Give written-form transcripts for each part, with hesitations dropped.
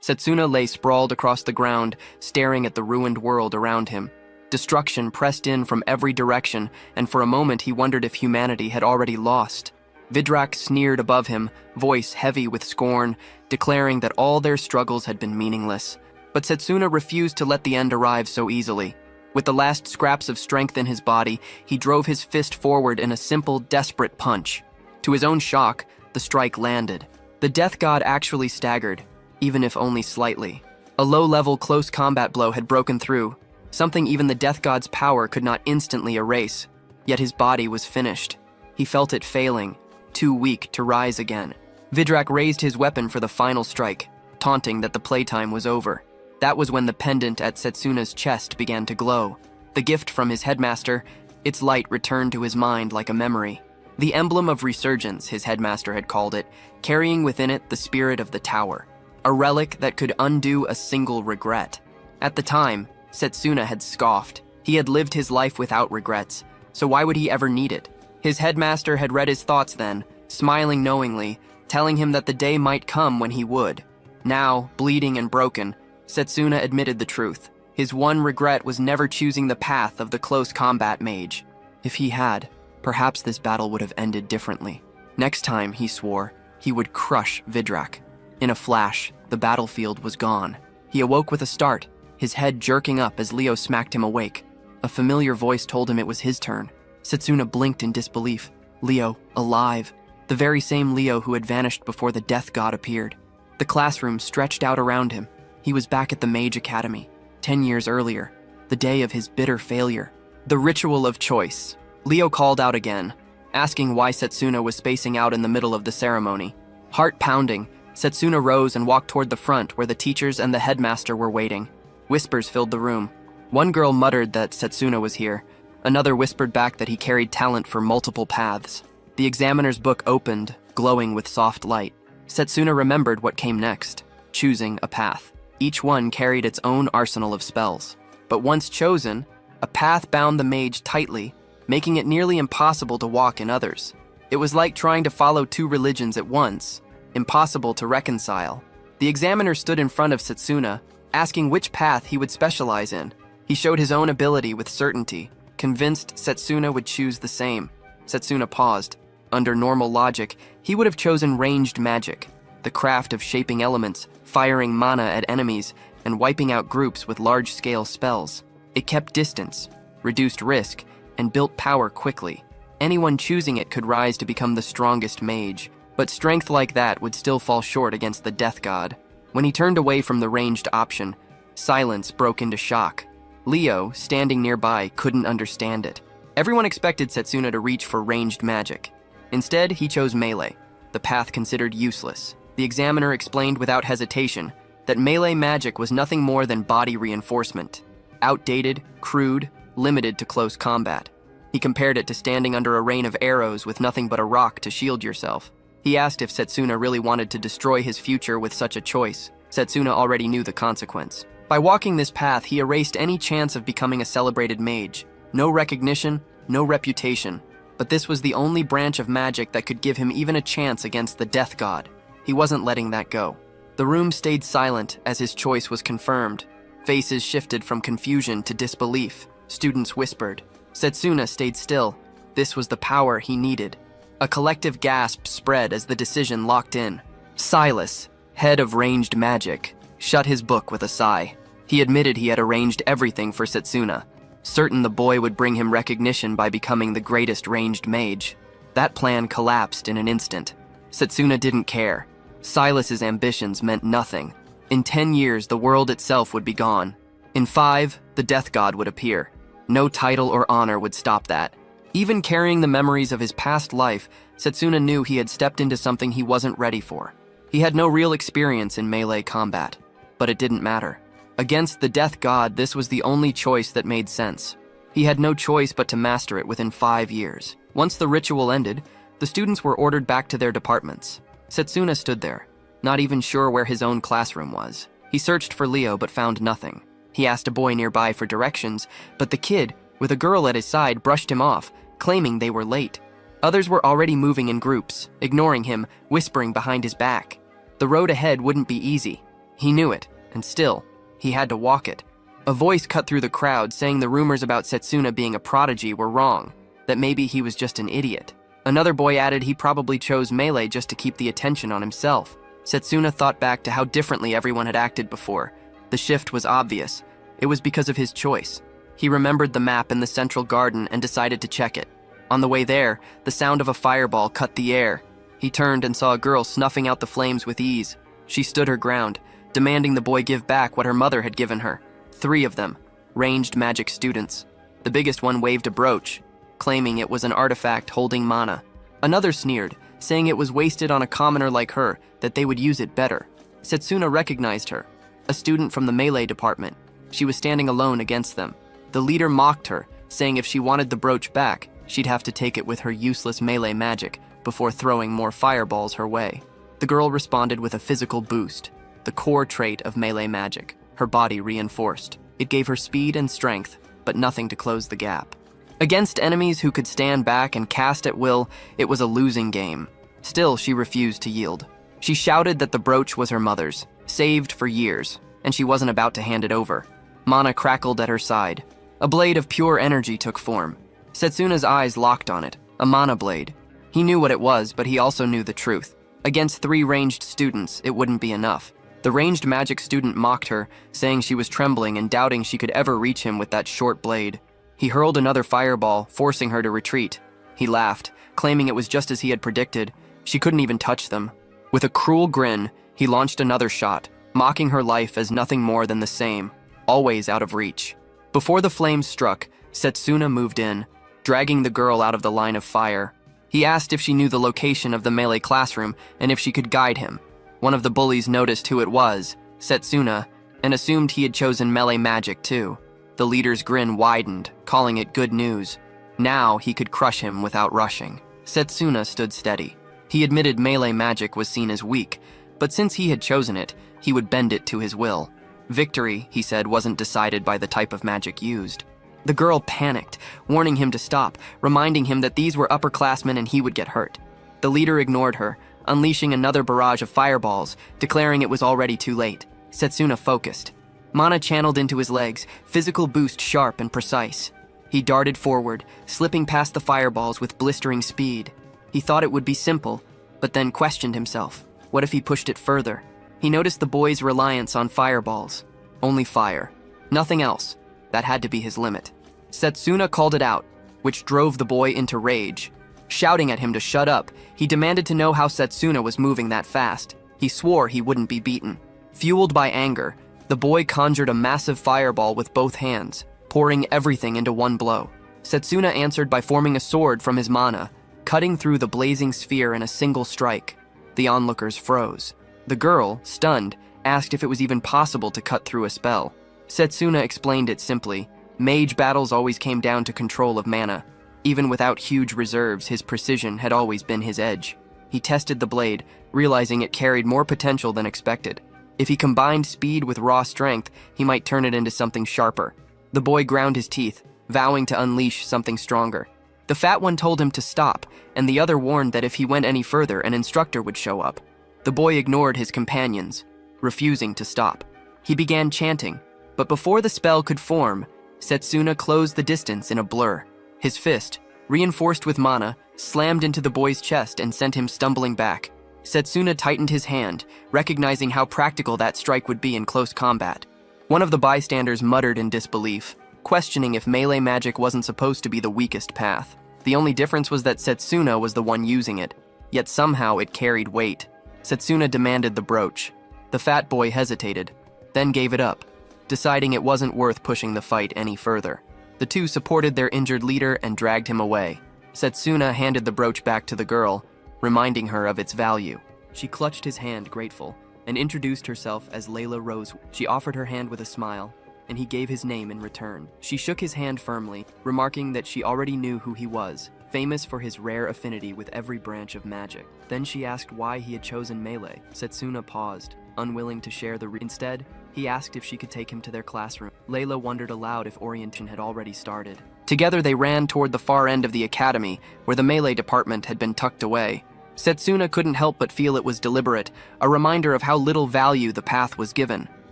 Setsuna lay sprawled across the ground, staring at the ruined world around him. Destruction pressed in from every direction, and for a moment he wondered if humanity had already lost. Vidrak sneered above him, voice heavy with scorn, declaring that all their struggles had been meaningless. But Setsuna refused to let the end arrive so easily. With the last scraps of strength in his body, he drove his fist forward in a simple, desperate punch. To his own shock, the strike landed. The death god actually staggered, even if only slightly. A low-level close combat blow had broken through, something even the death god's power could not instantly erase. Yet his body was finished. He felt it failing, too weak to rise again. Vidrak raised his weapon for the final strike, taunting that the playtime was over. That was when the pendant at Setsuna's chest began to glow. The gift from his headmaster, its light returned to his mind like a memory. The emblem of resurgence, his headmaster had called it, carrying within it the spirit of the tower. A relic that could undo a single regret. At the time, Setsuna had scoffed. He had lived his life without regrets, so why would he ever need it? His headmaster had read his thoughts then, smiling knowingly, telling him that the day might come when he would. Now, bleeding and broken, Setsuna admitted the truth. His one regret was never choosing the path of the close combat mage. If he had, perhaps this battle would have ended differently. Next time, he swore, he would crush Vidrak. In a flash, the battlefield was gone. He awoke with a start, his head jerking up as Leo smacked him awake. A familiar voice told him it was his turn. Setsuna blinked in disbelief. Leo, alive. The very same Leo who had vanished before the death god appeared. The classroom stretched out around him. He was back at the Mage Academy, 10 years earlier, the day of his bitter failure. The ritual of choice. Leo called out again, asking why Setsuna was spacing out in the middle of the ceremony. Heart pounding, Setsuna rose and walked toward the front where the teachers and the headmaster were waiting. Whispers filled the room. One girl muttered that Setsuna was here. Another whispered back that he carried talent for multiple paths. The examiner's book opened, glowing with soft light. Setsuna remembered what came next, choosing a path. Each one carried its own arsenal of spells. But once chosen, a path bound the mage tightly, making it nearly impossible to walk in others. It was like trying to follow two religions at once, impossible to reconcile. The examiner stood in front of Setsuna, asking which path he would specialize in. He showed his own ability with certainty, convinced Setsuna would choose the same. Setsuna paused. Under normal logic, he would have chosen ranged magic, the craft of shaping elements, firing mana at enemies, and wiping out groups with large-scale spells. It kept distance, reduced risk, and built power quickly. Anyone choosing it could rise to become the strongest mage, but strength like that would still fall short against the death god. When he turned away from the ranged option, silence broke into shock. Leo, standing nearby, couldn't understand it. Everyone expected Setsuna to reach for ranged magic. Instead, he chose melee, the path considered useless. The examiner explained without hesitation that melee magic was nothing more than body reinforcement. Outdated, crude, limited to close combat. He compared it to standing under a rain of arrows with nothing but a rock to shield yourself. He asked if Setsuna really wanted to destroy his future with such a choice. Setsuna already knew the consequence. By walking this path, he erased any chance of becoming a celebrated mage. No recognition, no reputation. But this was the only branch of magic that could give him even a chance against the death god. He wasn't letting that go. The room stayed silent as his choice was confirmed. Faces shifted from confusion to disbelief. Students whispered. Setsuna stayed still. This was the power he needed. A collective gasp spread as the decision locked in. Silas, head of ranged magic, shut his book with a sigh. He admitted he had arranged everything for Setsuna, certain the boy would bring him recognition by becoming the greatest ranged mage. That plan collapsed in an instant. Setsuna didn't care. Silas's ambitions meant nothing. In 10 years, the world itself would be gone. In 5, the death god would appear. No title or honor would stop that. Even carrying the memories of his past life, Setsuna knew he had stepped into something he wasn't ready for. He had no real experience in melee combat, but it didn't matter. Against the death god, this was the only choice that made sense. He had no choice but to master it within 5 years. Once the ritual ended, the students were ordered back to their departments. Setsuna stood there, not even sure where his own classroom was. He searched for Leo but found nothing. He asked a boy nearby for directions, but the kid, with a girl at his side, brushed him off, claiming they were late. Others were already moving in groups, ignoring him, whispering behind his back. The road ahead wouldn't be easy. He knew it, and still, he had to walk it. A voice cut through the crowd saying the rumors about Setsuna being a prodigy were wrong, that maybe he was just an idiot. Another boy added he probably chose melee just to keep the attention on himself. Setsuna thought back to how differently everyone had acted before. The shift was obvious. It was because of his choice. He remembered the map in the central garden and decided to check it. On the way there, the sound of a fireball cut the air. He turned and saw a girl snuffing out the flames with ease. She stood her ground, demanding the boy give back what her mother had given her. 3 of them, ranged magic students. The biggest one waved a brooch, claiming it was an artifact holding mana. Another sneered, saying it was wasted on a commoner like her, that they would use it better. Setsuna recognized her, a student from the melee department. She was standing alone against them. The leader mocked her, saying if she wanted the brooch back, she'd have to take it with her useless melee magic before throwing more fireballs her way. The girl responded with a physical boost, the core trait of melee magic, her body reinforced. It gave her speed and strength, but nothing to close the gap. Against enemies who could stand back and cast at will, it was a losing game. Still, she refused to yield. She shouted that the brooch was her mother's, saved for years, and she wasn't about to hand it over. Mana crackled at her side. A blade of pure energy took form. Setsuna's eyes locked on it, a mana blade. He knew what it was, but he also knew the truth. Against 3 ranged students, it wouldn't be enough. The ranged magic student mocked her, saying she was trembling and doubting she could ever reach him with that short blade. He hurled another fireball, forcing her to retreat. He laughed, claiming it was just as he had predicted. She couldn't even touch them. With a cruel grin, he launched another shot, mocking her life as nothing more than the same, always out of reach. Before the flames struck, Setsuna moved in, dragging the girl out of the line of fire. He asked if she knew the location of the melee classroom and if she could guide him. One of the bullies noticed who it was, Setsuna, and assumed he had chosen melee magic too. The leader's grin widened, calling it good news. Now he could crush him without rushing. Setsuna stood steady. He admitted melee magic was seen as weak, but since he had chosen it, he would bend it to his will. Victory, he said, wasn't decided by the type of magic used. The girl panicked, warning him to stop, reminding him that these were upperclassmen and he would get hurt. The leader ignored her, unleashing another barrage of fireballs, declaring it was already too late. Setsuna focused. Mana channeled into his legs, physical boost sharp and precise. He darted forward, slipping past the fireballs with blistering speed. He thought it would be simple, but then questioned himself. What if he pushed it further? He noticed the boy's reliance on fireballs. Only fire. Nothing else. That had to be his limit. Setsuna called it out, which drove the boy into rage. Shouting at him to shut up, he demanded to know how Setsuna was moving that fast. He swore he wouldn't be beaten. Fueled by anger, the boy conjured a massive fireball with both hands, pouring everything into one blow. Setsuna answered by forming a sword from his mana, cutting through the blazing sphere in a single strike. The onlookers froze. The girl, stunned, asked if it was even possible to cut through a spell. Setsuna explained it simply. Mage battles always came down to control of mana. Even without huge reserves, his precision had always been his edge. He tested the blade, realizing it carried more potential than expected. If he combined speed with raw strength, he might turn it into something sharper. The boy ground his teeth, vowing to unleash something stronger. The fat one told him to stop, and the other warned that if he went any further, an instructor would show up. The boy ignored his companions, refusing to stop. He began chanting, but before the spell could form, Setsuna closed the distance in a blur. His fist, reinforced with mana, slammed into the boy's chest and sent him stumbling back. Setsuna tightened his hand, recognizing how practical that strike would be in close combat. One of the bystanders muttered in disbelief, questioning if melee magic wasn't supposed to be the weakest path. The only difference was that Setsuna was the one using it, yet somehow it carried weight. Setsuna demanded the brooch. The fat boy hesitated, then gave it up, deciding it wasn't worth pushing the fight any further. The two supported their injured leader and dragged him away. Setsuna handed the brooch back to the girl, reminding her of its value. She clutched his hand, grateful, and introduced herself as Layla Rose. She offered her hand with a smile, and he gave his name in return. She shook his hand firmly, remarking that she already knew who he was, famous for his rare affinity with every branch of magic. Then she asked why he had chosen melee. Setsuna paused, unwilling to share the Instead, he asked if she could take him to their classroom. Layla wondered aloud if orientation had already started. Together they ran toward the far end of the academy, where the melee department had been tucked away. Setsuna couldn't help but feel it was deliberate, a reminder of how little value the path was given.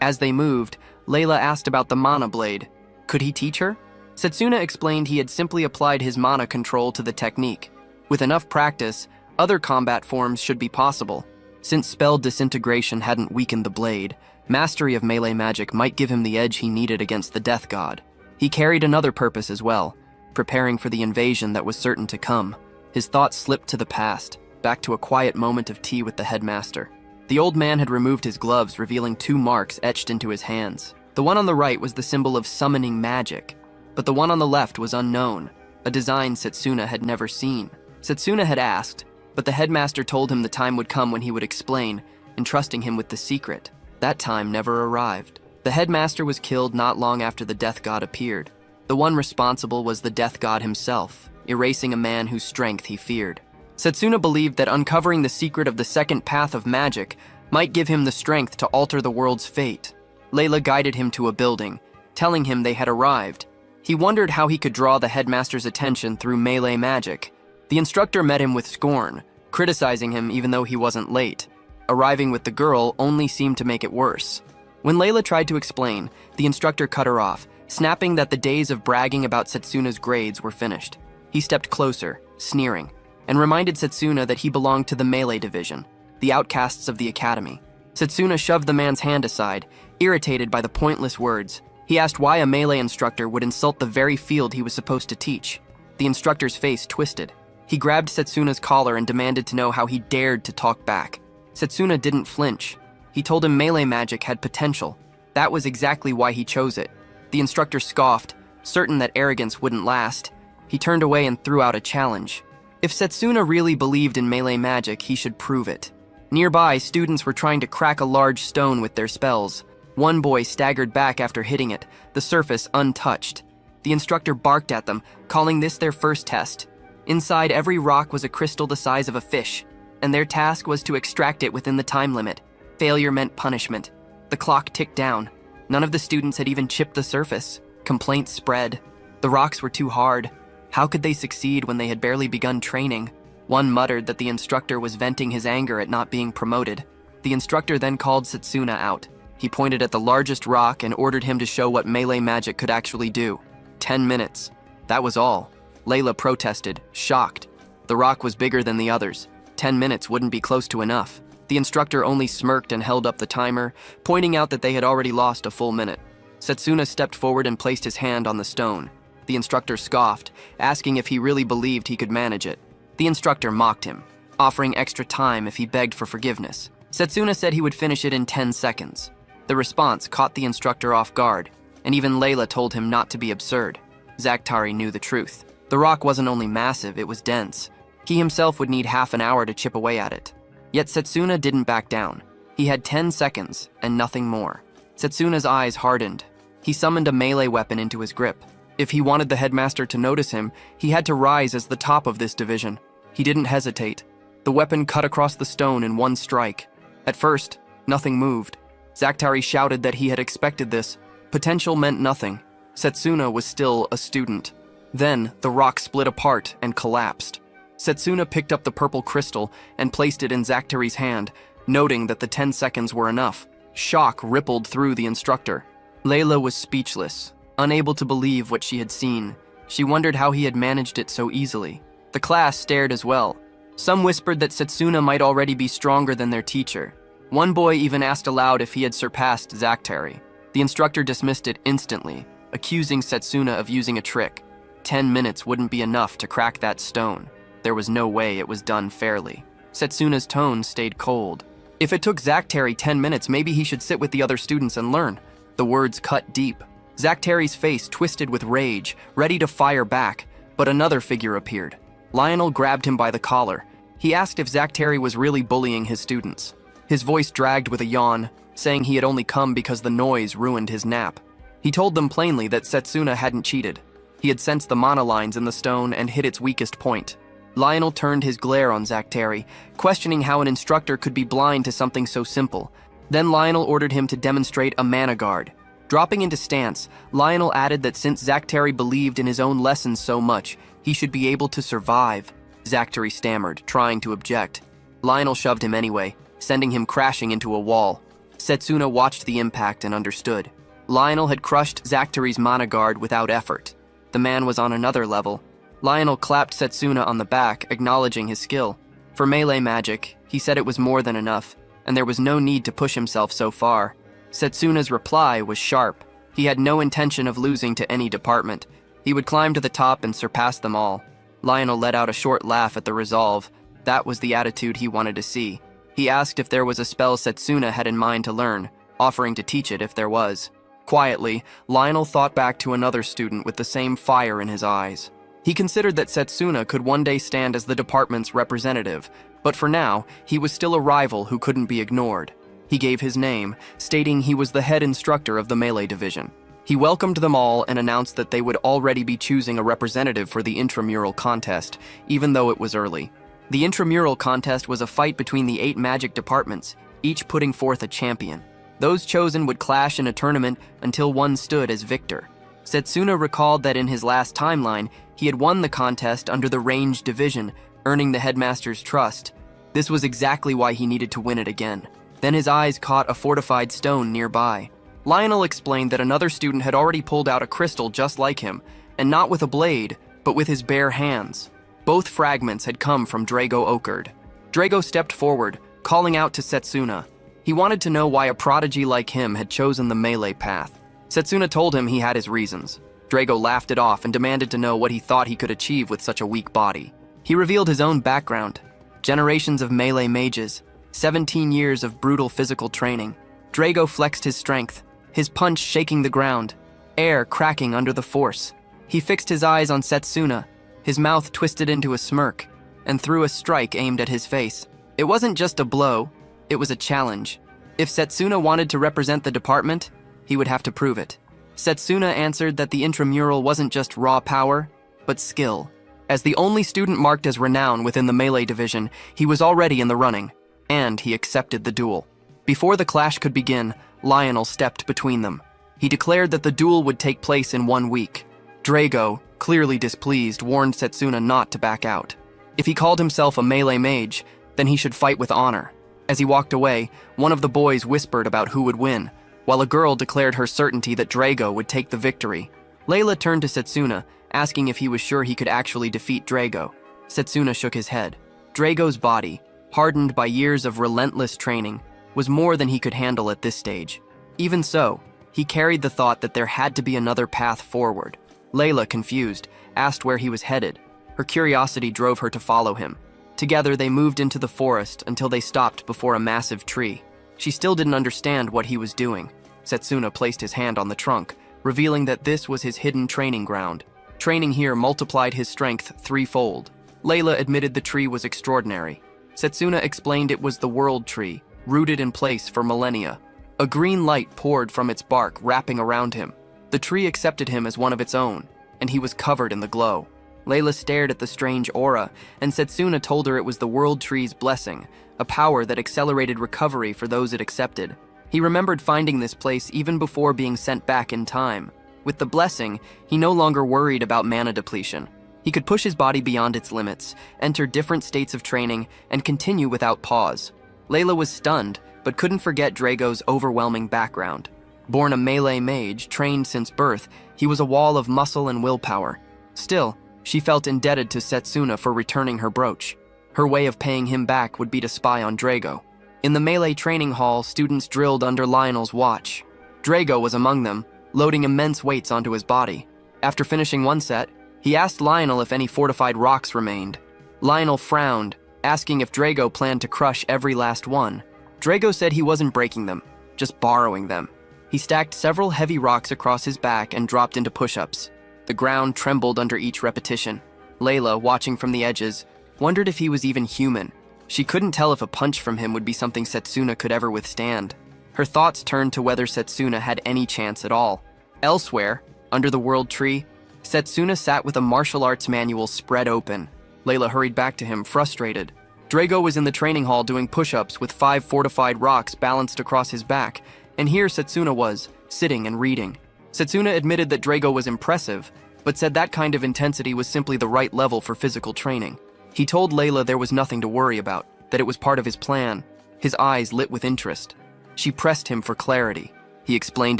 As they moved, Layla asked about the mana blade. Could he teach her? Setsuna explained he had simply applied his mana control to the technique. With enough practice, other combat forms should be possible. Since spell disintegration hadn't weakened the blade, mastery of melee magic might give him the edge he needed against the death god. He carried another purpose as well, preparing for the invasion that was certain to come. His thoughts slipped to the past, back to a quiet moment of tea with the headmaster. The old man had removed his gloves, revealing 2 marks etched into his hands. The one on the right was the symbol of summoning magic, but the one on the left was unknown, a design Setsuna had never seen. Setsuna had asked, but the headmaster told him the time would come when he would explain, entrusting him with the secret. That time never arrived. The headmaster was killed not long after the death god appeared. The one responsible was the death god himself, erasing a man whose strength he feared. Setsuna believed that uncovering the secret of the second path of magic might give him the strength to alter the world's fate. Layla guided him to a building, telling him they had arrived. He wondered how he could draw the headmaster's attention through melee magic. The instructor met him with scorn, criticizing him even though he wasn't late. Arriving with the girl only seemed to make it worse. When Layla tried to explain, the instructor cut her off, snapping that the days of bragging about Setsuna's grades were finished. He stepped closer, sneering, and reminded Setsuna that he belonged to the melee division, the outcasts of the academy. Setsuna shoved the man's hand aside, irritated by the pointless words. He asked why a melee instructor would insult the very field he was supposed to teach. The instructor's face twisted. He grabbed Setsuna's collar and demanded to know how he dared to talk back. Setsuna didn't flinch. He told him melee magic had potential. That was exactly why he chose it. The instructor scoffed, certain that arrogance wouldn't last. He turned away and threw out a challenge. If Setsuna really believed in melee magic, he should prove it. Nearby, students were trying to crack a large stone with their spells. One boy staggered back after hitting it, the surface untouched. The instructor barked at them, calling this their first test. Inside every rock was a crystal the size of a fish, and their task was to extract it within the time limit. Failure meant punishment. The clock ticked down. None of the students had even chipped the surface. Complaints spread. The rocks were too hard. How could they succeed when they had barely begun training? One muttered that the instructor was venting his anger at not being promoted. The instructor then called Setsuna out. He pointed at the largest rock and ordered him to show what melee magic could actually do. 10 minutes. That was all. Layla protested, shocked. The rock was bigger than the others. 10 minutes wouldn't be close to enough. The instructor only smirked and held up the timer, pointing out that they had already lost a full minute. Setsuna stepped forward and placed his hand on the stone. The instructor scoffed, asking if he really believed he could manage it. The instructor mocked him, offering extra time if he begged for forgiveness. Setsuna said he would finish it in 10 seconds. The response caught the instructor off guard, and even Layla told him not to be absurd. Octar knew the truth. The rock wasn't only massive, it was dense. He himself would need half an hour to chip away at it. Yet Setsuna didn't back down. He had 10 seconds and nothing more. Setsuna's eyes hardened. He summoned a melee weapon into his grip. If he wanted the headmaster to notice him, he had to rise as the top of this division. He didn't hesitate. The weapon cut across the stone in one strike. At first, nothing moved. Octar shouted that he had expected this. Potential meant nothing. Setsuna was still a student. Then, the rock split apart and collapsed. Setsuna picked up the purple crystal and placed it in Octar's hand, noting that the 10 seconds were enough. Shock rippled through the instructor. Layla was speechless, unable to believe what she had seen. She wondered how he had managed it so easily. The class stared as well. Some whispered that Setsuna might already be stronger than their teacher. One boy even asked aloud if he had surpassed Octar. The instructor dismissed it instantly, accusing Setsuna of using a trick. 10 minutes wouldn't be enough to crack that stone. There was no way it was done fairly. Setsuna's tone stayed cold. If it took Octar 10 minutes, maybe he should sit with the other students and learn. The words cut deep. Octar's face twisted with rage, ready to fire back, but another figure appeared. Lionel grabbed him by the collar. He asked if Octar was really bullying his students. His voice dragged with a yawn, saying he had only come because the noise ruined his nap. He told them plainly that Setsuna hadn't cheated. He had sensed the mana lines in the stone and hit its weakest point. Lionel turned his glare on Octar, questioning how an instructor could be blind to something so simple. Then Lionel ordered him to demonstrate a mana guard. Dropping into stance, Lionel added that since Octar believed in his own lessons so much, he should be able to survive. Zachary stammered, trying to object. Lionel shoved him anyway, sending him crashing into a wall. Setsuna watched the impact and understood. Lionel had crushed Zachary's mana guard without effort. The man was on another level. Lionel clapped Setsuna on the back, acknowledging his skill. For melee magic, he said it was more than enough, and there was no need to push himself so far. Setsuna's reply was sharp. He had no intention of losing to any department. He would climb to the top and surpass them all. Lionel let out a short laugh at the resolve. That was the attitude he wanted to see. He asked if there was a spell Setsuna had in mind to learn, offering to teach it if there was. Quietly, Lionel thought back to another student with the same fire in his eyes. He considered that Setsuna could one day stand as the department's representative, but for now, he was still a rival who couldn't be ignored. He gave his name, stating he was the head instructor of the melee division. He welcomed them all and announced that they would already be choosing a representative for the intramural contest, even though it was early. The intramural contest was a fight between the 8 magic departments, each putting forth a champion. Those chosen would clash in a tournament until one stood as victor. Setsuna recalled that in his last timeline, he had won the contest under the ranged division, earning the headmaster's trust. This was exactly why he needed to win it again. Then his eyes caught a fortified stone nearby. Lionel explained that another student had already pulled out a crystal just like him, and not with a blade, but with his bare hands. Both fragments had come from Drago Octar. Drago stepped forward, calling out to Setsuna. He wanted to know why a prodigy like him had chosen the melee path. Setsuna told him he had his reasons. Drago laughed it off and demanded to know what he thought he could achieve with such a weak body. He revealed his own background. Generations of melee mages, 17 years of brutal physical training. Drago flexed his strength, his punch shaking the ground, air cracking under the force. He fixed his eyes on Setsuna, his mouth twisted into a smirk, and threw a strike aimed at his face. It wasn't just a blow, it was a challenge. If Setsuna wanted to represent the department, he would have to prove it. Setsuna answered that the intramural wasn't just raw power, but skill. As the only student marked as renown within the melee division, he was already in the running, and he accepted the duel. Before the clash could begin, Lionel stepped between them. He declared that the duel would take place in 1 week. Drago, clearly displeased, warned Setsuna not to back out. If he called himself a melee mage, then he should fight with honor. As he walked away, one of the boys whispered about who would win, while a girl declared her certainty that Drago would take the victory. Layla turned to Setsuna, asking if he was sure he could actually defeat Drago. Setsuna shook his head. Drago's body, hardened by years of relentless training, was more than he could handle at this stage. Even so, he carried the thought that there had to be another path forward. Layla, confused, asked where he was headed. Her curiosity drove her to follow him. Together, they moved into the forest until they stopped before a massive tree. She still didn't understand what he was doing. Setsuna placed his hand on the trunk, revealing that this was his hidden training ground. Training here multiplied his strength threefold. Layla admitted the tree was extraordinary. Setsuna explained it was the world tree, rooted in place for millennia. A green light poured from its bark, wrapping around him. The tree accepted him as one of its own, and he was covered in the glow. Layla stared at the strange aura, and Setsuna told her it was the world tree's blessing, a power that accelerated recovery for those it accepted. He remembered finding this place even before being sent back in time. With the blessing, he no longer worried about mana depletion. He could push his body beyond its limits, enter different states of training, and continue without pause. Layla was stunned, but couldn't forget Drago's overwhelming background. Born a melee mage, trained since birth, he was a wall of muscle and willpower. Still, she felt indebted to Setsuna for returning her brooch. Her way of paying him back would be to spy on Drago. In the melee training hall, students drilled under Lionel's watch. Drago was among them, loading immense weights onto his body. After finishing one set, he asked Lionel if any fortified rocks remained. Lionel frowned, asking if Drago planned to crush every last one. Drago said he wasn't breaking them, just borrowing them. He stacked several heavy rocks across his back and dropped into push-ups. The ground trembled under each repetition. Layla, watching from the edges, wondered if he was even human. She couldn't tell if a punch from him would be something Setsuna could ever withstand. Her thoughts turned to whether Setsuna had any chance at all. Elsewhere, under the world tree, Setsuna sat with a martial arts manual spread open. Layla hurried back to him, frustrated. Drago was in the training hall doing push-ups with 5 fortified rocks balanced across his back, and here Setsuna was, sitting and reading. Setsuna admitted that Drago was impressive, but said that kind of intensity was simply the right level for physical training. He told Layla there was nothing to worry about, that it was part of his plan. His eyes lit with interest. She pressed him for clarity. He explained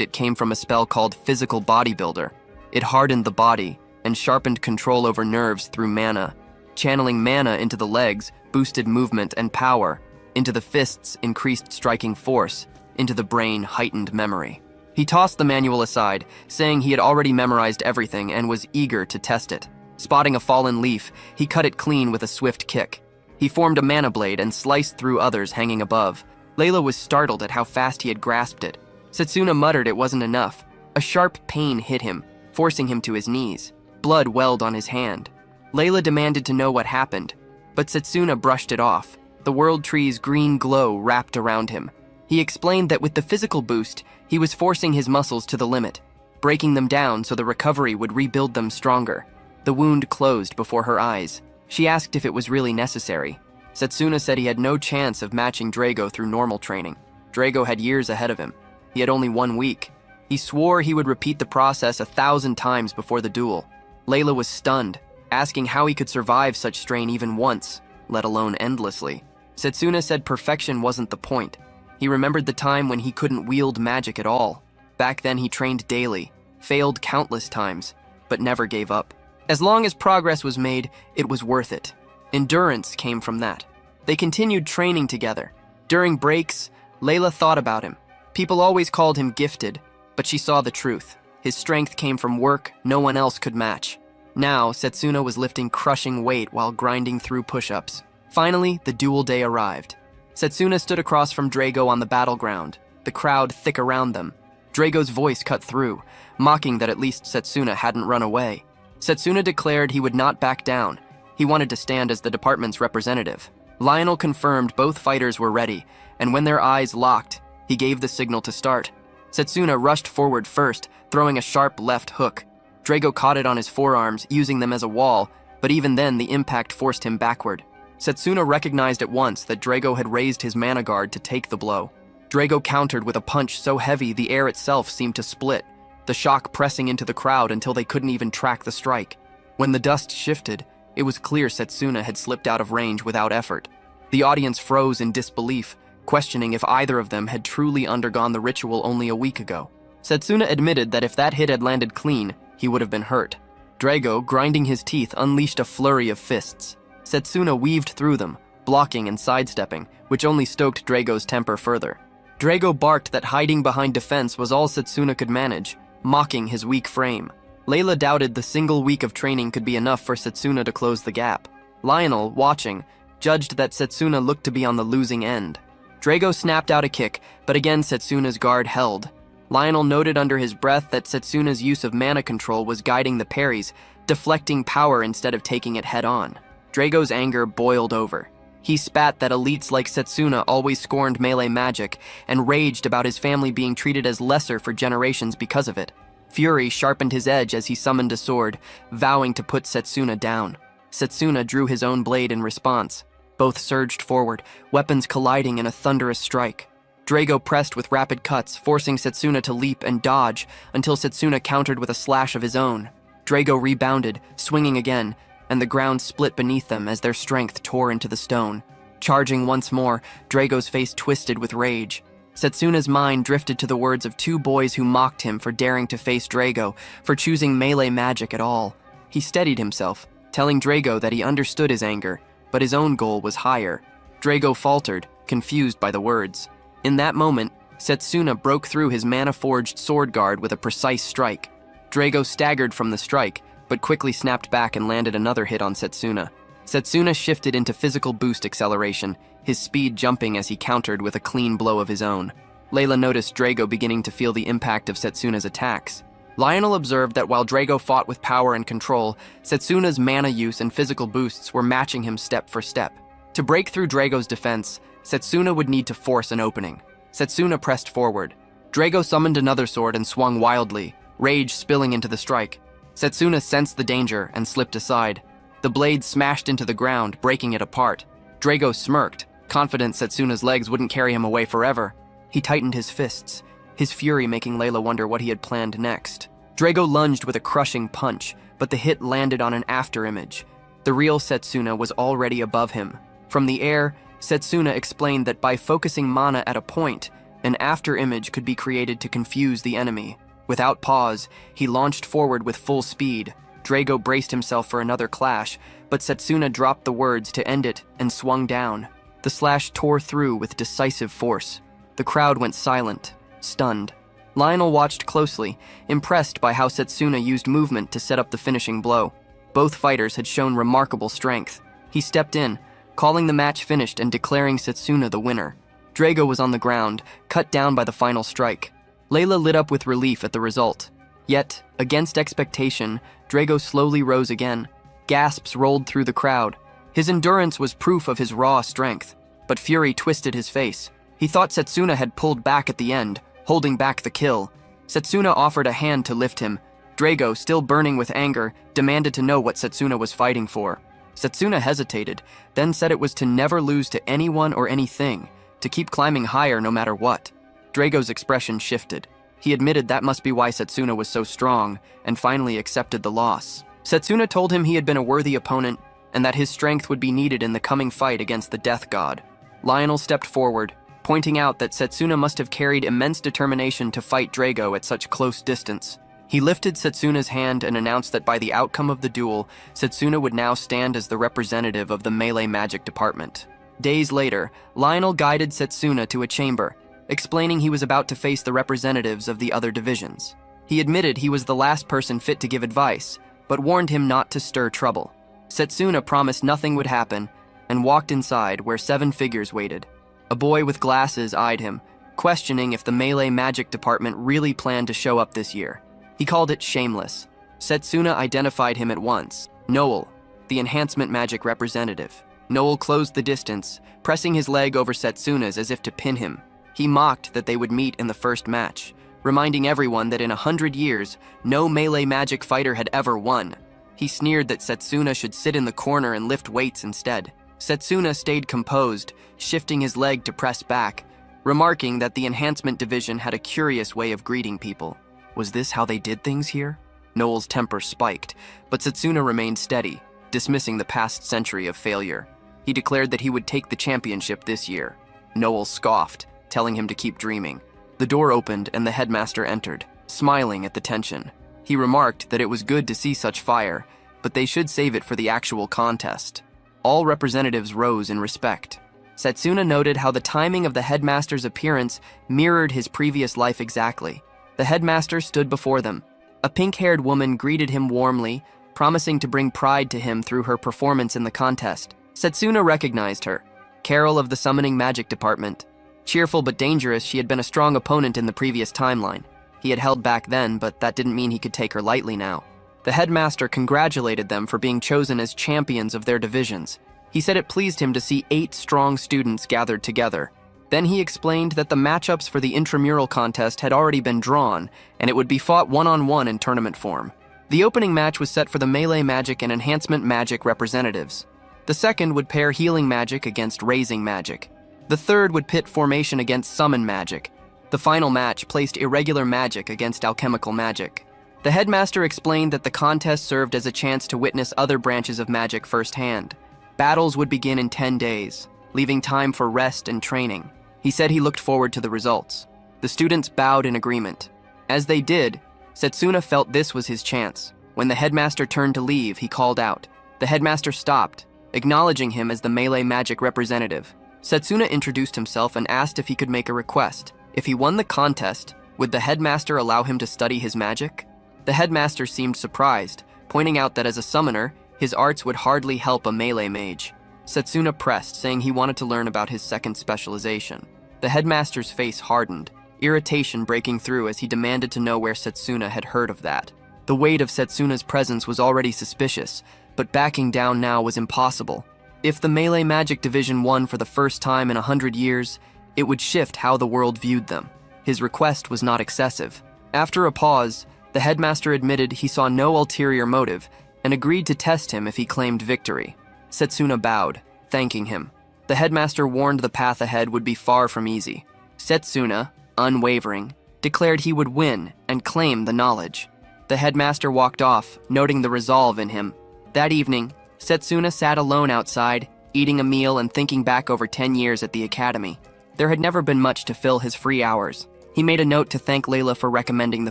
it came from a spell called Physical Bodybuilder. It hardened the body and sharpened control over nerves through mana. Channeling mana into the legs boosted movement and power. Into the fists increased striking force. Into the brain heightened memory. He tossed the manual aside, saying he had already memorized everything and was eager to test it. Spotting a fallen leaf, he cut it clean with a swift kick. He formed a mana blade and sliced through others hanging above. Layla was startled at how fast he had grasped it. Setsuna muttered it wasn't enough. A sharp pain hit him, forcing him to his knees. Blood welled on his hand. Layla demanded to know what happened, but Setsuna brushed it off. The world tree's green glow wrapped around him. He explained that with the physical boost, he was forcing his muscles to the limit, breaking them down so the recovery would rebuild them stronger. The wound closed before her eyes. She asked if it was really necessary. Setsuna said he had no chance of matching Drago through normal training. Drago had years ahead of him. He had only 1 week. He swore he would repeat the process 1,000 times before the duel. Layla was stunned, asking how he could survive such strain even once, let alone endlessly. Setsuna said perfection wasn't the point. He remembered the time when he couldn't wield magic at all. Back then he trained daily, failed countless times, but never gave up. As long as progress was made, it was worth it. Endurance came from that. They continued training together. During breaks, Layla thought about him. People always called him gifted, but she saw the truth. His strength came from work no one else could match. Now, Setsuna was lifting crushing weight while grinding through push-ups. Finally, the duel day arrived. Setsuna stood across from Drago on the battleground, the crowd thick around them. Drago's voice cut through, mocking that at least Setsuna hadn't run away. Setsuna declared he would not back down. He wanted to stand as the department's representative. Lionel confirmed both fighters were ready, and when their eyes locked, he gave the signal to start. Setsuna rushed forward first, throwing a sharp left hook. Drago caught it on his forearms, using them as a wall, but even then the impact forced him backward. Setsuna recognized at once that Drago had raised his mana guard to take the blow. Drago countered with a punch so heavy the air itself seemed to split, the shock pressing into the crowd until they couldn't even track the strike. When the dust shifted, it was clear Setsuna had slipped out of range without effort. The audience froze in disbelief, questioning if either of them had truly undergone the ritual only a week ago. Setsuna admitted that if that hit had landed clean, he would have been hurt. Drago, grinding his teeth, unleashed a flurry of fists. Setsuna weaved through them, blocking and sidestepping, which only stoked Drago's temper further. Drago barked that hiding behind defense was all Setsuna could manage, mocking his weak frame. Layla doubted the single week of training could be enough for Setsuna to close the gap. Lionel, watching, judged that Setsuna looked to be on the losing end. Drago snapped out a kick, but again Setsuna's guard held. Lionel noted under his breath that Setsuna's use of mana control was guiding the parries, deflecting power instead of taking it head-on. Drago's anger boiled over. He spat that elites like Setsuna always scorned melee magic and raged about his family being treated as lesser for generations because of it. Fury sharpened his edge as he summoned a sword, vowing to put Setsuna down. Setsuna drew his own blade in response. Both surged forward, weapons colliding in a thunderous strike. Drago pressed with rapid cuts, forcing Setsuna to leap and dodge until Setsuna countered with a slash of his own. Drago rebounded, swinging again, and the ground split beneath them as their strength tore into the stone. Charging once more, Drago's face twisted with rage. Setsuna's mind drifted to the words of 2 boys who mocked him for daring to face Drago, for choosing melee magic at all. He steadied himself, telling Drago that he understood his anger, but his own goal was higher. Drago faltered, confused by the words. In that moment, Setsuna broke through his mana-forged sword guard with a precise strike. Drago staggered from the strike, but quickly snapped back and landed another hit on Setsuna. Setsuna shifted into physical boost acceleration, his speed jumping as he countered with a clean blow of his own. Layla noticed Drago beginning to feel the impact of Setsuna's attacks. Lionel observed that while Drago fought with power and control, Setsuna's mana use and physical boosts were matching him step for step. To break through Drago's defense, Setsuna would need to force an opening. Setsuna pressed forward. Drago summoned another sword and swung wildly, rage spilling into the strike. Setsuna sensed the danger and slipped aside. The blade smashed into the ground, breaking it apart. Drago smirked, confident Setsuna's legs wouldn't carry him away forever. He tightened his fists, his fury making Layla wonder what he had planned next. Drago lunged with a crushing punch, but the hit landed on an afterimage. The real Setsuna was already above him. From the air, Setsuna explained that by focusing mana at a point, an after-image could be created to confuse the enemy. Without pause, he launched forward with full speed. Drago braced himself for another clash, but Setsuna dropped the words to end it and swung down. The slash tore through with decisive force. The crowd went silent, stunned. Lionel watched closely, impressed by how Setsuna used movement to set up the finishing blow. Both fighters had shown remarkable strength. He stepped in, calling the match finished and declaring Setsuna the winner. Drago was on the ground, cut down by the final strike. Layla lit up with relief at the result. Yet, against expectation, Drago slowly rose again. Gasps rolled through the crowd. His endurance was proof of his raw strength, but fury twisted his face. He thought Setsuna had pulled back at the end, holding back the kill. Setsuna offered a hand to lift him. Drago, still burning with anger, demanded to know what Setsuna was fighting for. Setsuna hesitated, then said it was to never lose to anyone or anything, to keep climbing higher no matter what. Drago's expression shifted. He admitted that must be why Setsuna was so strong, and finally accepted the loss. Setsuna told him he had been a worthy opponent, and that his strength would be needed in the coming fight against the Death God. Lionel stepped forward, pointing out that Setsuna must have carried immense determination to fight Drago at such close distance. He lifted Setsuna's hand and announced that by the outcome of the duel, Setsuna would now stand as the representative of the melee magic department. Days later, Lionel guided Setsuna to a chamber, explaining he was about to face the representatives of the other divisions. He admitted he was the last person fit to give advice, but warned him not to stir trouble. Setsuna promised nothing would happen and walked inside where 7 figures waited. A boy with glasses eyed him, questioning if the melee magic department really planned to show up this year. He called it shameless. Setsuna identified him at once. Noel, the enhancement magic representative. Noel closed the distance, pressing his leg over Setsuna's as if to pin him. He mocked that they would meet in the first match, reminding everyone that in 100 years, no melee magic fighter had ever won. He sneered that Setsuna should sit in the corner and lift weights instead. Setsuna stayed composed, shifting his leg to press back, remarking that the enhancement division had a curious way of greeting people. Was this how they did things here? Noel's temper spiked, but Setsuna remained steady, dismissing the past century of failure. He declared that he would take the championship this year. Noel scoffed, telling him to keep dreaming. The door opened and the headmaster entered, smiling at the tension. He remarked that it was good to see such fire, but they should save it for the actual contest. All representatives rose in respect. Setsuna noted how the timing of the headmaster's appearance mirrored his previous life exactly. The headmaster stood before them. A pink-haired woman greeted him warmly, promising to bring pride to him through her performance in the contest. Setsuna recognized her, Carol of the Summoning Magic Department. Cheerful but dangerous, she had been a strong opponent in the previous timeline. He had held back then, but that didn't mean he could take her lightly now. The headmaster congratulated them for being chosen as champions of their divisions. He said it pleased him to see 8 strong students gathered together. Then he explained that the matchups for the intramural contest had already been drawn, and it would be fought one-on-one in tournament form. The opening match was set for the melee magic and enhancement magic representatives. The second would pair healing magic against raising magic. The third would pit formation against summon magic. The final match placed irregular magic against alchemical magic. The headmaster explained that the contest served as a chance to witness other branches of magic firsthand. Battles would begin in 10 days, leaving time for rest and training. He said he looked forward to the results. The students bowed in agreement. As they did, Setsuna felt this was his chance. When the headmaster turned to leave, he called out. The headmaster stopped, acknowledging him as the melee magic representative. Setsuna introduced himself and asked if he could make a request. If he won the contest, would the headmaster allow him to study his magic? The headmaster seemed surprised, pointing out that as a summoner, his arts would hardly help a melee mage. Setsuna pressed, saying he wanted to learn about his second specialization. The headmaster's face hardened, irritation breaking through as he demanded to know where Setsuna had heard of that. The weight of Setsuna's presence was already suspicious, but backing down now was impossible. If the melee magic division won for the first time in 100 years, it would shift how the world viewed them. His request was not excessive. After a pause, the headmaster admitted he saw no ulterior motive and agreed to test him if he claimed victory. Setsuna bowed, thanking him. The headmaster warned the path ahead would be far from easy. Setsuna, unwavering, declared he would win and claim the knowledge. The headmaster walked off, noting the resolve in him. That evening, Setsuna sat alone outside, eating a meal and thinking back over 10 years at the academy. There had never been much to fill his free hours. He made a note to thank Layla for recommending the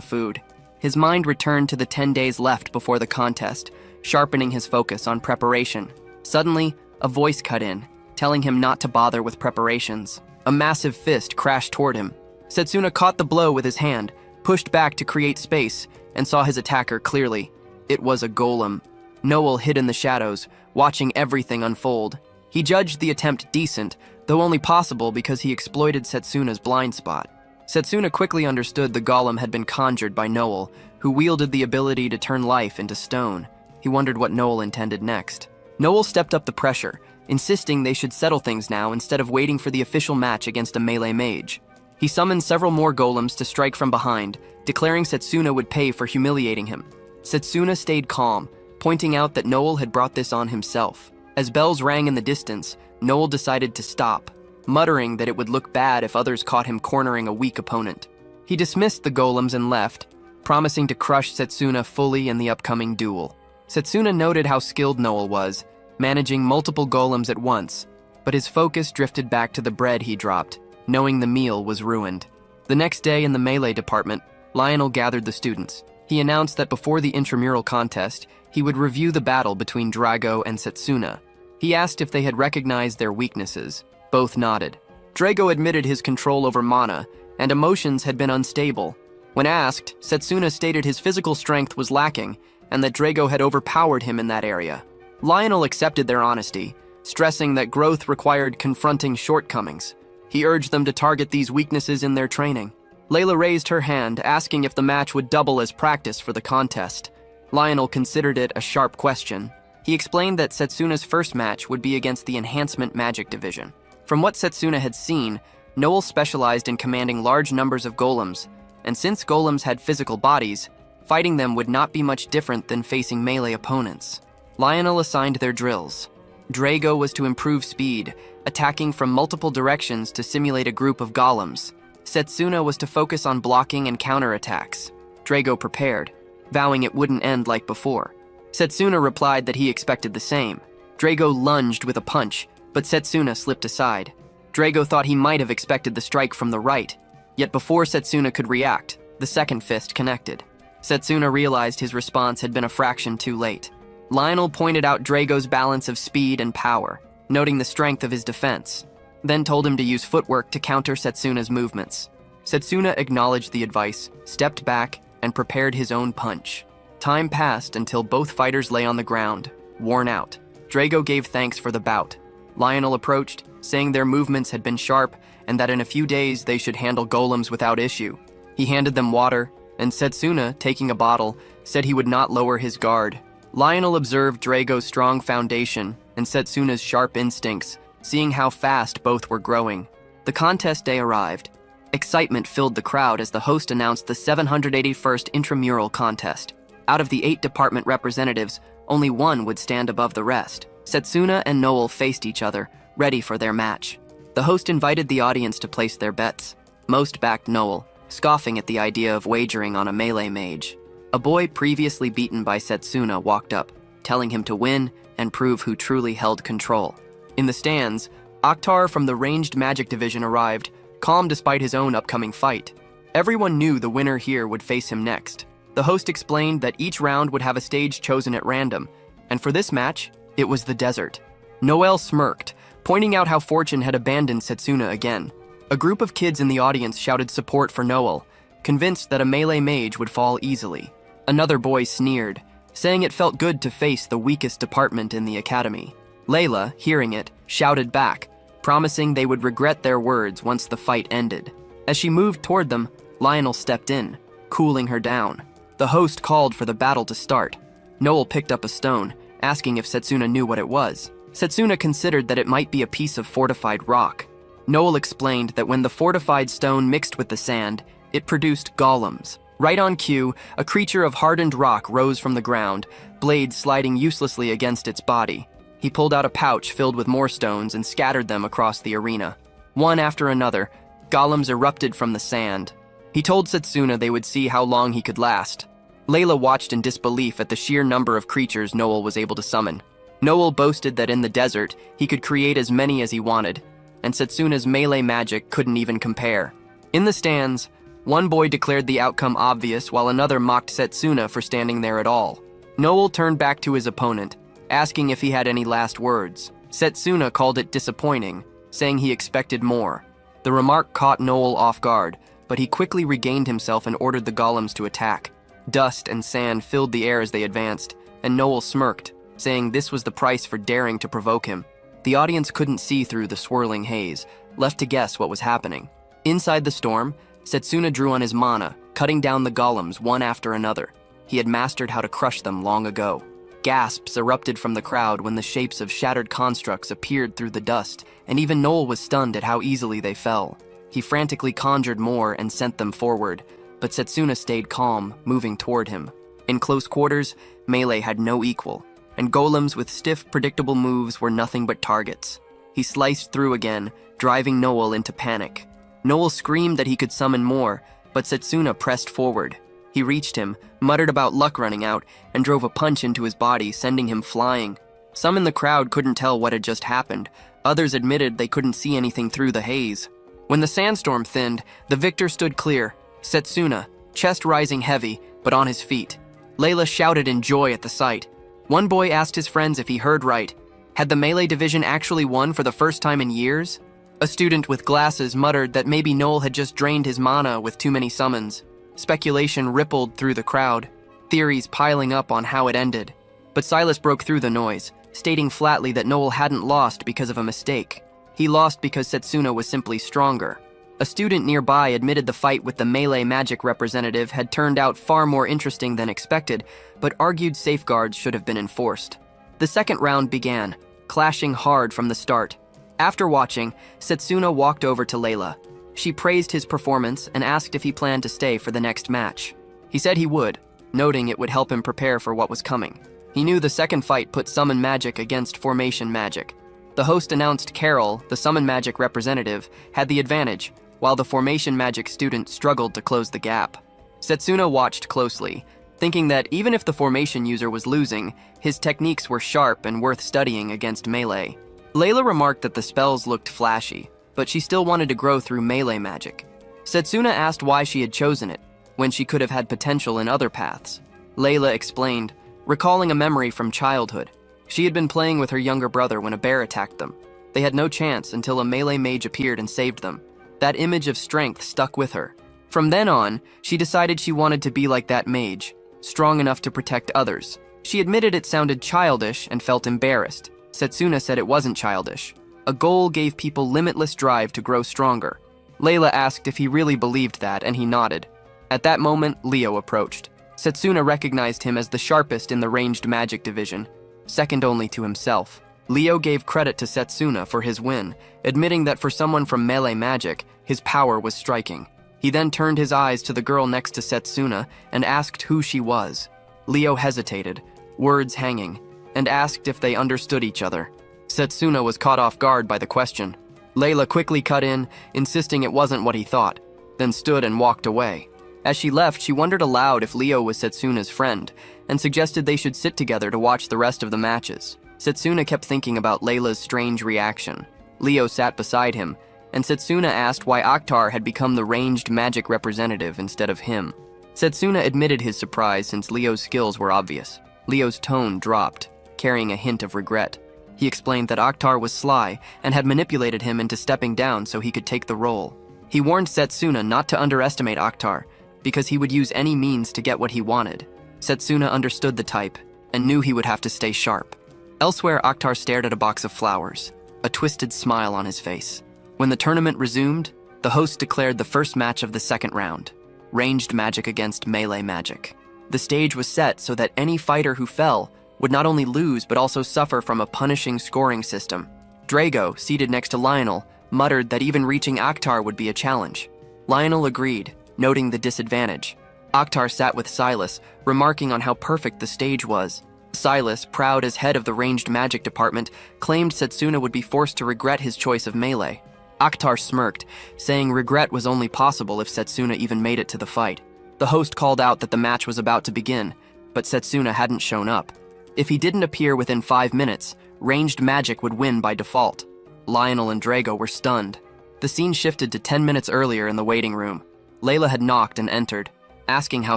food. His mind returned to the 10 days left before the contest, sharpening his focus on preparation. Suddenly, a voice cut in, telling him not to bother with preparations. A massive fist crashed toward him. Setsuna caught the blow with his hand, pushed back to create space, and saw his attacker clearly. It was a golem. Noel hid in the shadows, watching everything unfold. He judged the attempt decent, though only possible because he exploited Setsuna's blind spot. Setsuna quickly understood the golem had been conjured by Noel, who wielded the ability to turn life into stone. He wondered what Noel intended next. Noel stepped up the pressure, insisting they should settle things now instead of waiting for the official match against a melee mage. He summoned several more golems to strike from behind, declaring Setsuna would pay for humiliating him. Setsuna stayed calm, pointing out that Noel had brought this on himself. As bells rang in the distance, Noel decided to stop, muttering that it would look bad if others caught him cornering a weak opponent. He dismissed the golems and left, promising to crush Setsuna fully in the upcoming duel. Setsuna noted how skilled Noel was, managing multiple golems at once, but his focus drifted back to the bread he dropped, knowing the meal was ruined. The next day in the melee department, Lionel gathered the students. He announced that before the intramural contest, he would review the battle between Drago and Setsuna. He asked if they had recognized their weaknesses. Both nodded. Drago admitted his control over mana, and emotions had been unstable. When asked, Setsuna stated his physical strength was lacking, and that Drago had overpowered him in that area. Lionel accepted their honesty, stressing that growth required confronting shortcomings. He urged them to target these weaknesses in their training. Layla raised her hand, asking if the match would double as practice for the contest. Lionel considered it a sharp question. He explained that Setsuna's first match would be against the Enhancement Magic Division. From what Setsuna had seen, Noel specialized in commanding large numbers of golems, and since golems had physical bodies, fighting them would not be much different than facing melee opponents. Lionel assigned their drills. Drago was to improve speed, attacking from multiple directions to simulate a group of golems. Setsuna was to focus on blocking and counterattacks. Drago prepared, vowing it wouldn't end like before. Setsuna replied that he expected the same. Drago lunged with a punch, but Setsuna slipped aside. Drago thought he might have expected the strike from the right, yet before Setsuna could react, the second fist connected. Setsuna realized his response had been a fraction too late. Lionel pointed out Drago's balance of speed and power, noting the strength of his defense, then told him to use footwork to counter Setsuna's movements. Setsuna acknowledged the advice, stepped back, and prepared his own punch. Time passed until both fighters lay on the ground, worn out. Drago gave thanks for the bout. Lionel approached, saying their movements had been sharp and that in a few days they should handle golems without issue. He handed them water, and Setsuna, taking a bottle, said he would not lower his guard. Lionel observed Drago's strong foundation and Setsuna's sharp instincts, seeing how fast both were growing. The contest day arrived. Excitement filled the crowd as the host announced the 781st intramural contest. Out of the 8 department representatives, only one would stand above the rest. Setsuna and Noel faced each other, ready for their match. The host invited the audience to place their bets. Most backed Noel, scoffing at the idea of wagering on a melee mage. A boy previously beaten by Setsuna walked up, telling him to win and prove who truly held control. In the stands, Octar from the Ranged Magic Division arrived, calm despite his own upcoming fight. Everyone knew the winner here would face him next. The host explained that each round would have a stage chosen at random, and for this match, it was the desert. Noel smirked, pointing out how fortune had abandoned Setsuna again. A group of kids in the audience shouted support for Noel, convinced that a melee mage would fall easily. Another boy sneered, saying it felt good to face the weakest department in the academy. Layla, hearing it, shouted back, promising they would regret their words once the fight ended. As she moved toward them, Lionel stepped in, cooling her down. The host called for the battle to start. Noel picked up a stone, asking if Setsuna knew what it was. Setsuna considered that it might be a piece of fortified rock. Noel explained that when the fortified stone mixed with the sand, it produced golems. Right on cue, a creature of hardened rock rose from the ground, blades sliding uselessly against its body. He pulled out a pouch filled with more stones and scattered them across the arena. One after another, golems erupted from the sand. He told Setsuna they would see how long he could last. Layla watched in disbelief at the sheer number of creatures Noel was able to summon. Noel boasted that in the desert, he could create as many as he wanted, and Setsuna's melee magic couldn't even compare. In the stands, one boy declared the outcome obvious while another mocked Setsuna for standing there at all. Noel turned back to his opponent, asking if he had any last words. Setsuna called it disappointing, saying he expected more. The remark caught Noel off guard, but he quickly regained himself and ordered the golems to attack. Dust and sand filled the air as they advanced, and Noel smirked, saying this was the price for daring to provoke him. The audience couldn't see through the swirling haze, left to guess what was happening. Inside the storm, Setsuna drew on his mana, cutting down the golems one after another. He had mastered how to crush them long ago. Gasps erupted from the crowd when the shapes of shattered constructs appeared through the dust, and even Noel was stunned at how easily they fell. He frantically conjured more and sent them forward, but Setsuna stayed calm, moving toward him. In close quarters, melee had no equal, and golems with stiff, predictable moves were nothing but targets. He sliced through again, driving Noel into panic. Noel screamed that he could summon more, but Setsuna pressed forward. He reached him, muttered about luck running out, and drove a punch into his body, sending him flying. Some in the crowd couldn't tell what had just happened. Others admitted they couldn't see anything through the haze. When the sandstorm thinned, the victor stood clear, Setsuna, chest rising heavy, but on his feet. Layla shouted in joy at the sight. One boy asked his friends if he heard right. Had the melee division actually won for the first time in years? A student with glasses muttered that maybe Noel had just drained his mana with too many summons. Speculation rippled through the crowd, theories piling up on how it ended. But Silas broke through the noise, stating flatly that Noel hadn't lost because of a mistake. He lost because Setsuna was simply stronger. A student nearby admitted the fight with the melee magic representative had turned out far more interesting than expected, but argued safeguards should have been enforced. The second round began, clashing hard from the start. After watching, Setsuna walked over to Layla. She praised his performance and asked if he planned to stay for the next match. He said he would, noting it would help him prepare for what was coming. He knew the second fight put summon magic against formation magic. The host announced Carol, the summon magic representative, had the advantage, while the formation magic student struggled to close the gap. Setsuna watched closely, thinking that even if the formation user was losing, his techniques were sharp and worth studying against melee. Layla remarked that the spells looked flashy, but she still wanted to grow through melee magic. Setsuna asked why she had chosen it, when she could have had potential in other paths. Layla explained, recalling a memory from childhood. She had been playing with her younger brother when a bear attacked them. They had no chance until a melee mage appeared and saved them. That image of strength stuck with her. From then on, she decided she wanted to be like that mage, strong enough to protect others. She admitted it sounded childish and felt embarrassed. Setsuna said it wasn't childish. A goal gave people limitless drive to grow stronger. Layla asked if he really believed that, and he nodded. At that moment, Leo approached. Setsuna recognized him as the sharpest in the ranged magic division, second only to himself. Leo gave credit to Setsuna for his win, admitting that for someone from melee magic, his power was striking. He then turned his eyes to the girl next to Setsuna and asked who she was. Leo hesitated, words hanging, and asked if they understood each other. Setsuna was caught off guard by the question. Layla quickly cut in, insisting it wasn't what he thought, then stood and walked away. As she left, she wondered aloud if Leo was Setsuna's friend, and suggested they should sit together to watch the rest of the matches. Setsuna kept thinking about Layla's strange reaction. Leo sat beside him, and Setsuna asked why Octar had become the ranged magic representative instead of him. Setsuna admitted his surprise since Leo's skills were obvious. Leo's tone dropped, carrying a hint of regret. He explained that Octar was sly and had manipulated him into stepping down so he could take the role. He warned Setsuna not to underestimate Octar, because he would use any means to get what he wanted. Setsuna understood the type and knew he would have to stay sharp. Elsewhere, Octar stared at a box of flowers, a twisted smile on his face. When the tournament resumed, the host declared the first match of the second round, ranged magic against melee magic. The stage was set so that any fighter who fell would not only lose but also suffer from a punishing scoring system. Drago, seated next to Lionel, muttered that even reaching Octar would be a challenge. Lionel agreed, noting the disadvantage. Octar sat with Silas, remarking on how perfect the stage was. Silas, proud as head of the ranged magic department, claimed Setsuna would be forced to regret his choice of melee. Octar smirked, saying regret was only possible if Setsuna even made it to the fight. The host called out that the match was about to begin, but Setsuna hadn't shown up. If he didn't appear within 5 minutes, ranged magic would win by default. Lionel and Drago were stunned. The scene shifted to 10 minutes earlier in the waiting room. Layla had knocked and entered, asking how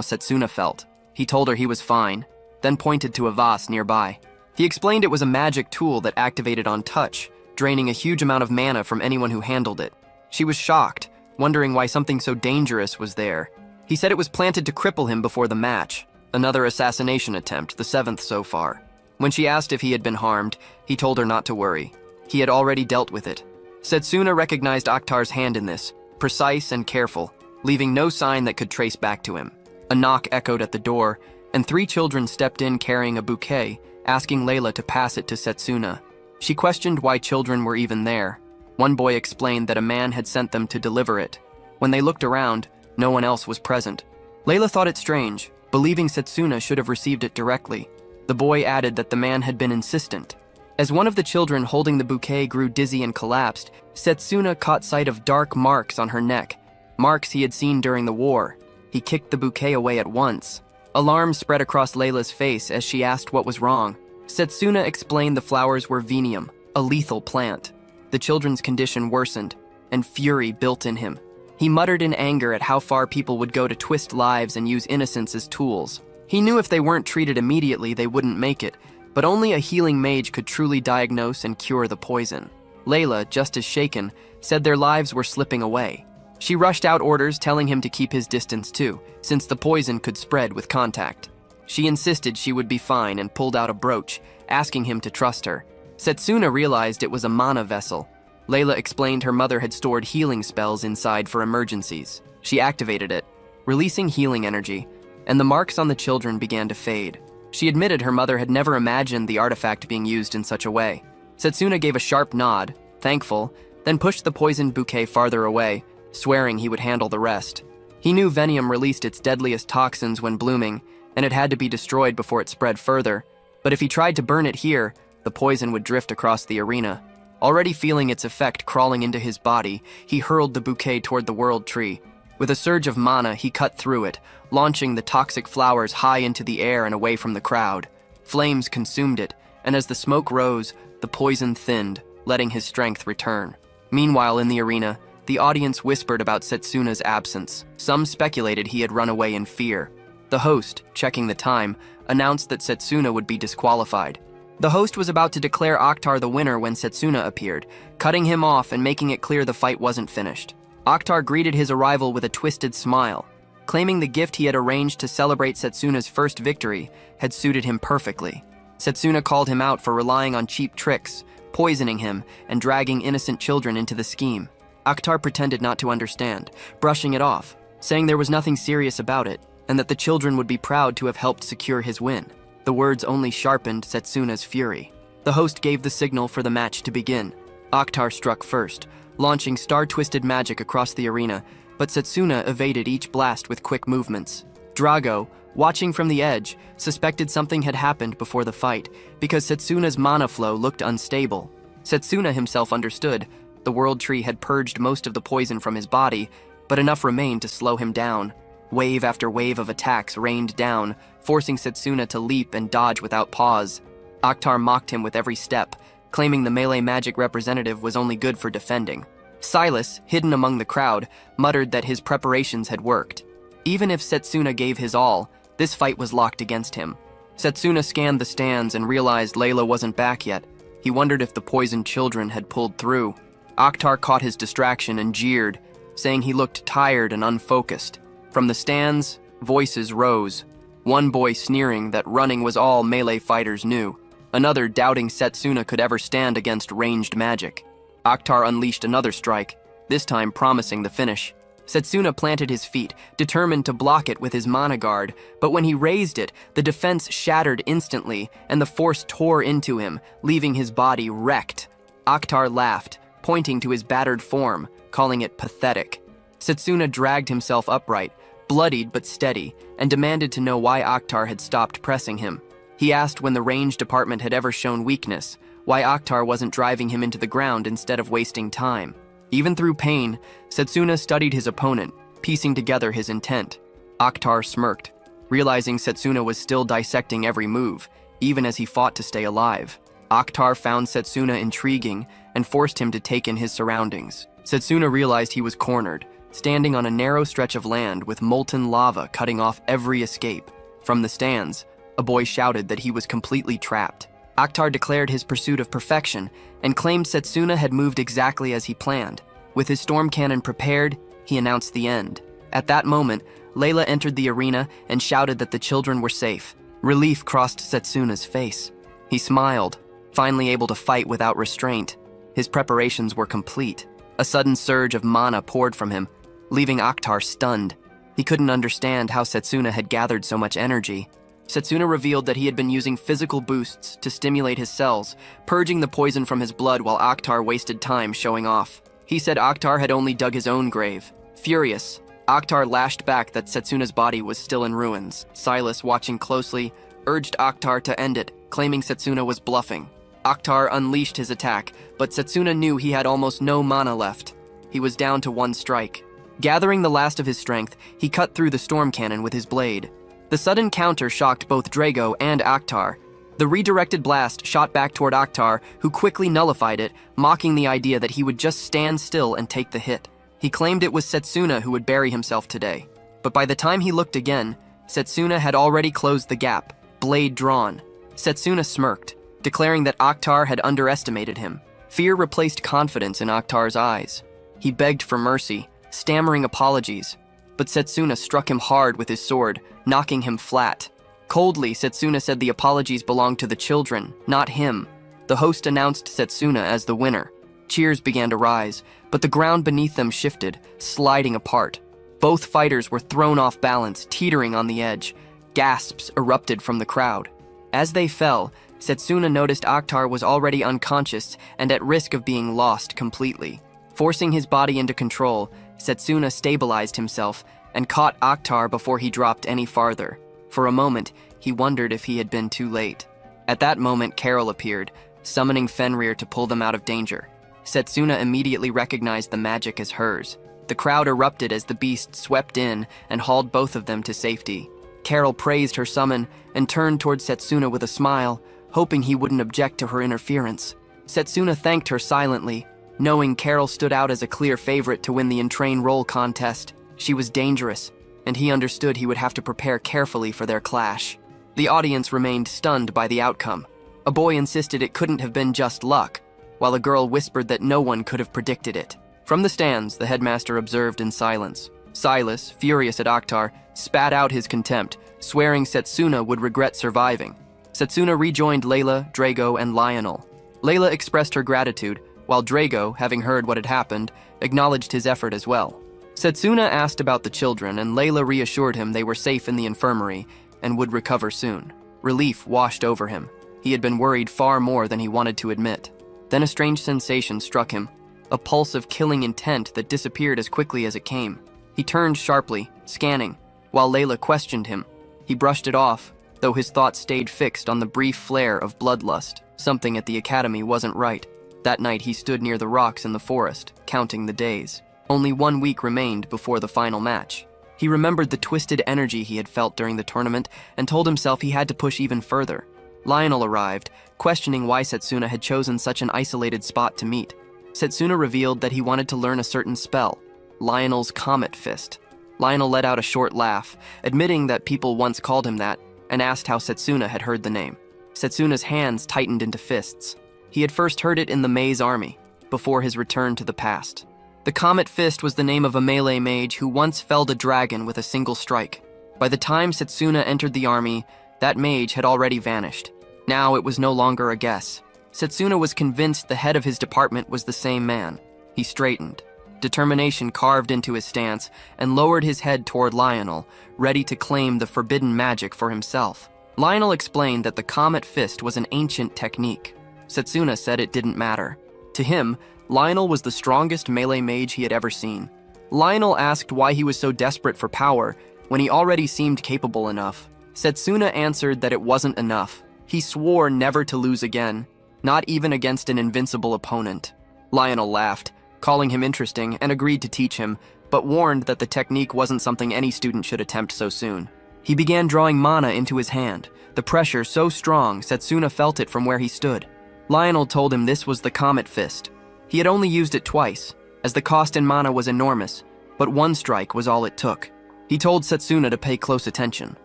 Setsuna felt. He told her he was fine, then pointed to a vase nearby. He explained it was a magic tool that activated on touch, draining a huge amount of mana from anyone who handled it. She was shocked, wondering why something so dangerous was there. He said it was planted to cripple him before the match, another assassination attempt, the 7th so far. When she asked if he had been harmed, he told her not to worry. He had already dealt with it. Setsuna recognized Octar's hand in this, precise and careful, leaving no sign that could trace back to him. A knock echoed at the door, and 3 children stepped in carrying a bouquet, asking Layla to pass it to Setsuna. She questioned why children were even there. One boy explained that a man had sent them to deliver it. When they looked around, no one else was present. Layla thought it strange, believing Setsuna should have received it directly. The boy added that the man had been insistent. As one of the children holding the bouquet grew dizzy and collapsed, Setsuna caught sight of dark marks on her neck, marks he had seen during the war. He kicked the bouquet away at once. Alarm spread across Layla's face as she asked what was wrong. Setsuna explained the flowers were venium, a lethal plant. The children's condition worsened, and fury built in him. He muttered in anger at how far people would go to twist lives and use innocence as tools. He knew if they weren't treated immediately, they wouldn't make it, but only a healing mage could truly diagnose and cure the poison. Layla, just as shaken, said their lives were slipping away. She rushed out orders telling him to keep his distance too, since the poison could spread with contact. She insisted she would be fine and pulled out a brooch, asking him to trust her. Setsuna realized it was a mana vessel. Layla explained her mother had stored healing spells inside for emergencies. She activated it, releasing healing energy, and the marks on the children began to fade. She admitted her mother had never imagined the artifact being used in such a way. Setsuna gave a sharp nod, thankful, then pushed the poisoned bouquet farther away, swearing he would handle the rest. He knew Venium released its deadliest toxins when blooming, and it had to be destroyed before it spread further, but if he tried to burn it here, the poison would drift across the arena. Already feeling its effect crawling into his body, he hurled the bouquet toward the world tree. With a surge of mana, he cut through it, launching the toxic flowers high into the air and away from the crowd. Flames consumed it, and as the smoke rose, the poison thinned, letting his strength return. Meanwhile, in the arena, the audience whispered about Setsuna's absence. Some speculated he had run away in fear. The host, checking the time, announced that Setsuna would be disqualified. The host was about to declare Octar the winner when Setsuna appeared, cutting him off and making it clear the fight wasn't finished. Octar greeted his arrival with a twisted smile, claiming the gift he had arranged to celebrate Setsuna's first victory had suited him perfectly. Setsuna called him out for relying on cheap tricks, poisoning him, and dragging innocent children into the scheme. Octar pretended not to understand, brushing it off, saying there was nothing serious about it, and that the children would be proud to have helped secure his win. The words only sharpened Setsuna's fury. The host gave the signal for the match to begin. Octar struck first, launching star-twisted magic across the arena, but Setsuna evaded each blast with quick movements. Drago, watching from the edge, suspected something had happened before the fight, because Setsuna's mana flow looked unstable. Setsuna himself understood. The world tree had purged most of the poison from his body, but enough remained to slow him down. Wave after wave of attacks rained down, forcing Setsuna to leap and dodge without pause. Octar mocked him with every step, claiming the melee magic representative was only good for defending. Silas, hidden among the crowd, muttered that his preparations had worked. Even if Setsuna gave his all, this fight was locked against him. Setsuna scanned the stands and realized Layla wasn't back yet. He wondered if the poisoned children had pulled through. Octar caught his distraction and jeered, saying he looked tired and unfocused. From the stands, voices rose. One boy sneering that running was all melee fighters knew. Another doubting Setsuna could ever stand against ranged magic. Octar unleashed another strike, this time promising the finish. Setsuna planted his feet, determined to block it with his mana guard, but when he raised it, the defense shattered instantly, and the force tore into him, leaving his body wrecked. Octar laughed, pointing to his battered form, calling it pathetic. Setsuna dragged himself upright, bloodied but steady, and demanded to know why Octar had stopped pressing him. He asked when the range department had ever shown weakness, why Octar wasn't driving him into the ground instead of wasting time. Even through pain, Setsuna studied his opponent, piecing together his intent. Octar smirked, realizing Setsuna was still dissecting every move. even as he fought to stay alive. Octar found Setsuna intriguing and forced him to take in his surroundings. Setsuna realized he was cornered, standing on a narrow stretch of land with molten lava cutting off every escape. From the stands, a boy shouted that he was completely trapped. Octar declared his pursuit of perfection and claimed Setsuna had moved exactly as he planned. With his storm cannon prepared, he announced the end. At that moment, Layla entered the arena and shouted that the children were safe. Relief crossed Setsuna's face. He smiled, finally able to fight without restraint. His preparations were complete. A sudden surge of mana poured from him, leaving Octar stunned. He couldn't understand how Setsuna had gathered so much energy. Setsuna revealed that he had been using physical boosts to stimulate his cells, purging the poison from his blood while Octar wasted time showing off. He said Octar had only dug his own grave. Furious, Octar lashed back that Setsuna's body was still in ruins. Silas, watching closely, urged Octar to end it, claiming Setsuna was bluffing. Octar unleashed his attack, but Setsuna knew he had almost no mana left. He was down to one strike. Gathering the last of his strength, he cut through the storm cannon with his blade. The sudden counter shocked both Drago and Octar. The redirected blast shot back toward Octar, who quickly nullified it, mocking the idea that he would just stand still and take the hit. He claimed it was Setsuna who would bury himself today. But by the time he looked again, Setsuna had already closed the gap, blade drawn. Setsuna smirked, declaring that Octar had underestimated him. Fear replaced confidence in Octar's eyes. He begged for mercy, stammering apologies, but Setsuna struck him hard with his sword, knocking him flat. Coldly, Setsuna said the apologies belonged to the children, not him. The host announced Setsuna as the winner. Cheers began to rise, but the ground beneath them shifted, sliding apart. Both fighters were thrown off balance, teetering on the edge. Gasps erupted from the crowd. As they fell, Setsuna noticed Octar was already unconscious and at risk of being lost completely. Forcing his body into control, Setsuna stabilized himself and caught Octar before he dropped any farther. For a moment, he wondered if he had been too late. At that moment, Carol appeared, summoning Fenrir to pull them out of danger. Setsuna immediately recognized the magic as hers. The crowd erupted as the beast swept in and hauled both of them to safety. Carol praised her summon and turned toward Setsuna with a smile, hoping he wouldn't object to her interference. Setsuna thanked her silently, knowing Carol stood out as a clear favorite to win the Entrain Roll contest. She was dangerous, and he understood he would have to prepare carefully for their clash. The audience remained stunned by the outcome. A boy insisted it couldn't have been just luck, while a girl whispered that no one could have predicted it. From the stands, the headmaster observed in silence. Silas, furious at Octar, spat out his contempt, swearing Setsuna would regret surviving. Setsuna rejoined Layla, Drago, and Lionel. Layla expressed her gratitude, while Drago, having heard what had happened, acknowledged his effort as well. Setsuna asked about the children, and Layla reassured him they were safe in the infirmary and would recover soon. Relief washed over him. He had been worried far more than he wanted to admit. Then a strange sensation struck him, a pulse of killing intent that disappeared as quickly as it came. He turned sharply, scanning, while Layla questioned him. He brushed it off, though his thoughts stayed fixed on the brief flare of bloodlust. Something at the academy wasn't right. That night he stood near the rocks in the forest, counting the days. Only 1 week remained before the final match. He remembered the twisted energy he had felt during the tournament and told himself he had to push even further. Lionel arrived, questioning why Setsuna had chosen such an isolated spot to meet. Setsuna revealed that he wanted to learn a certain spell, Lionel's Comet Fist. Lionel let out a short laugh, admitting that people once called him that, and asked how Setsuna had heard the name. Setsuna's hands tightened into fists. He had first heard it in the Maze Army, before his return to the past. The Comet Fist was the name of a melee mage who once felled a dragon with a single strike. By the time Setsuna entered the army, that mage had already vanished. Now it was no longer a guess. Setsuna was convinced the head of his department was the same man. He straightened. Determination carved into his stance and lowered his head toward Lionel, ready to claim the forbidden magic for himself. Lionel explained that the Comet Fist was an ancient technique. Setsuna said it didn't matter. To him, Lionel was the strongest melee mage he had ever seen. Lionel asked why he was so desperate for power when he already seemed capable enough. Setsuna answered that it wasn't enough. He swore never to lose again, not even against an invincible opponent. Lionel laughed, calling him interesting, and agreed to teach him, but warned that the technique wasn't something any student should attempt so soon. He began drawing mana into his hand, The pressure so strong, Setsuna felt it from where he stood. Lionel told him this was the Comet Fist. He had only used it twice, as the cost in mana was enormous, but one strike was all it took. He told Setsuna to pay close attention.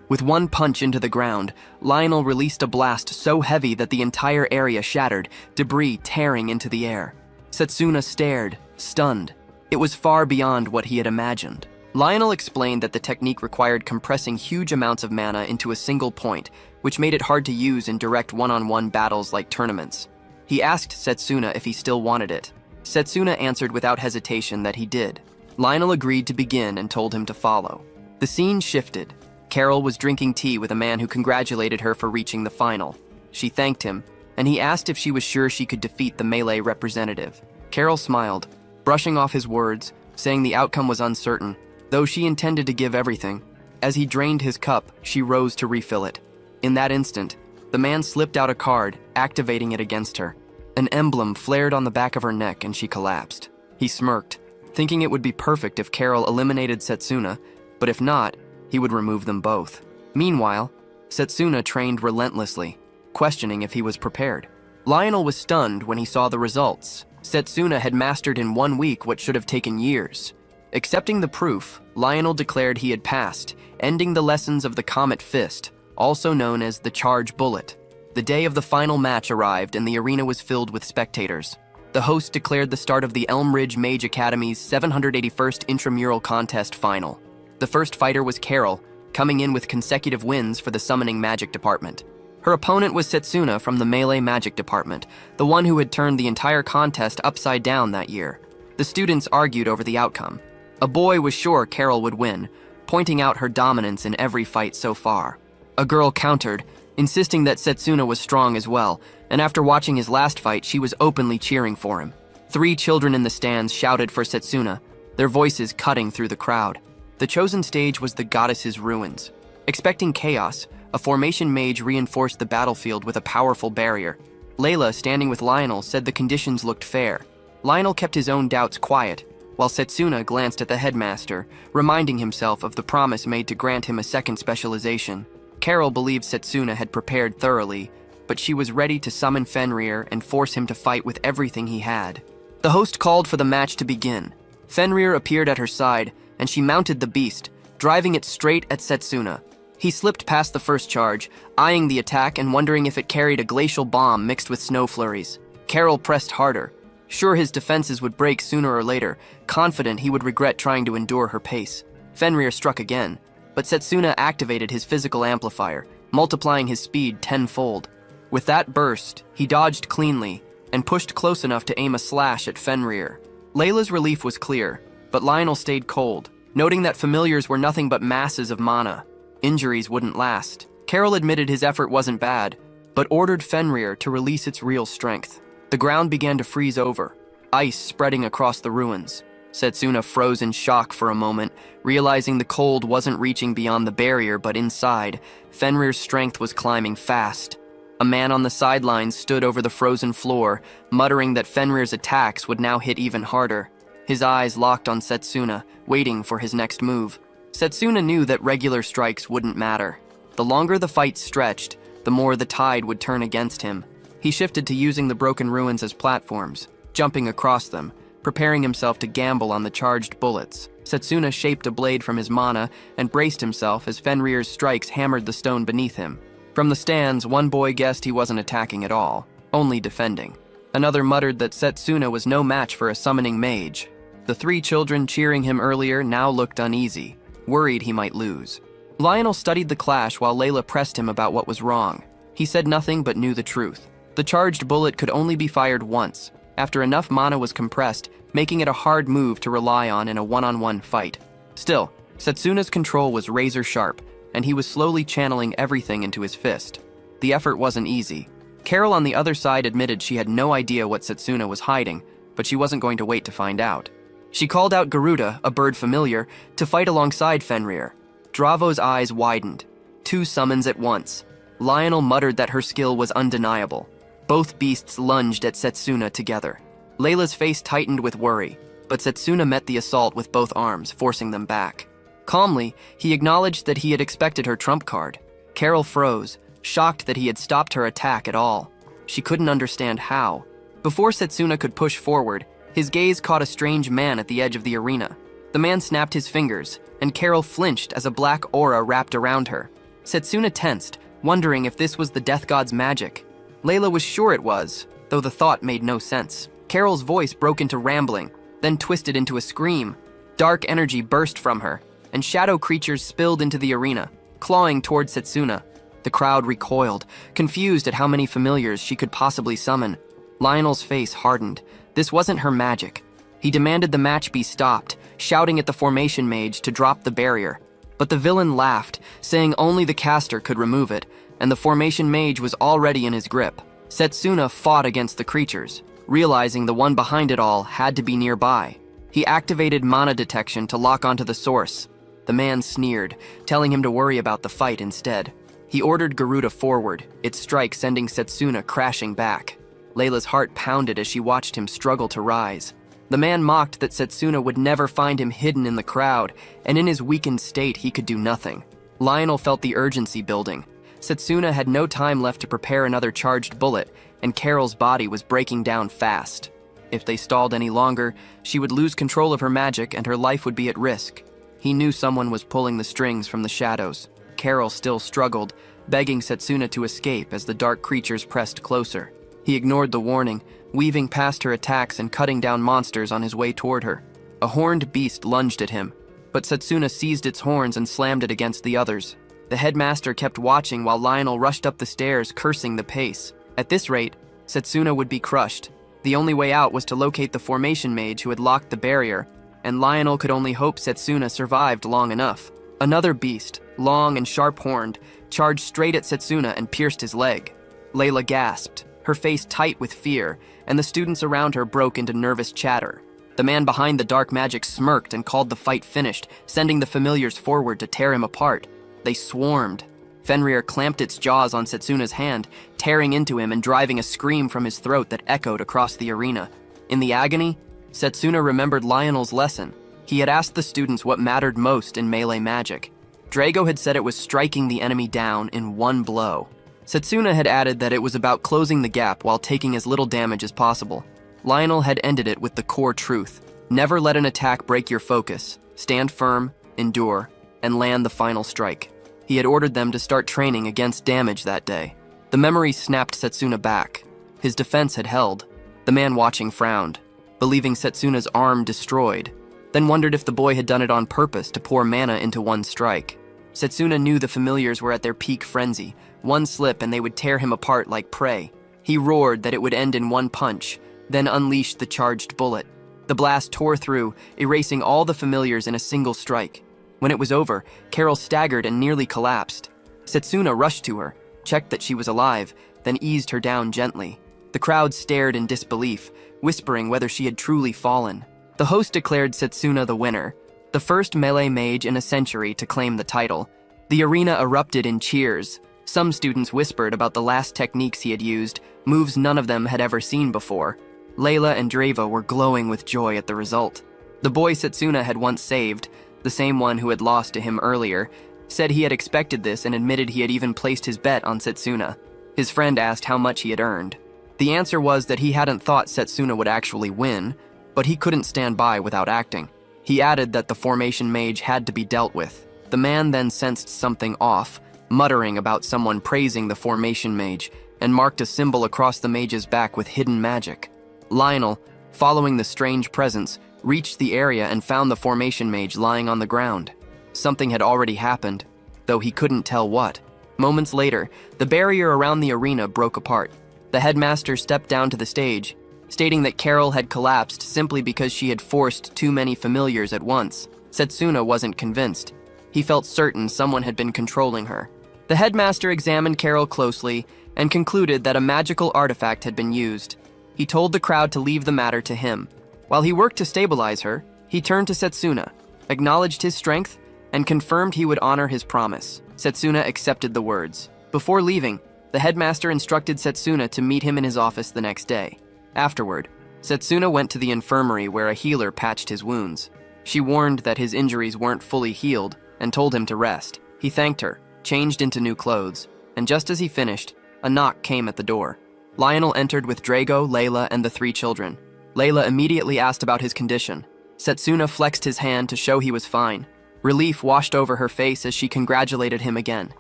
With one punch into the ground, Lionel released a blast so heavy that the entire area shattered, debris tearing into the air. Setsuna stared, stunned. It was far beyond what he had imagined. Lionel explained that the technique required compressing huge amounts of mana into a single point, which made it hard to use in direct one-on-one battles like tournaments. He asked Setsuna if he still wanted it. Setsuna answered without hesitation that he did. Lionel agreed to begin and told him to follow. The scene shifted. Carol was drinking tea with a man who congratulated her for reaching the final. She thanked him, and he asked if she was sure she could defeat the melee representative. Carol smiled, brushing off his words, saying the outcome was uncertain, though she intended to give everything. As he drained his cup, she rose to refill it. In that instant, the man slipped out a card, activating it against her. An emblem flared on the back of her neck and she collapsed. He smirked, thinking it would be perfect if Carol eliminated Setsuna, but if not, he would remove them both. Meanwhile, Setsuna trained relentlessly, questioning if he was prepared. Lionel was stunned when he saw the results. Setsuna had mastered in 1 week what should have taken years. Accepting the proof, Lionel declared he had passed, ending the lessons of the Comet Fist, also known as the Charge Bullet. The day of the final match arrived and the arena was filled with spectators. The host declared the start of the Elm Ridge Mage Academy's 781st Intramural Contest Final. The first fighter was Carol, coming in with consecutive wins for the Summoning Magic Department. Her opponent was Setsuna from the Melee Magic Department, the one who had turned the entire contest upside down that year. The students argued over the outcome. A boy was sure Carol would win, pointing out her dominance in every fight so far. A girl countered, insisting that Setsuna was strong as well, and after watching his last fight, she was openly cheering for him. 3 children in the stands shouted for Setsuna, their voices cutting through the crowd. The chosen stage was the goddess's ruins. Expecting chaos, a formation mage reinforced the battlefield with a powerful barrier. Layla, standing with Lionel, said the conditions looked fair. Lionel kept his own doubts quiet, while Setsuna glanced at the headmaster, reminding himself of the promise made to grant him a second specialization. Carol believed Setsuna had prepared thoroughly, but she was ready to summon Fenrir and force him to fight with everything he had. The host called for the match to begin. Fenrir appeared at her side, and she mounted the beast, driving it straight at Setsuna. He slipped past the first charge, eyeing the attack and wondering if it carried a glacial bomb mixed with snow flurries. Carol pressed harder, sure his defenses would break sooner or later, confident he would regret trying to endure her pace. Fenrir struck again, but Setsuna activated his physical amplifier, multiplying his speed tenfold. With that burst, he dodged cleanly and pushed close enough to aim a slash at Fenrir. Layla's relief was clear, but Lionel stayed cold, noting that familiars were nothing but masses of mana. Injuries wouldn't last. Carol admitted his effort wasn't bad, but ordered Fenrir to release its real strength. The ground began to freeze over, ice spreading across the ruins. Setsuna froze in shock for a moment, realizing the cold wasn't reaching beyond the barrier but inside. Fenrir's strength was climbing fast. A man on the sidelines stood over the frozen floor, muttering that Fenrir's attacks would now hit even harder. His eyes locked on Setsuna, waiting for his next move. Setsuna knew that regular strikes wouldn't matter. The longer the fight stretched, the more the tide would turn against him. He shifted to using the broken ruins as platforms, jumping across them, preparing himself to gamble on the charged bullets. Setsuna shaped a blade from his mana and braced himself as Fenrir's strikes hammered the stone beneath him. From the stands, one boy guessed he wasn't attacking at all, only defending. Another muttered that Setsuna was no match for a summoning mage. The 3 children cheering him earlier now looked uneasy, worried he might lose. Lionel studied the clash while Layla pressed him about what was wrong. He said nothing but knew the truth. The charged bullet could only be fired once, after enough mana was compressed, making it a hard move to rely on in a one-on-one fight. Still, Setsuna's control was razor sharp, and he was slowly channeling everything into his fist. The effort wasn't easy. Carol on the other side admitted she had no idea what Setsuna was hiding, but she wasn't going to wait to find out. She called out Garuda, a bird familiar, to fight alongside Fenrir. Dravo's eyes widened. 2 summons at once. Lionel muttered that her skill was undeniable. Both beasts lunged at Setsuna together. Layla's face tightened with worry, but Setsuna met the assault with both arms, forcing them back. Calmly, he acknowledged that he had expected her trump card. Carol froze, shocked that he had stopped her attack at all. She couldn't understand how. Before Setsuna could push forward, his gaze caught a strange man at the edge of the arena. The man snapped his fingers, and Carol flinched as a black aura wrapped around her. Setsuna tensed, wondering if this was the death god's magic. Layla was sure it was, though the thought made no sense. Carol's voice broke into rambling, then twisted into a scream. Dark energy burst from her, and shadow creatures spilled into the arena, clawing toward Setsuna. The crowd recoiled, confused at how many familiars she could possibly summon. Lionel's face hardened. This wasn't her magic. He demanded the match be stopped, shouting at the formation mage to drop the barrier. But the villain laughed, saying only the caster could remove it, and the formation mage was already in his grip. Setsuna fought against the creatures, realizing the one behind it all had to be nearby. He activated mana detection to lock onto the source. The man sneered, telling him to worry about the fight instead. He ordered Garuda forward, its strike sending Setsuna crashing back. Layla's heart pounded as she watched him struggle to rise. The man mocked that Setsuna would never find him hidden in the crowd, and in his weakened state he could do nothing. Lionel felt the urgency building. Setsuna had no time left to prepare another charged bullet, and Carol's body was breaking down fast. If they stalled any longer, she would lose control of her magic and her life would be at risk. He knew someone was pulling the strings from the shadows. Carol still struggled, begging Setsuna to escape as the dark creatures pressed closer. He ignored the warning, weaving past her attacks and cutting down monsters on his way toward her. A horned beast lunged at him, but Setsuna seized its horns and slammed it against the others. The headmaster kept watching while Lionel rushed up the stairs, cursing the pace. At this rate, Setsuna would be crushed. The only way out was to locate the formation mage who had locked the barrier, and Lionel could only hope Setsuna survived long enough. Another beast, long and sharp-horned, charged straight at Setsuna and pierced his leg. Layla gasped, her face tight with fear, and the students around her broke into nervous chatter. The man behind the dark magic smirked and called the fight finished, sending the familiars forward to tear him apart. They swarmed. Fenrir clamped its jaws on Setsuna's hand, tearing into him and driving a scream from his throat that echoed across the arena. In the agony, Setsuna remembered Lionel's lesson. He had asked the students what mattered most in melee magic. Drago had said it was striking the enemy down in one blow. Setsuna had added that it was about closing the gap while taking as little damage as possible. Lionel had ended it with the core truth. Never let an attack break your focus. Stand firm, endure, and land the final strike. He had ordered them to start training against damage that day. The memory snapped Setsuna back. His defense had held. The man watching frowned, believing Setsuna's arm destroyed, then wondered if the boy had done it on purpose to pour mana into one strike. Setsuna knew the familiars were at their peak frenzy. One slip and they would tear him apart like prey. He roared that it would end in one punch, then unleashed the charged bullet. The blast tore through, erasing all the familiars in a single strike. When it was over, Carol staggered and nearly collapsed. Setsuna rushed to her, checked that she was alive, then eased her down gently. The crowd stared in disbelief, whispering whether she had truly fallen. The host declared Setsuna the winner, the first melee mage in a century to claim the title. The arena erupted in cheers. Some students whispered about the last techniques he had used, moves none of them had ever seen before. Layla and Drago were glowing with joy at the result. The boy Setsuna had once saved, the same one who had lost to him earlier, said he had expected this and admitted he had even placed his bet on Setsuna. His friend asked how much he had earned. The answer was that he hadn't thought Setsuna would actually win, but he couldn't stand by without acting. He added that the formation mage had to be dealt with. The man then sensed something off, muttering about someone praising the formation mage, and marked a symbol across the mage's back with hidden magic. Lionel, following the strange presence, reached the area and found the formation mage lying on the ground. Something had already happened, though he couldn't tell what. Moments later, the barrier around the arena broke apart. The headmaster stepped down to the stage, stating that Carol had collapsed simply because she had forced too many familiars at once. Setsuna wasn't convinced. He felt certain someone had been controlling her. The headmaster examined Carol closely and concluded that a magical artifact had been used. He told the crowd to leave the matter to him. While he worked to stabilize her, he turned to Setsuna, acknowledged his strength, and confirmed he would honor his promise. Setsuna accepted the words. Before leaving, the headmaster instructed Setsuna to meet him in his office the next day. Afterward, Setsuna went to the infirmary where a healer patched his wounds. She warned that his injuries weren't fully healed and told him to rest. He thanked her, changed into new clothes, and just as he finished, a knock came at the door. Lionel entered with Drago, Layla, and the 3 children. Layla immediately asked about his condition. Setsuna flexed his hand to show he was fine. Relief washed over her face as she congratulated him again.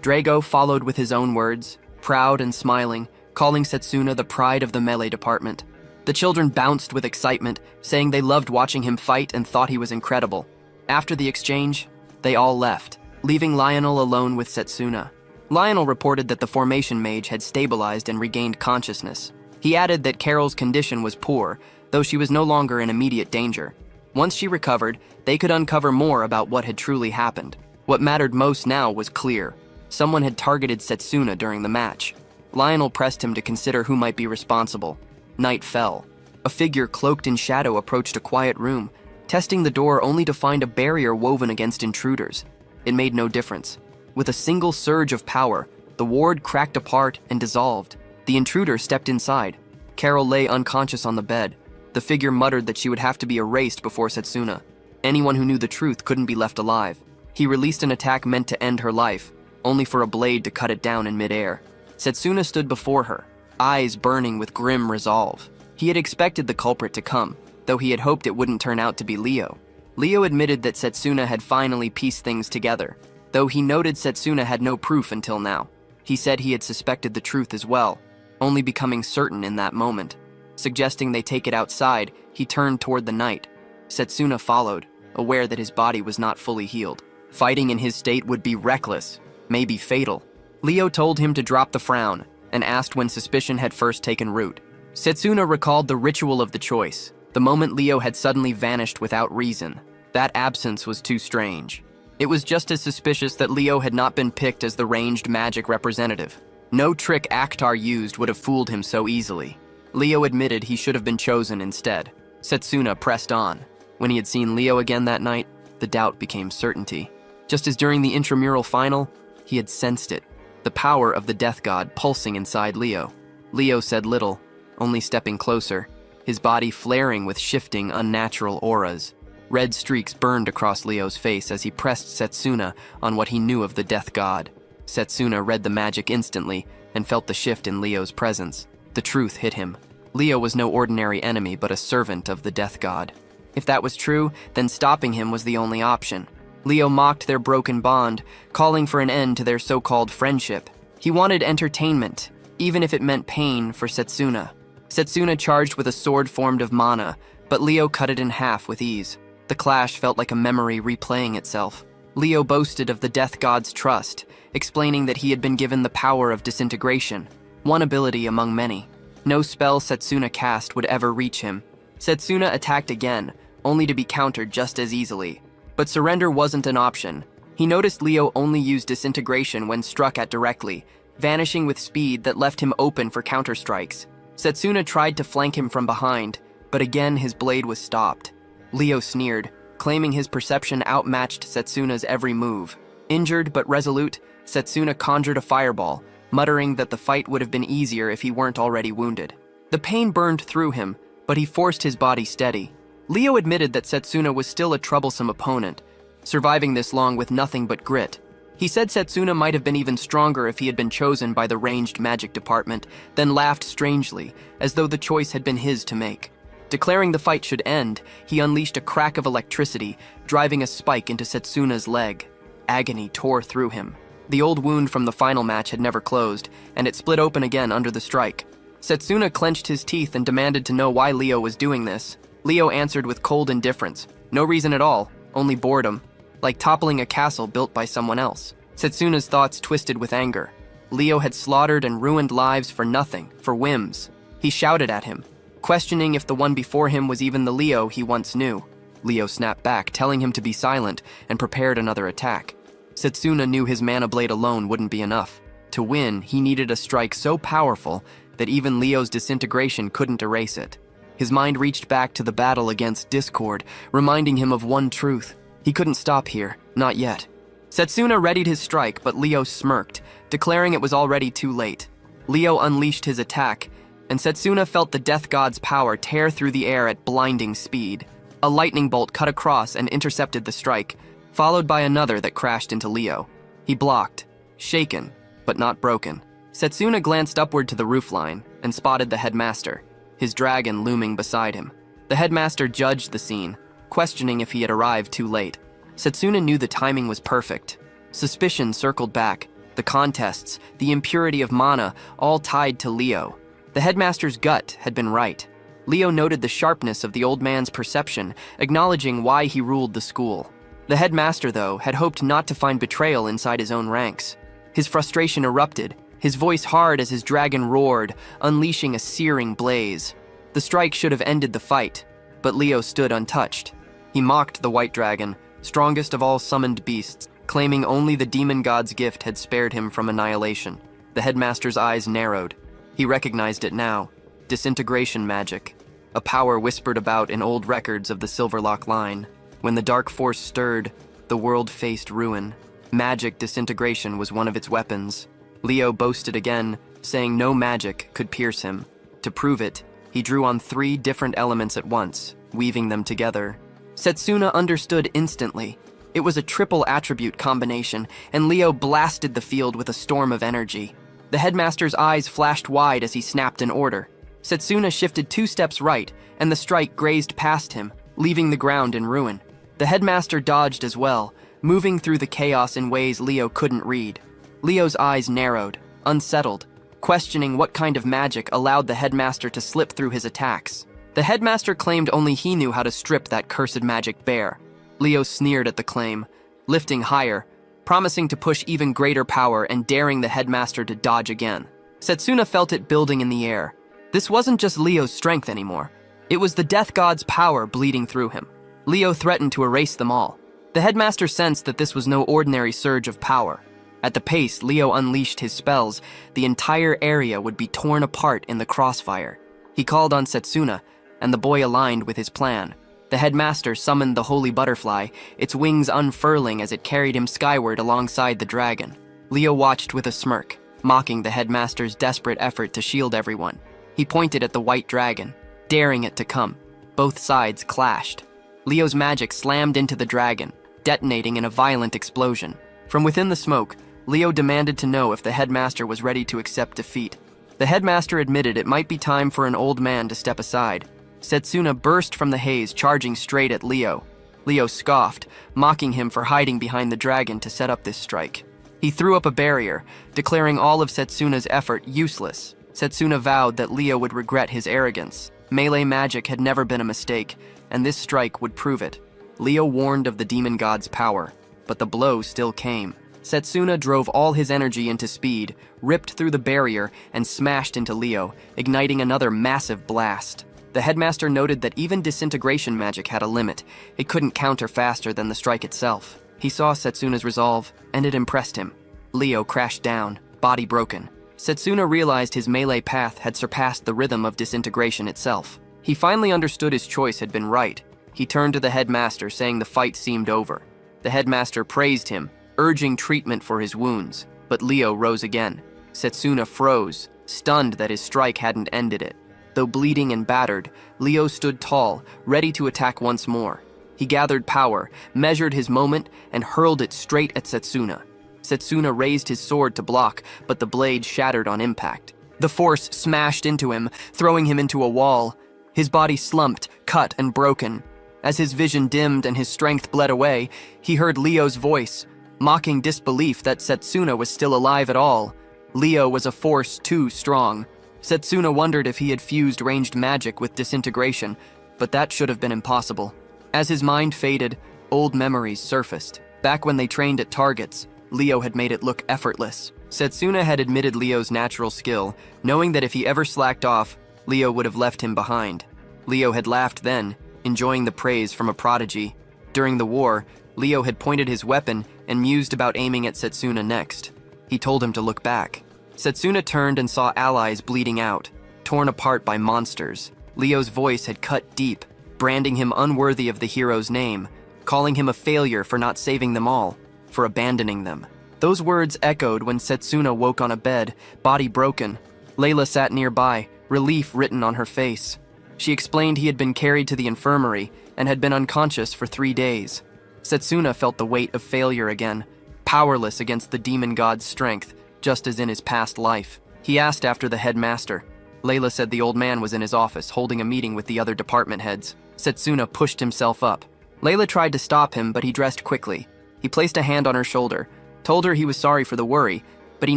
Drago followed with his own words, proud and smiling, calling Setsuna the pride of the melee department. The children bounced with excitement, saying they loved watching him fight and thought he was incredible. After the exchange, they all left, leaving Lionel alone with Setsuna. Lionel reported that the formation mage had stabilized and regained consciousness. He added that Carol's condition was poor, though she was no longer in immediate danger. Once she recovered, they could uncover more about what had truly happened. What mattered most now was clear. Someone had targeted Setsuna during the match. Lionel pressed him to consider who might be responsible. Night fell. A figure cloaked in shadow approached a quiet room, testing the door only to find a barrier woven against intruders. It made no difference. With a single surge of power, the ward cracked apart and dissolved. The intruder stepped inside. Carol lay unconscious on the bed. The figure muttered that she would have to be erased before Setsuna. Anyone who knew the truth couldn't be left alive. He released an attack meant to end her life, only for a blade to cut it down in midair. Setsuna stood before her, eyes burning with grim resolve. He had expected the culprit to come, though he had hoped it wouldn't turn out to be Leo. Leo admitted that Setsuna had finally pieced things together, though he noted Setsuna had no proof until now. He said he had suspected the truth as well, only becoming certain in that moment. Suggesting they take it outside, he turned toward the night. Setsuna followed, aware that his body was not fully healed. Fighting in his state would be reckless, maybe fatal. Leo told him to drop the frown, and asked when suspicion had first taken root. Setsuna recalled the ritual of the choice, the moment Leo had suddenly vanished without reason. That absence was too strange. It was just as suspicious that Leo had not been picked as the ranged magic representative. No trick Octar used would have fooled him so easily. Leo admitted he should have been chosen instead. Setsuna pressed on. When he had seen Leo again that night, the doubt became certainty. Just as during the intramural final, he had sensed it, the power of the death god pulsing inside Leo. Leo said little, only stepping closer, his body flaring with shifting, unnatural auras. Red streaks burned across Leo's face as he pressed Setsuna on what he knew of the death god. Setsuna read the magic instantly and felt the shift in Leo's presence. The truth hit him. Leo was no ordinary enemy, but a servant of the death god. If that was true, then stopping him was the only option. Leo mocked their broken bond, calling for an end to their so-called friendship. He wanted entertainment, even if it meant pain for Setsuna. Setsuna charged with a sword formed of mana, but Leo cut it in half with ease. The clash felt like a memory replaying itself. Leo boasted of the death god's trust, explaining that he had been given the power of disintegration, one ability among many. No spell Setsuna cast would ever reach him. Setsuna attacked again, only to be countered just as easily. But surrender wasn't an option. He noticed Leo only used disintegration when struck at directly, vanishing with speed that left him open for counterstrikes. Setsuna tried to flank him from behind, but again his blade was stopped. Leo sneered, claiming his perception outmatched Setsuna's every move. Injured but resolute, Setsuna conjured a fireball, muttering that the fight would have been easier if he weren't already wounded. The pain burned through him, but he forced his body steady. Leo admitted that Setsuna was still a troublesome opponent, surviving this long with nothing but grit. He said Setsuna might have been even stronger if he had been chosen by the ranged magic department, then laughed strangely, as though the choice had been his to make. Declaring the fight should end, he unleashed a crack of electricity, driving a spike into Setsuna's leg. Agony tore through him. The old wound from the final match had never closed, and it split open again under the strike. Setsuna clenched his teeth and demanded to know why Leo was doing this. Leo answered with cold indifference. No reason at all, only boredom. Like toppling a castle built by someone else. Setsuna's thoughts twisted with anger. Leo had slaughtered and ruined lives for nothing, for whims. He shouted at him, questioning if the one before him was even the Leo he once knew. Leo snapped back, telling him to be silent, and prepared another attack. Setsuna knew his mana blade alone wouldn't be enough. To win, he needed a strike so powerful that even Leo's disintegration couldn't erase it. His mind reached back to the battle against Discord, reminding him of one truth. He couldn't stop here, not yet. Setsuna readied his strike, but Leo smirked, declaring it was already too late. Leo unleashed his attack, and Setsuna felt the death god's power tear through the air at blinding speed. A lightning bolt cut across and intercepted the strike, followed by another that crashed into Leo. He blocked, shaken, but not broken. Setsuna glanced upward to the roofline and spotted the headmaster, his dragon looming beside him. The headmaster judged the scene, questioning if he had arrived too late. Setsuna knew the timing was perfect. Suspicion circled back, the contests, the impurity of mana, all tied to Leo. The headmaster's gut had been right. Leo noted the sharpness of the old man's perception, acknowledging why he ruled the school. The headmaster, though, had hoped not to find betrayal inside his own ranks. His frustration erupted, his voice hard as his dragon roared, unleashing a searing blaze. The strike should have ended the fight, but Leo stood untouched. He mocked the white dragon, strongest of all summoned beasts, claiming only the demon god's gift had spared him from annihilation. The headmaster's eyes narrowed. He recognized it now. Disintegration magic, a power whispered about in old records of the Silverlock line. When the dark force stirred, the world faced ruin. Magic disintegration was one of its weapons. Leo boasted again, saying no magic could pierce him. To prove it, he drew on 3 different elements at once, weaving them together. Setsuna understood instantly. It was a triple attribute combination, and Leo blasted the field with a storm of energy. The headmaster's eyes flashed wide as he snapped an order. Setsuna shifted 2 steps right, and the strike grazed past him, leaving the ground in ruin. The headmaster dodged as well, moving through the chaos in ways Leo couldn't read. Leo's eyes narrowed, unsettled, questioning what kind of magic allowed the headmaster to slip through his attacks. The headmaster claimed only he knew how to strip that cursed magic bare. Leo sneered at the claim, lifting higher, promising to push even greater power and daring the headmaster to dodge again. Setsuna felt it building in the air. This wasn't just Leo's strength anymore. It was the death god's power bleeding through him. Leo threatened to erase them all. The headmaster sensed that this was no ordinary surge of power. At the pace Leo unleashed his spells, the entire area would be torn apart in the crossfire. He called on Setsuna, and the boy aligned with his plan. The headmaster summoned the holy butterfly, its wings unfurling as it carried him skyward alongside the dragon. Leo watched with a smirk, mocking the headmaster's desperate effort to shield everyone. He pointed at the white dragon, daring it to come. Both sides clashed. Leo's magic slammed into the dragon, detonating in a violent explosion. From within the smoke, Leo demanded to know if the headmaster was ready to accept defeat. The headmaster admitted it might be time for an old man to step aside. Setsuna burst from the haze, charging straight at Leo. Leo scoffed, mocking him for hiding behind the dragon to set up this strike. He threw up a barrier, declaring all of Setsuna's effort useless. Setsuna vowed that Leo would regret his arrogance. Melee magic had never been a mistake, and this strike would prove it. Leo warned of the demon god's power, but the blow still came. Setsuna drove all his energy into speed, ripped through the barrier, and smashed into Leo, igniting another massive blast. The headmaster noted that even disintegration magic had a limit. It couldn't counter faster than the strike itself. He saw Setsuna's resolve, and it impressed him. Leo crashed down, body broken. Setsuna realized his melee path had surpassed the rhythm of disintegration itself. He finally understood his choice had been right. He turned to the headmaster, saying the fight seemed over. The headmaster praised him, urging treatment for his wounds, but Leo rose again. Setsuna froze, stunned that his strike hadn't ended it. Though bleeding and battered, Leo stood tall, ready to attack once more. He gathered power, measured his moment, and hurled it straight at Setsuna. Setsuna raised his sword to block, but the blade shattered on impact. The force smashed into him, throwing him into a wall. His body slumped, cut and broken. As his vision dimmed and his strength bled away, he heard Leo's voice, mocking disbelief that Setsuna was still alive at all. Leo was a force too strong. Setsuna wondered if he had fused ranged magic with disintegration, but that should have been impossible. As his mind faded, old memories surfaced. Back when they trained at targets, Leo had made it look effortless. Setsuna had admitted Leo's natural skill, knowing that if he ever slacked off, Leo would have left him behind. Leo had laughed then, enjoying the praise from a prodigy. During the war, Leo had pointed his weapon and mused about aiming at Setsuna next. He told him to look back. Setsuna turned and saw allies bleeding out, torn apart by monsters. Leo's voice had cut deep, branding him unworthy of the hero's name, calling him a failure for not saving them all, for abandoning them. Those words echoed when Setsuna woke on a bed, body broken. Layla sat nearby, relief written on her face. She explained he had been carried to the infirmary and had been unconscious for 3 days. Setsuna felt the weight of failure again, powerless against the demon god's strength, just as in his past life. He asked after the headmaster. Layla said the old man was in his office, holding a meeting with the other department heads. Setsuna pushed himself up. Layla tried to stop him, but he dressed quickly. He placed a hand on her shoulder, told her he was sorry for the worry, but he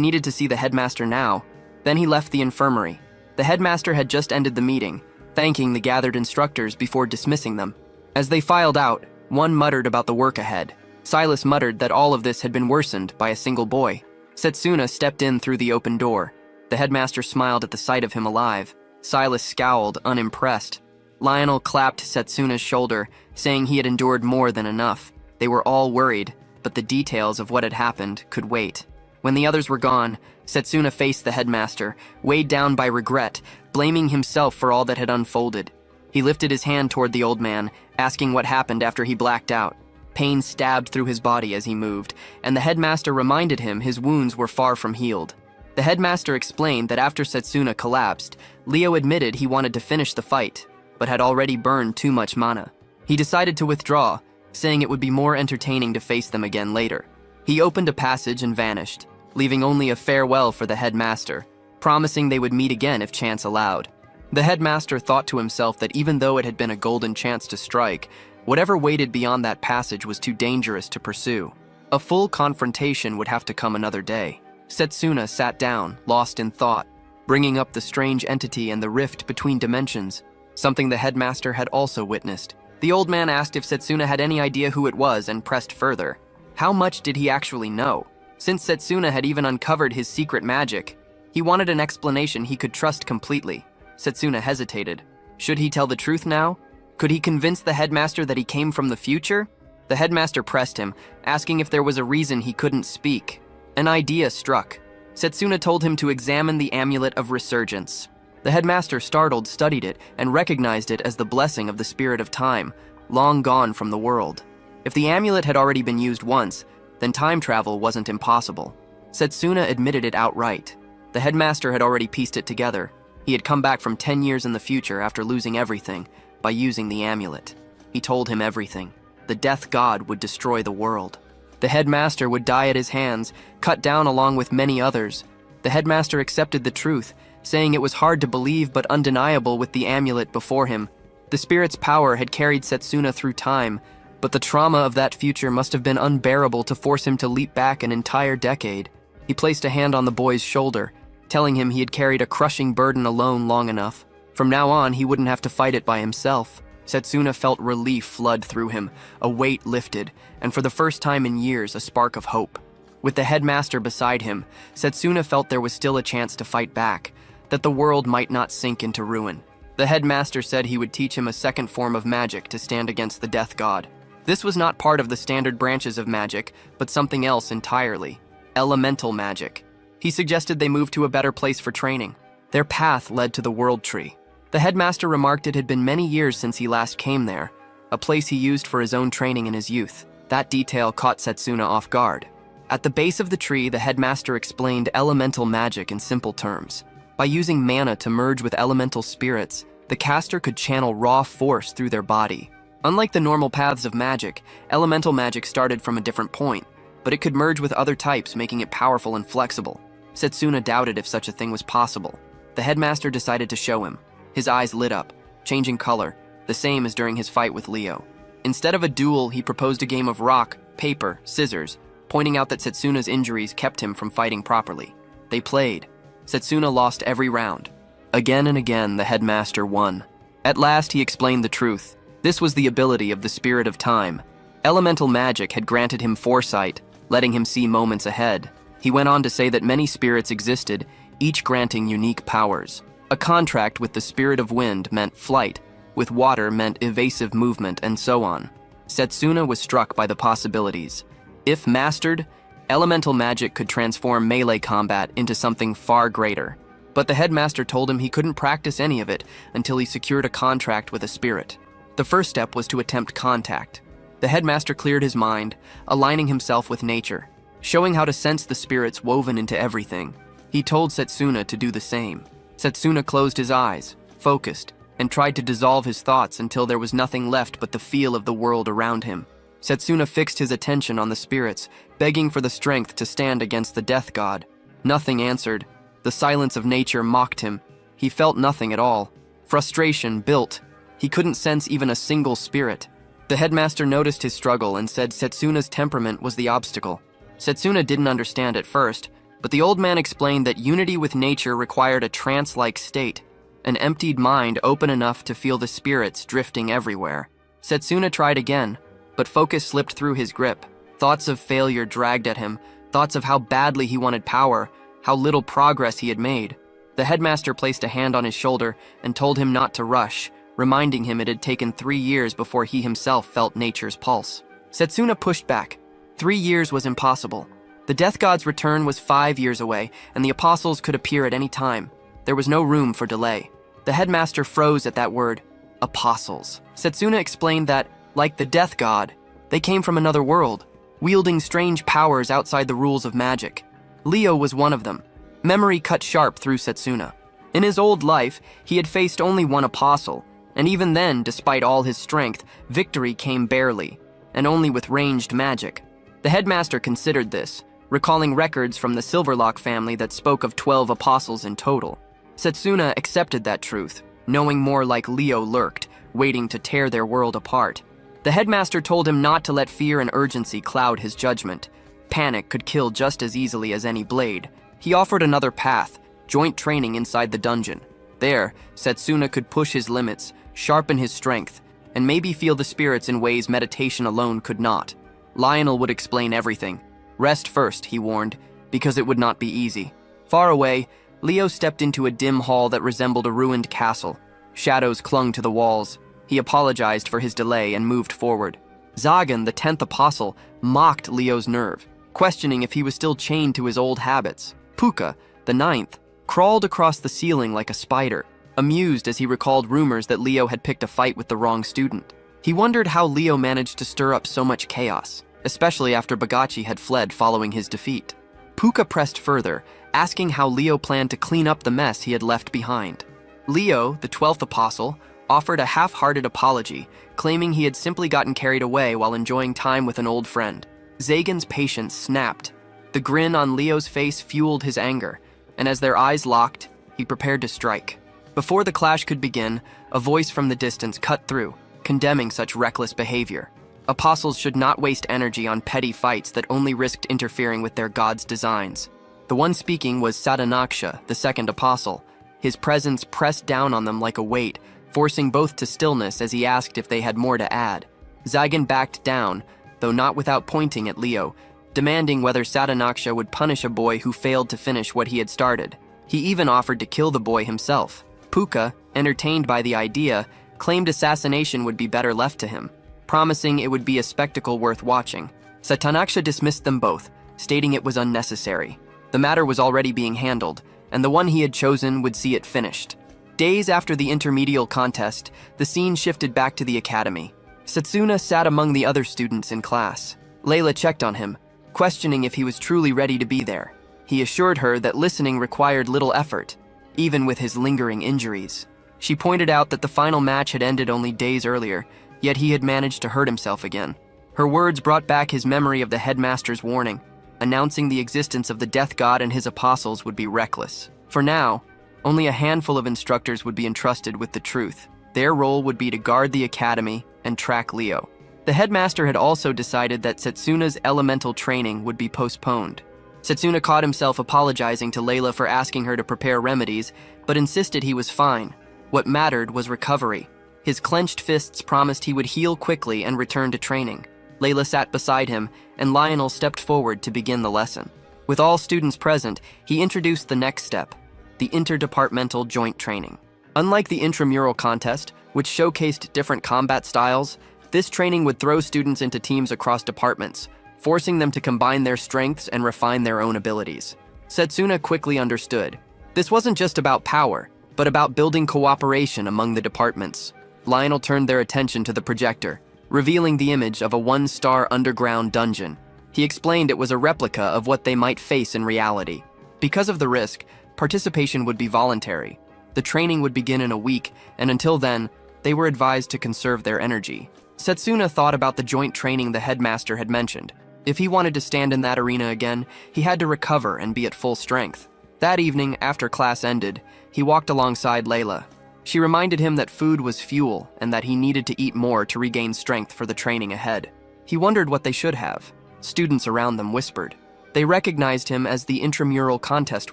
needed to see the headmaster now. Then he left the infirmary. The headmaster had just ended the meeting, thanking the gathered instructors before dismissing them. As they filed out, one muttered about the work ahead. Silas muttered that all of this had been worsened by a single boy. Setsuna stepped in through the open door. The headmaster smiled at the sight of him alive. Silas scowled, unimpressed. Lionel clapped Setsuna's shoulder, saying he had endured more than enough. They were all worried, but the details of what had happened could wait. When the others were gone, Setsuna faced the headmaster, weighed down by regret, blaming himself for all that had unfolded. He lifted his hand toward the old man, asking what happened after he blacked out. Pain stabbed through his body as he moved, and the headmaster reminded him his wounds were far from healed. The headmaster explained that after Setsuna collapsed, Leo admitted he wanted to finish the fight, but had already burned too much mana. He decided to withdraw, saying it would be more entertaining to face them again later. He opened a passage and vanished, leaving only a farewell for the headmaster, promising they would meet again if chance allowed. The headmaster thought to himself that even though it had been a golden chance to strike, whatever waited beyond that passage was too dangerous to pursue. A full confrontation would have to come another day. Setsuna sat down, lost in thought, bringing up the strange entity and the rift between dimensions, something the headmaster had also witnessed. The old man asked if Setsuna had any idea who it was and pressed further. How much did he actually know? Since Setsuna had even uncovered his secret magic, he wanted an explanation he could trust completely. Setsuna hesitated. Should he tell the truth now? Could he convince the headmaster that he came from the future? The headmaster pressed him, asking if there was a reason he couldn't speak. An idea struck. Setsuna told him to examine the amulet of resurgence. The headmaster, startled, studied it and recognized it as the blessing of the spirit of time, long gone from the world. If the amulet had already been used once, then time travel wasn't impossible. Setsuna admitted it outright. The headmaster had already pieced it together. He had come back from 10 years in the future after losing everything by using the amulet. He told him everything. The death god would destroy the world. The headmaster would die at his hands, cut down along with many others. The headmaster accepted the truth, saying it was hard to believe but undeniable with the amulet before him. The spirit's power had carried Setsuna through time, but the trauma of that future must have been unbearable to force him to leap back an entire decade. He placed a hand on the boy's shoulder, telling him he had carried a crushing burden alone long enough. From now on, he wouldn't have to fight it by himself. Setsuna felt relief flood through him, a weight lifted, and for the first time in years, a spark of hope. With the headmaster beside him, Setsuna felt there was still a chance to fight back, that the world might not sink into ruin. The headmaster said he would teach him a second form of magic to stand against the death god. This was not part of the standard branches of magic, but something else entirely. Elemental magic. He suggested they move to a better place for training. Their path led to the World Tree. The headmaster remarked it had been many years since he last came there, a place he used for his own training in his youth. That detail caught Setsuna off guard. At the base of the tree, the headmaster explained elemental magic in simple terms. By using mana to merge with elemental spirits, the caster could channel raw force through their body. Unlike the normal paths of magic, elemental magic started from a different point, but it could merge with other types, making it powerful and flexible. Setsuna doubted if such a thing was possible. The headmaster decided to show him. His eyes lit up, changing color, the same as during his fight with Leo. Instead of a duel, he proposed a game of rock, paper, scissors, pointing out that Setsuna's injuries kept him from fighting properly. They played. Setsuna lost every round. Again and again, the headmaster won. At last, he explained the truth. This was the ability of the spirit of time. Elemental magic had granted him foresight, letting him see moments ahead. He went on to say that many spirits existed, each granting unique powers. A contract with the spirit of wind meant flight, with water meant evasive movement, and so on. Setsuna was struck by the possibilities. If mastered, elemental magic could transform melee combat into something far greater. But the headmaster told him he couldn't practice any of it until he secured a contract with a spirit. The first step was to attempt contact. The headmaster cleared his mind, aligning himself with nature, showing how to sense the spirits woven into everything. He told Setsuna to do the same. Setsuna closed his eyes, focused, and tried to dissolve his thoughts until there was nothing left but the feel of the world around him. Setsuna fixed his attention on the spirits, begging for the strength to stand against the death god. Nothing answered. The silence of nature mocked him. He felt nothing at all. Frustration built. He couldn't sense even a single spirit. The headmaster noticed his struggle and said Setsuna's temperament was the obstacle. Setsuna didn't understand at first, but the old man explained that unity with nature required a trance-like state, an emptied mind open enough to feel the spirits drifting everywhere. Setsuna tried again, but focus slipped through his grip. Thoughts of failure dragged at him, thoughts of how badly he wanted power, how little progress he had made. The headmaster placed a hand on his shoulder and told him not to rush, reminding him it had taken 3 years before he himself felt nature's pulse. Setsuna pushed back. 3 years was impossible. The death god's return was 5 years away, and the apostles could appear at any time. There was no room for delay. The headmaster froze at that word, apostles. Setsuna explained that, like the death god, they came from another world, wielding strange powers outside the rules of magic. Leo was one of them. Memory cut sharp through Setsuna. In his old life, he had faced only one apostle, and even then, despite all his strength, victory came barely, and only with ranged magic. The headmaster considered this, recalling records from the Silverlock family that spoke of 12 apostles in total. Setsuna accepted that truth, knowing more like Leo lurked, waiting to tear their world apart. The headmaster told him not to let fear and urgency cloud his judgment. Panic could kill just as easily as any blade. He offered another path, joint training inside the dungeon. There, Setsuna could push his limits, sharpen his strength, and maybe feel the spirits in ways meditation alone could not. Lionel would explain everything. Rest first, he warned, because it would not be easy. Far away, Leo stepped into a dim hall that resembled a ruined castle. Shadows clung to the walls. He apologized for his delay and moved forward. Zagan, the 10th apostle, mocked Leo's nerve, questioning if he was still chained to his old habits. Puka, the 9th, crawled across the ceiling like a spider, amused as he recalled rumors that Leo had picked a fight with the wrong student. He wondered how Leo managed to stir up so much chaos, especially after Bagachi had fled following his defeat. Puka pressed further, asking how Leo planned to clean up the mess he had left behind. Leo, the 12th apostle, offered a half-hearted apology, claiming he had simply gotten carried away while enjoying time with an old friend. Zagan's patience snapped. The grin on Leo's face fueled his anger, and as their eyes locked, he prepared to strike. Before the clash could begin, a voice from the distance cut through, condemning such reckless behavior. Apostles should not waste energy on petty fights that only risked interfering with their god's designs. The one speaking was Sadanaksha, the 2nd apostle. His presence pressed down on them like a weight, forcing both to stillness as he asked if they had more to add. Zagan backed down, though not without pointing at Leo, demanding whether Sadanaksha would punish a boy who failed to finish what he had started. He even offered to kill the boy himself. Puka, entertained by the idea, claimed assassination would be better left to him, promising it would be a spectacle worth watching. Sadanaksha dismissed them both, stating it was unnecessary. The matter was already being handled, and the one he had chosen would see it finished. Days after the intermedial contest, the scene shifted back to the academy. Setsuna sat among the other students in class. Layla checked on him, questioning if he was truly ready to be there. He assured her that listening required little effort, even with his lingering injuries. She pointed out that the final match had ended only days earlier, yet he had managed to hurt himself again. Her words brought back his memory of the headmaster's warning, announcing the existence of the death god and his apostles would be reckless. For now, only a handful of instructors would be entrusted with the truth. Their role would be to guard the academy and track Leo. The headmaster had also decided that Setsuna's elemental training would be postponed. Setsuna caught himself apologizing to Layla for asking her to prepare remedies, but insisted he was fine. What mattered was recovery. His clenched fists promised he would heal quickly and return to training. Layla sat beside him, and Lionel stepped forward to begin the lesson. With all students present, he introduced the next step, the interdepartmental joint training. Unlike the intramural contest, which showcased different combat styles, this training would throw students into teams across departments, forcing them to combine their strengths and refine their own abilities. Setsuna quickly understood. This wasn't just about power, but about building cooperation among the departments. Lionel turned their attention to the projector, revealing the image of a 1-star underground dungeon. He explained it was a replica of what they might face in reality. Because of the risk, participation would be voluntary. The training would begin in a week, and until then, they were advised to conserve their energy. Setsuna thought about the joint training the headmaster had mentioned, If he wanted to stand in that arena again, he had to recover and be at full strength. That evening, after class ended, he walked alongside Layla. She reminded him that food was fuel and that he needed to eat more to regain strength for the training ahead. He wondered what they should have. Students around them whispered. They recognized him as the intramural contest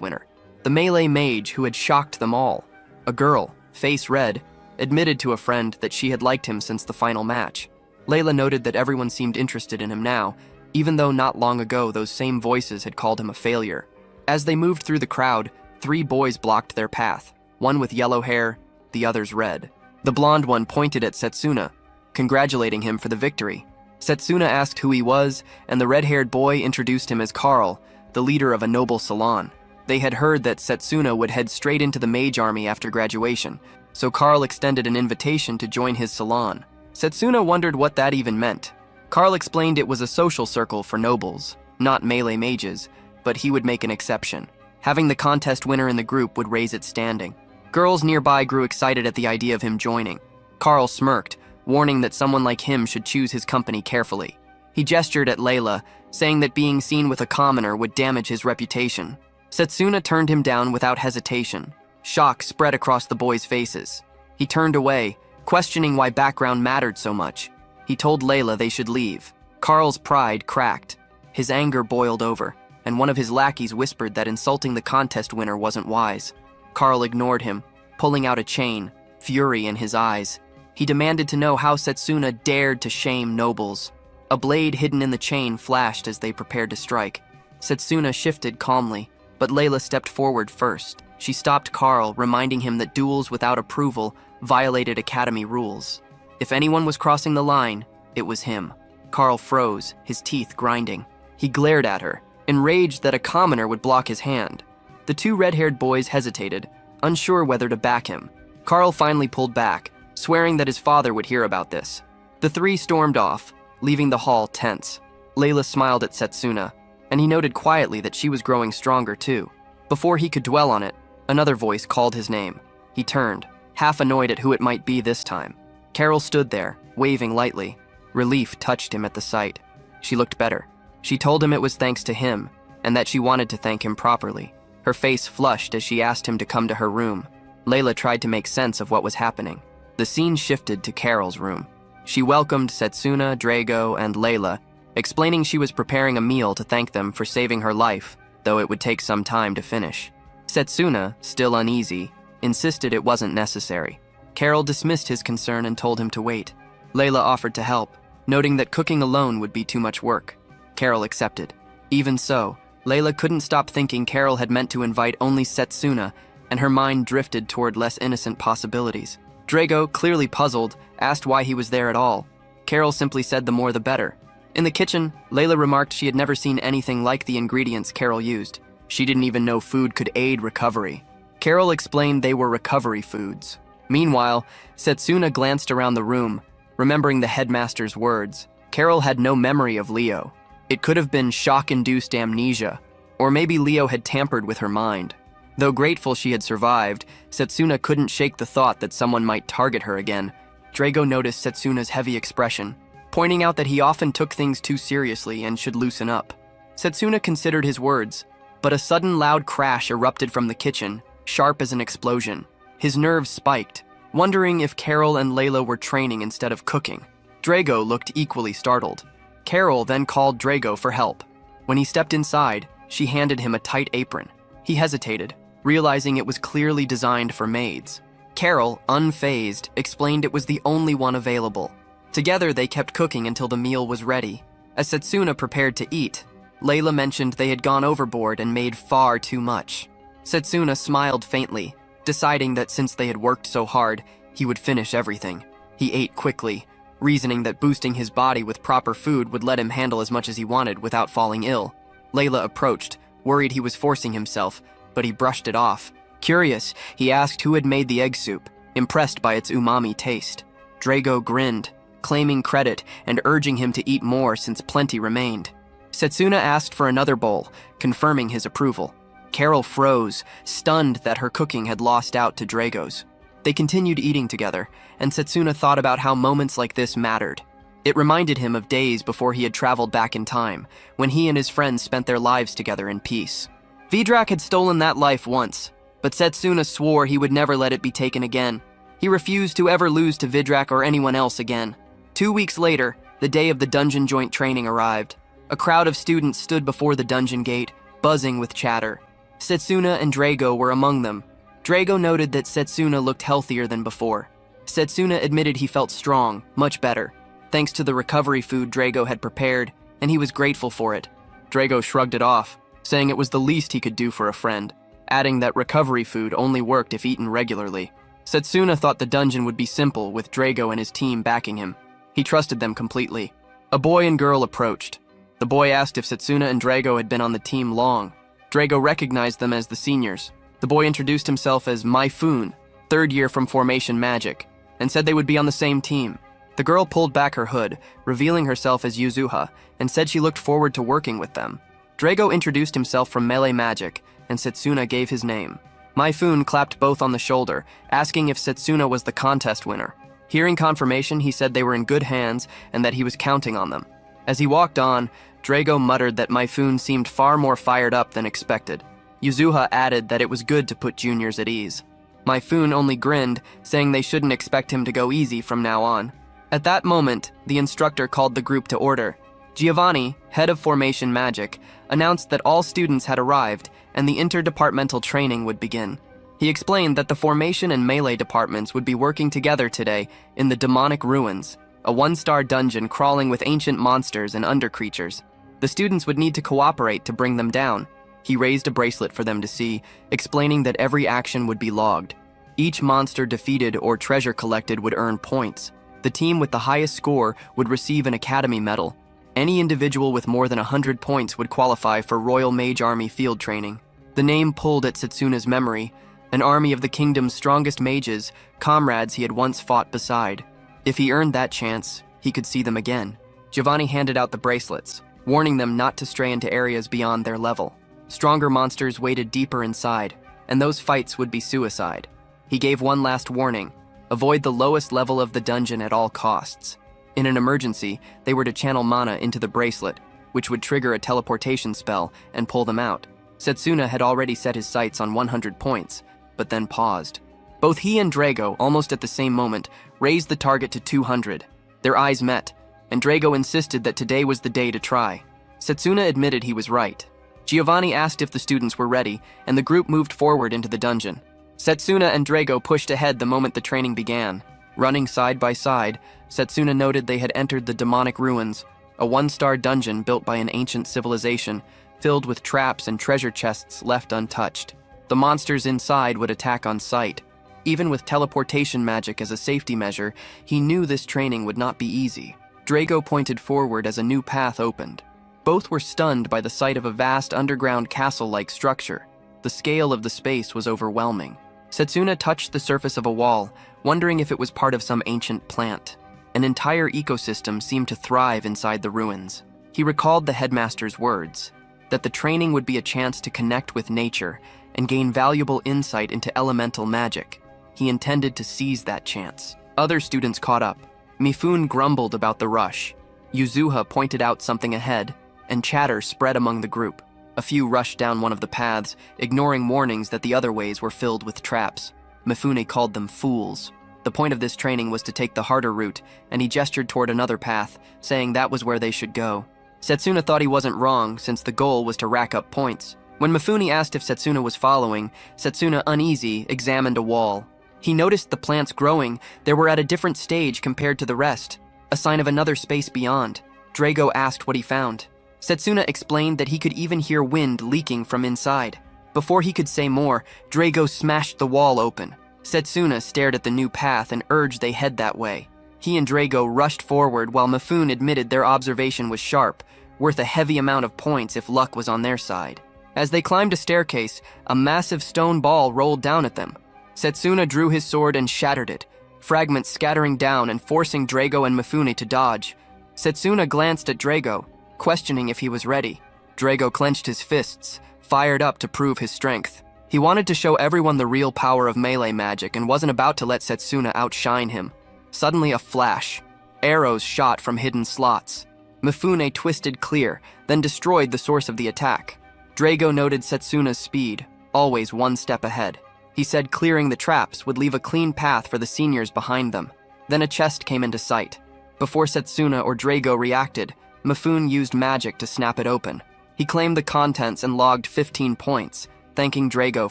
winner, the melee mage who had shocked them all. A girl, face red, admitted to a friend that she had liked him since the final match. Layla noted that everyone seemed interested in him now, even though not long ago those same voices had called him a failure. As they moved through the crowd, 3 boys blocked their path, one with yellow hair, the others red. The blonde one pointed at Setsuna, congratulating him for the victory. Setsuna asked who he was, and the red-haired boy introduced him as Carl, the leader of a noble salon. They had heard that Setsuna would head straight into the mage army after graduation, so Carl extended an invitation to join his salon. Setsuna wondered what that even meant. Carl explained it was a social circle for nobles, not melee mages, but he would make an exception. Having the contest winner in the group would raise its standing. Girls nearby grew excited at the idea of him joining. Carl smirked, warning that someone like him should choose his company carefully. He gestured at Layla, saying that being seen with a commoner would damage his reputation. Setsuna turned him down without hesitation. Shock spread across the boys' faces. He turned away, questioning why background mattered so much. He told Layla they should leave. Carl's pride cracked. His anger boiled over, and one of his lackeys whispered that insulting the contest winner wasn't wise. Carl ignored him, pulling out a chain, fury in his eyes. He demanded to know how Setsuna dared to shame nobles. A blade hidden in the chain flashed as they prepared to strike. Setsuna shifted calmly, but Layla stepped forward first. She stopped Carl, reminding him that duels without approval violated academy rules. If anyone was crossing the line, it was him. Carl froze, his teeth grinding. He glared at her, enraged that a commoner would block his hand. The 2 red-haired boys hesitated, unsure whether to back him. Carl finally pulled back, swearing that his father would hear about this. The 3 stormed off, leaving the hall tense. Layla smiled at Setsuna, and he noted quietly that she was growing stronger too. Before he could dwell on it, another voice called his name. He turned, half annoyed at who it might be this time. Carol stood there, waving lightly. Relief touched him at the sight. She looked better. She told him it was thanks to him, and that she wanted to thank him properly. Her face flushed as she asked him to come to her room. Layla tried to make sense of what was happening. The scene shifted to Carol's room. She welcomed Setsuna, Drago, and Layla, explaining she was preparing a meal to thank them for saving her life, though it would take some time to finish. Setsuna, still uneasy, insisted it wasn't necessary. Carol dismissed his concern and told him to wait. Layla offered to help, noting that cooking alone would be too much work. Carol accepted. Even so, Layla couldn't stop thinking Carol had meant to invite only Setsuna, and her mind drifted toward less innocent possibilities. Drago, clearly puzzled, asked why he was there at all. Carol simply said the more the better. In the kitchen, Layla remarked she had never seen anything like the ingredients Carol used. She didn't even know food could aid recovery. Carol explained they were recovery foods. Meanwhile, Setsuna glanced around the room, remembering the headmaster's words. Carol had no memory of Leo. It could have been shock-induced amnesia, or maybe Leo had tampered with her mind. Though grateful she had survived, Setsuna couldn't shake the thought that someone might target her again. Drago noticed Setsuna's heavy expression, pointing out that he often took things too seriously and should loosen up. Setsuna considered his words, but a sudden loud crash erupted from the kitchen, sharp as an explosion. His nerves spiked, wondering if Carol and Layla were training instead of cooking. Drago looked equally startled. Carol then called Drago for help. When he stepped inside, she handed him a tight apron. He hesitated, realizing it was clearly designed for maids. Carol, unfazed, explained it was the only one available. Together, they kept cooking until the meal was ready. As Setsuna prepared to eat, Layla mentioned they had gone overboard and made far too much. Setsuna smiled faintly, deciding that since they had worked so hard, he would finish everything. He ate quickly, reasoning that boosting his body with proper food would let him handle as much as he wanted without falling ill. Layla approached, worried he was forcing himself, but he brushed it off. Curious, he asked who had made the egg soup, impressed by its umami taste. Drago grinned, claiming credit and urging him to eat more since plenty remained. Setsuna asked for another bowl, confirming his approval. Carol froze, stunned that her cooking had lost out to Drago's. They continued eating together, and Setsuna thought about how moments like this mattered. It reminded him of days before he had traveled back in time, when he and his friends spent their lives together in peace. Vidrak had stolen that life once, but Setsuna swore he would never let it be taken again. He refused to ever lose to Vidrak or anyone else again. 2 weeks later, the day of the dungeon joint training arrived. A crowd of students stood before the dungeon gate, buzzing with chatter. Setsuna and Drago were among them. Drago noted that Setsuna looked healthier than before. Setsuna admitted he felt strong, much better, thanks to the recovery food Drago had prepared, and he was grateful for it. Drago shrugged it off, saying it was the least he could do for a friend, adding that recovery food only worked if eaten regularly. Setsuna thought the dungeon would be simple with Drago and his team backing him. He trusted them completely. A boy and girl approached. The boy asked if Setsuna and Drago had been on the team long. Drago recognized them as the seniors. The boy introduced himself as Myfun, 3rd year from Formation Magic, and said they would be on the same team. The girl pulled back her hood, revealing herself as Yuzuha, and said she looked forward to working with them. Drago introduced himself from Melee Magic, and Setsuna gave his name. Myfun clapped both on the shoulder, asking if Setsuna was the contest winner. Hearing confirmation, he said they were in good hands and that he was counting on them. As he walked on, Drago muttered that Myfun seemed far more fired up than expected. Yuzuha added that it was good to put juniors at ease. Myfun only grinned, saying they shouldn't expect him to go easy from now on. At that moment, the instructor called the group to order. Giovani, head of Formation Magic, announced that all students had arrived and the interdepartmental training would begin. He explained that the Formation and Melee departments would be working together today in the Demonic Ruins, a 1-star dungeon crawling with ancient monsters and undercreatures. The students would need to cooperate to bring them down. He raised a bracelet for them to see, explaining that every action would be logged. Each monster defeated or treasure collected would earn points. The team with the highest score would receive an Academy medal. Any individual with more than 100 points would qualify for Royal Mage Army field training. The name pulled at Setsuna's memory, an army of the kingdom's strongest mages, comrades he had once fought beside. If he earned that chance, he could see them again. Giovanni handed out the bracelets, warning them not to stray into areas beyond their level. Stronger monsters waited deeper inside, and those fights would be suicide. He gave one last warning: avoid the lowest level of the dungeon at all costs. In an emergency, they were to channel mana into the bracelet, which would trigger a teleportation spell and pull them out. Setsuna had already set his sights on 100 points, but then paused. Both he and Drago, almost at the same moment, raised the target to 200. Their eyes met, and Drago insisted that today was the day to try. Setsuna admitted he was right. Giovanni asked if the students were ready, and the group moved forward into the dungeon. Setsuna and Drago pushed ahead the moment the training began. Running side by side, Setsuna noted they had entered the Demonic Ruins, a 1-star dungeon built by an ancient civilization, filled with traps and treasure chests left untouched. The monsters inside would attack on sight. Even with teleportation magic as a safety measure, he knew this training would not be easy. Drago pointed forward as a new path opened. Both were stunned by the sight of a vast underground castle-like structure. The scale of the space was overwhelming. Setsuna touched the surface of a wall, wondering if it was part of some ancient plant. An entire ecosystem seemed to thrive inside the ruins. He recalled the headmaster's words, that the training would be a chance to connect with nature and gain valuable insight into elemental magic. He intended to seize that chance. Other students caught up. Mifune grumbled about the rush. Yuzuha pointed out something ahead, and chatter spread among the group. A few rushed down one of the paths, ignoring warnings that the other ways were filled with traps. Mifune called them fools. The point of this training was to take the harder route, and he gestured toward another path, saying that was where they should go. Setsuna thought he wasn't wrong, since the goal was to rack up points. When Mifune asked if Setsuna was following, Setsuna, uneasy, examined a wall. He noticed the plants growing. They were at a different stage compared to the rest, a sign of another space beyond. Drago asked what he found. Setsuna explained that he could even hear wind leaking from inside. Before he could say more, Drago smashed the wall open. Setsuna stared at the new path and urged they head that way. He and Drago rushed forward while Mifune admitted their observation was sharp, worth a heavy amount of points if luck was on their side. As they climbed a staircase, a massive stone ball rolled down at them. Setsuna drew his sword and shattered it, fragments scattering down and forcing Drago and Mifune to dodge. Setsuna glanced at Drago, questioning if he was ready. Drago clenched his fists, fired up to prove his strength. He wanted to show everyone the real power of melee magic and wasn't about to let Setsuna outshine him. Suddenly a flash. Arrows shot from hidden slots. Mifune twisted clear, then destroyed the source of the attack. Drago noted Setsuna's speed, always one step ahead. He said clearing the traps would leave a clean path for the seniors behind them. Then a chest came into sight. Before Setsuna or Drago reacted, Mifune used magic to snap it open. He claimed the contents and logged 15 points, thanking Drago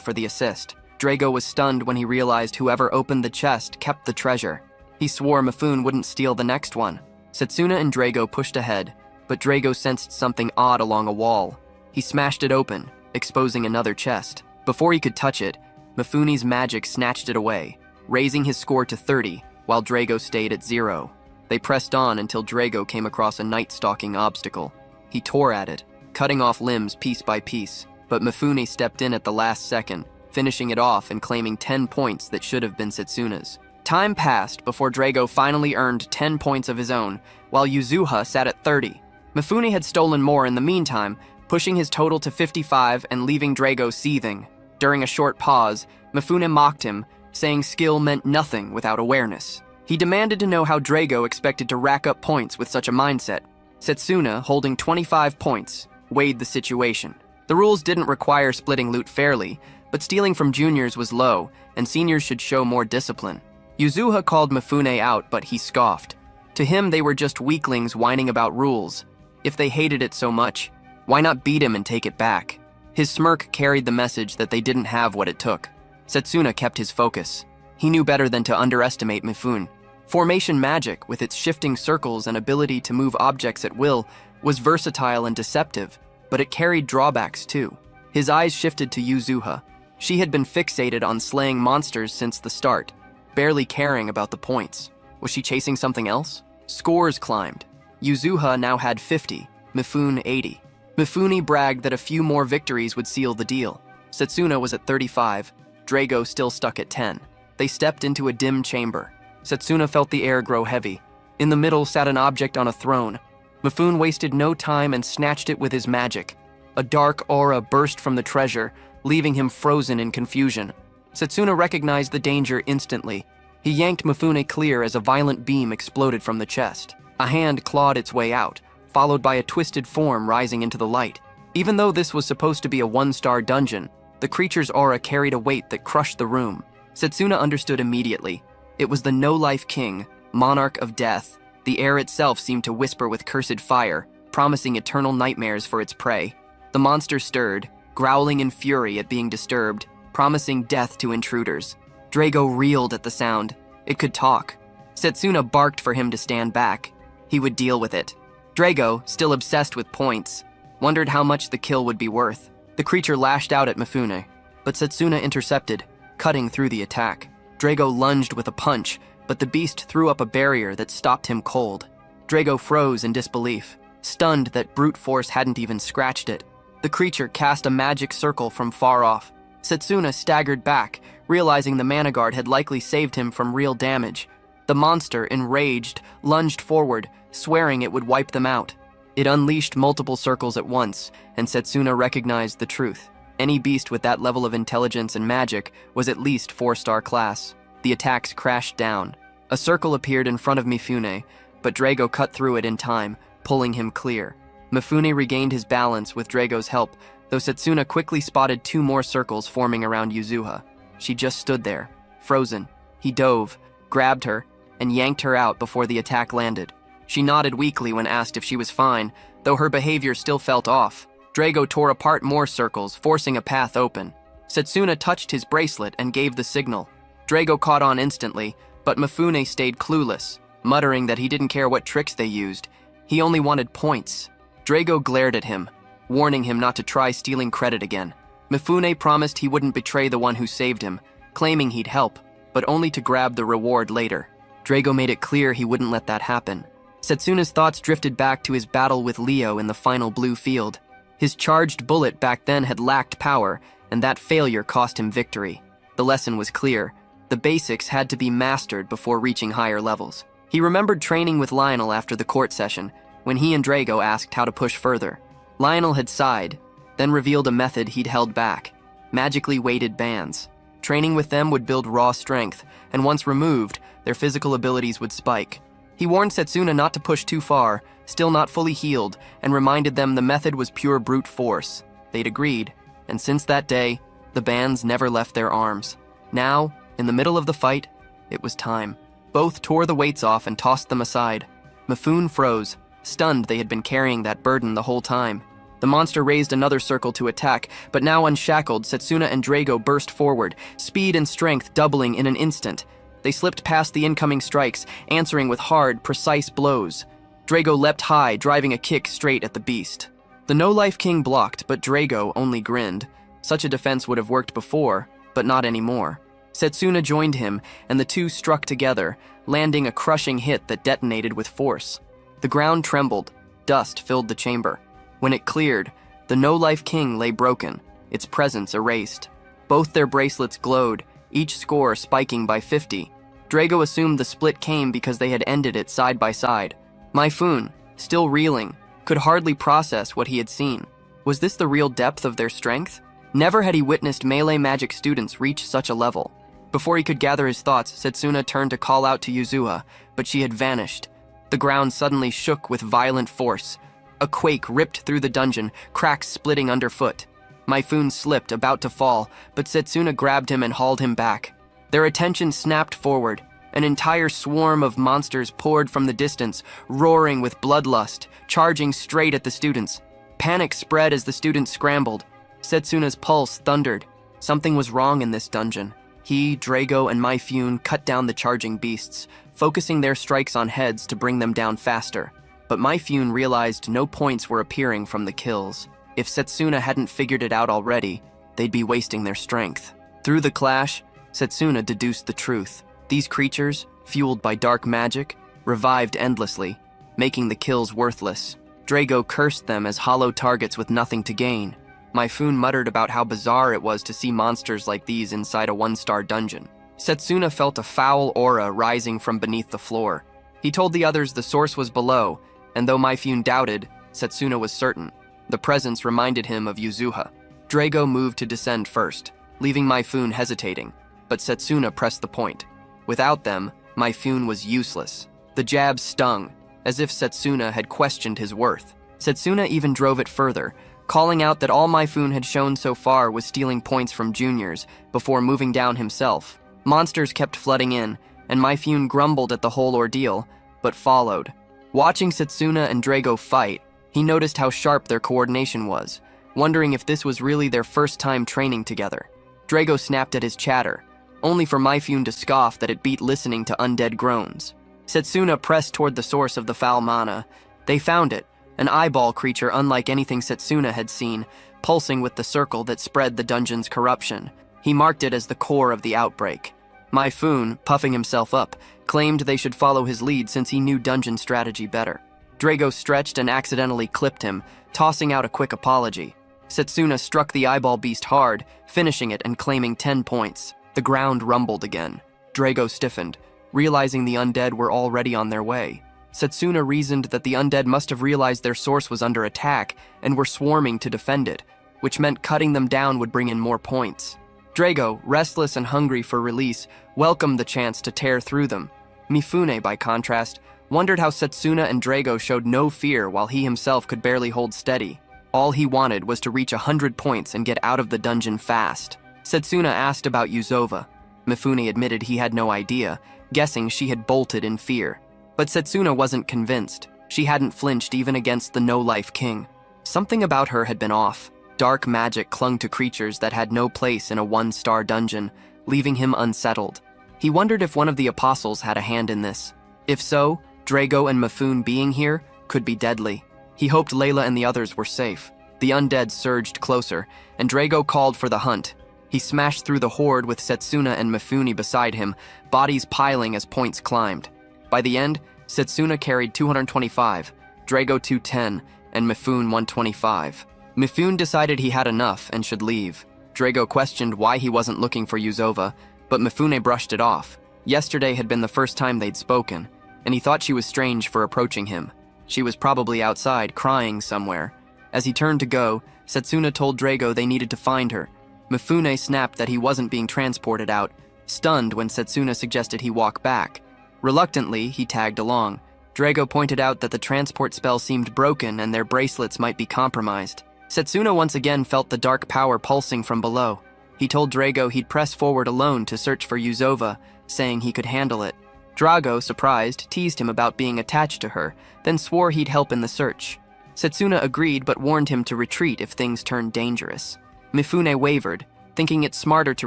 for the assist. Drago was stunned when he realized whoever opened the chest kept the treasure. He swore Mifune wouldn't steal the next one. Setsuna and Drago pushed ahead, but Drago sensed something odd along a wall. He smashed it open, exposing another chest. Before he could touch it, Mifune's magic snatched it away, raising his score to 30, while Drago stayed at 0. They pressed on until Drago came across a night-stalking obstacle. He tore at it, cutting off limbs piece by piece, but Mifune stepped in at the last second, finishing it off and claiming 10 points that should have been Setsuna's. Time passed before Drago finally earned 10 points of his own, while Yuzuha sat at 30. Mifune had stolen more in the meantime, pushing his total to 55 and leaving Drago seething. During a short pause, Mifune mocked him, saying skill meant nothing without awareness. He demanded to know how Drago expected to rack up points with such a mindset. Setsuna, holding 25 points, weighed the situation. The rules didn't require splitting loot fairly, but stealing from juniors was low, and seniors should show more discipline. Yuzuha called Mifune out, but he scoffed. To him, they were just weaklings whining about rules. If they hated it so much, why not beat him and take it back? His smirk carried the message that they didn't have what it took. Setsuna kept his focus. He knew better than to underestimate Mifune. Formation magic, with its shifting circles and ability to move objects at will, was versatile and deceptive, but it carried drawbacks too. His eyes shifted to Yuzuha. She had been fixated on slaying monsters since the start, barely caring about the points. Was she chasing something else? Scores climbed. Yuzuha now had 50, Mifune 80. Mifune bragged that a few more victories would seal the deal. Setsuna was at 35, Drago still stuck at 10. They stepped into a dim chamber. Setsuna felt the air grow heavy. In the middle sat an object on a throne. Mifune wasted no time and snatched it with his magic. A dark aura burst from the treasure, leaving him frozen in confusion. Setsuna recognized the danger instantly. He yanked Mifune clear as a violent beam exploded from the chest. A hand clawed its way out, followed by a twisted form rising into the light. Even though this was supposed to be a one-star dungeon, the creature's aura carried a weight that crushed the room. Setsuna understood immediately. It was the no-life king, monarch of death. The air itself seemed to whisper with cursed fire, promising eternal nightmares for its prey. The monster stirred, growling in fury at being disturbed, promising death to intruders. Drago reeled at the sound. It could talk. Setsuna barked for him to stand back. He would deal with it. Drago, still obsessed with points, wondered how much the kill would be worth. The creature lashed out at Mifune, but Setsuna intercepted, cutting through the attack. Drago lunged with a punch, but the beast threw up a barrier that stopped him cold. Drago froze in disbelief, stunned that brute force hadn't even scratched it. The creature cast a magic circle from far off. Setsuna staggered back, realizing the mana guard had likely saved him from real damage. The monster, enraged, lunged forward, swearing it would wipe them out. It unleashed multiple circles at once, and Setsuna recognized the truth. Any beast with that level of intelligence and magic was at least 4-star class. The attacks crashed down. A circle appeared in front of Mifune, but Drago cut through it in time, pulling him clear. Mifune regained his balance with Drago's help, though Setsuna quickly spotted 2 more circles forming around Yuzuha. She just stood there, frozen. He dove, grabbed her, and yanked her out before the attack landed. She nodded weakly when asked if she was fine, though her behavior still felt off. Drago tore apart more circles, forcing a path open. Setsuna touched his bracelet and gave the signal. Drago caught on instantly, but Mifune stayed clueless, muttering that he didn't care what tricks they used. He only wanted points. Drago glared at him, warning him not to try stealing credit again. Mifune promised he wouldn't betray the one who saved him, claiming he'd help, but only to grab the reward later. Drago made it clear he wouldn't let that happen. Setsuna's thoughts drifted back to his battle with Leo in the final blue field. His charged bullet back then had lacked power, and that failure cost him victory. The lesson was clear. The basics had to be mastered before reaching higher levels. He remembered training with Lionel after the court session, when he and Drago asked how to push further. Lionel had sighed, then revealed a method he'd held back: magically weighted bands. Training with them would build raw strength, and once removed, their physical abilities would spike. He warned Setsuna not to push too far, still not fully healed, and reminded them the method was pure brute force. They'd agreed, and since that day, the bands never left their arms. Now, in the middle of the fight, it was time. Both tore the weights off and tossed them aside. Mifune froze, stunned they had been carrying that burden the whole time. The monster raised another circle to attack, but now unshackled, Setsuna and Drago burst forward, speed and strength doubling in an instant. They slipped past the incoming strikes, answering with hard, precise blows. Drago leapt high, driving a kick straight at the beast. The No-Life King blocked, but Drago only grinned. Such a defense would have worked before, but not anymore. Setsuna joined him, and the two struck together, landing a crushing hit that detonated with force. The ground trembled, dust filled the chamber. When it cleared, the No-Life King lay broken, its presence erased. Both their bracelets glowed, each score spiking by 50. Drago assumed the split came because they had ended it side by side. Mifune, still reeling, could hardly process what he had seen. Was this the real depth of their strength? Never had he witnessed melee magic students reach such a level. Before he could gather his thoughts, Setsuna turned to call out to Yuzuha, but she had vanished. The ground suddenly shook with violent force. A quake ripped through the dungeon, cracks splitting underfoot. Mifune slipped, about to fall, but Setsuna grabbed him and hauled him back. Their attention snapped forward. An entire swarm of monsters poured from the distance, roaring with bloodlust, charging straight at the students. Panic spread as the students scrambled. Setsuna's pulse thundered. Something was wrong in this dungeon. He, Drago, and Mifune cut down the charging beasts, focusing their strikes on heads to bring them down faster. But Mifune realized no points were appearing from the kills. If Setsuna hadn't figured it out already, they'd be wasting their strength. Through the clash, Setsuna deduced the truth. These creatures, fueled by dark magic, revived endlessly, making the kills worthless. Drago cursed them as hollow targets with nothing to gain. Mifune muttered about how bizarre it was to see monsters like these inside a one-star dungeon. Setsuna felt a foul aura rising from beneath the floor. He told the others the source was below, and though Mifune doubted, Setsuna was certain. The presence reminded him of Yuzuha. Drago moved to descend first, leaving Mifune hesitating, but Setsuna pressed the point. Without them, Mifune was useless. The jabs stung, as if Setsuna had questioned his worth. Setsuna even drove it further, calling out that all Mifune had shown so far was stealing points from juniors before moving down himself. Monsters kept flooding in, and Mifune grumbled at the whole ordeal, but followed. Watching Setsuna and Drago fight, he noticed how sharp their coordination was, wondering if this was really their first time training together. Drago snapped at his chatter, only for Mifune to scoff that it beat listening to undead groans. Setsuna pressed toward the source of the foul mana. They found it, an eyeball creature unlike anything Setsuna had seen, pulsing with the circle that spread the dungeon's corruption. He marked it as the core of the outbreak. Mifune, puffing himself up, claimed they should follow his lead since he knew dungeon strategy better. Drago stretched and accidentally clipped him, tossing out a quick apology. Setsuna struck the eyeball beast hard, finishing it and claiming 10 points. The ground rumbled again. Drago stiffened, realizing the undead were already on their way. Setsuna reasoned that the undead must have realized their source was under attack and were swarming to defend it, which meant cutting them down would bring in more points. Drago, restless and hungry for release, welcomed the chance to tear through them. Mifune, by contrast, wondered how Setsuna and Drago showed no fear while he himself could barely hold steady. All he wanted was to reach 100 points and get out of the dungeon fast. Setsuna asked about Yuzova. Mifune admitted he had no idea, guessing she had bolted in fear. But Setsuna wasn't convinced. She hadn't flinched even against the No-Life King. Something about her had been off. Dark magic clung to creatures that had no place in a one-star dungeon, leaving him unsettled. He wondered if one of the apostles had a hand in this. If so, Drago and Mifune being here could be deadly. He hoped Layla and the others were safe. The undead surged closer, and Drago called for the hunt. He smashed through the horde with Setsuna and Mifune beside him, bodies piling as points climbed. By the end, Setsuna carried 225, Drago 210, and Mifune 125. Mifune decided he had enough and should leave. Drago questioned why he wasn't looking for Yuzova, but Mifune brushed it off. Yesterday had been the first time they'd spoken, and he thought she was strange for approaching him. She was probably outside, crying somewhere. As he turned to go, Setsuna told Drago they needed to find her. Mifune snapped that he wasn't being transported out, stunned when Setsuna suggested he walk back. Reluctantly, he tagged along, Drago pointed out that the transport spell seemed broken and their bracelets might be compromised. Setsuna once again felt the dark power pulsing from below. He told Drago he'd press forward alone to search for Yuzova, saying he could handle it. Drago, surprised, teased him about being attached to her, then swore he'd help in the search. Setsuna agreed but warned him to retreat if things turned dangerous. Mifune wavered, thinking it smarter to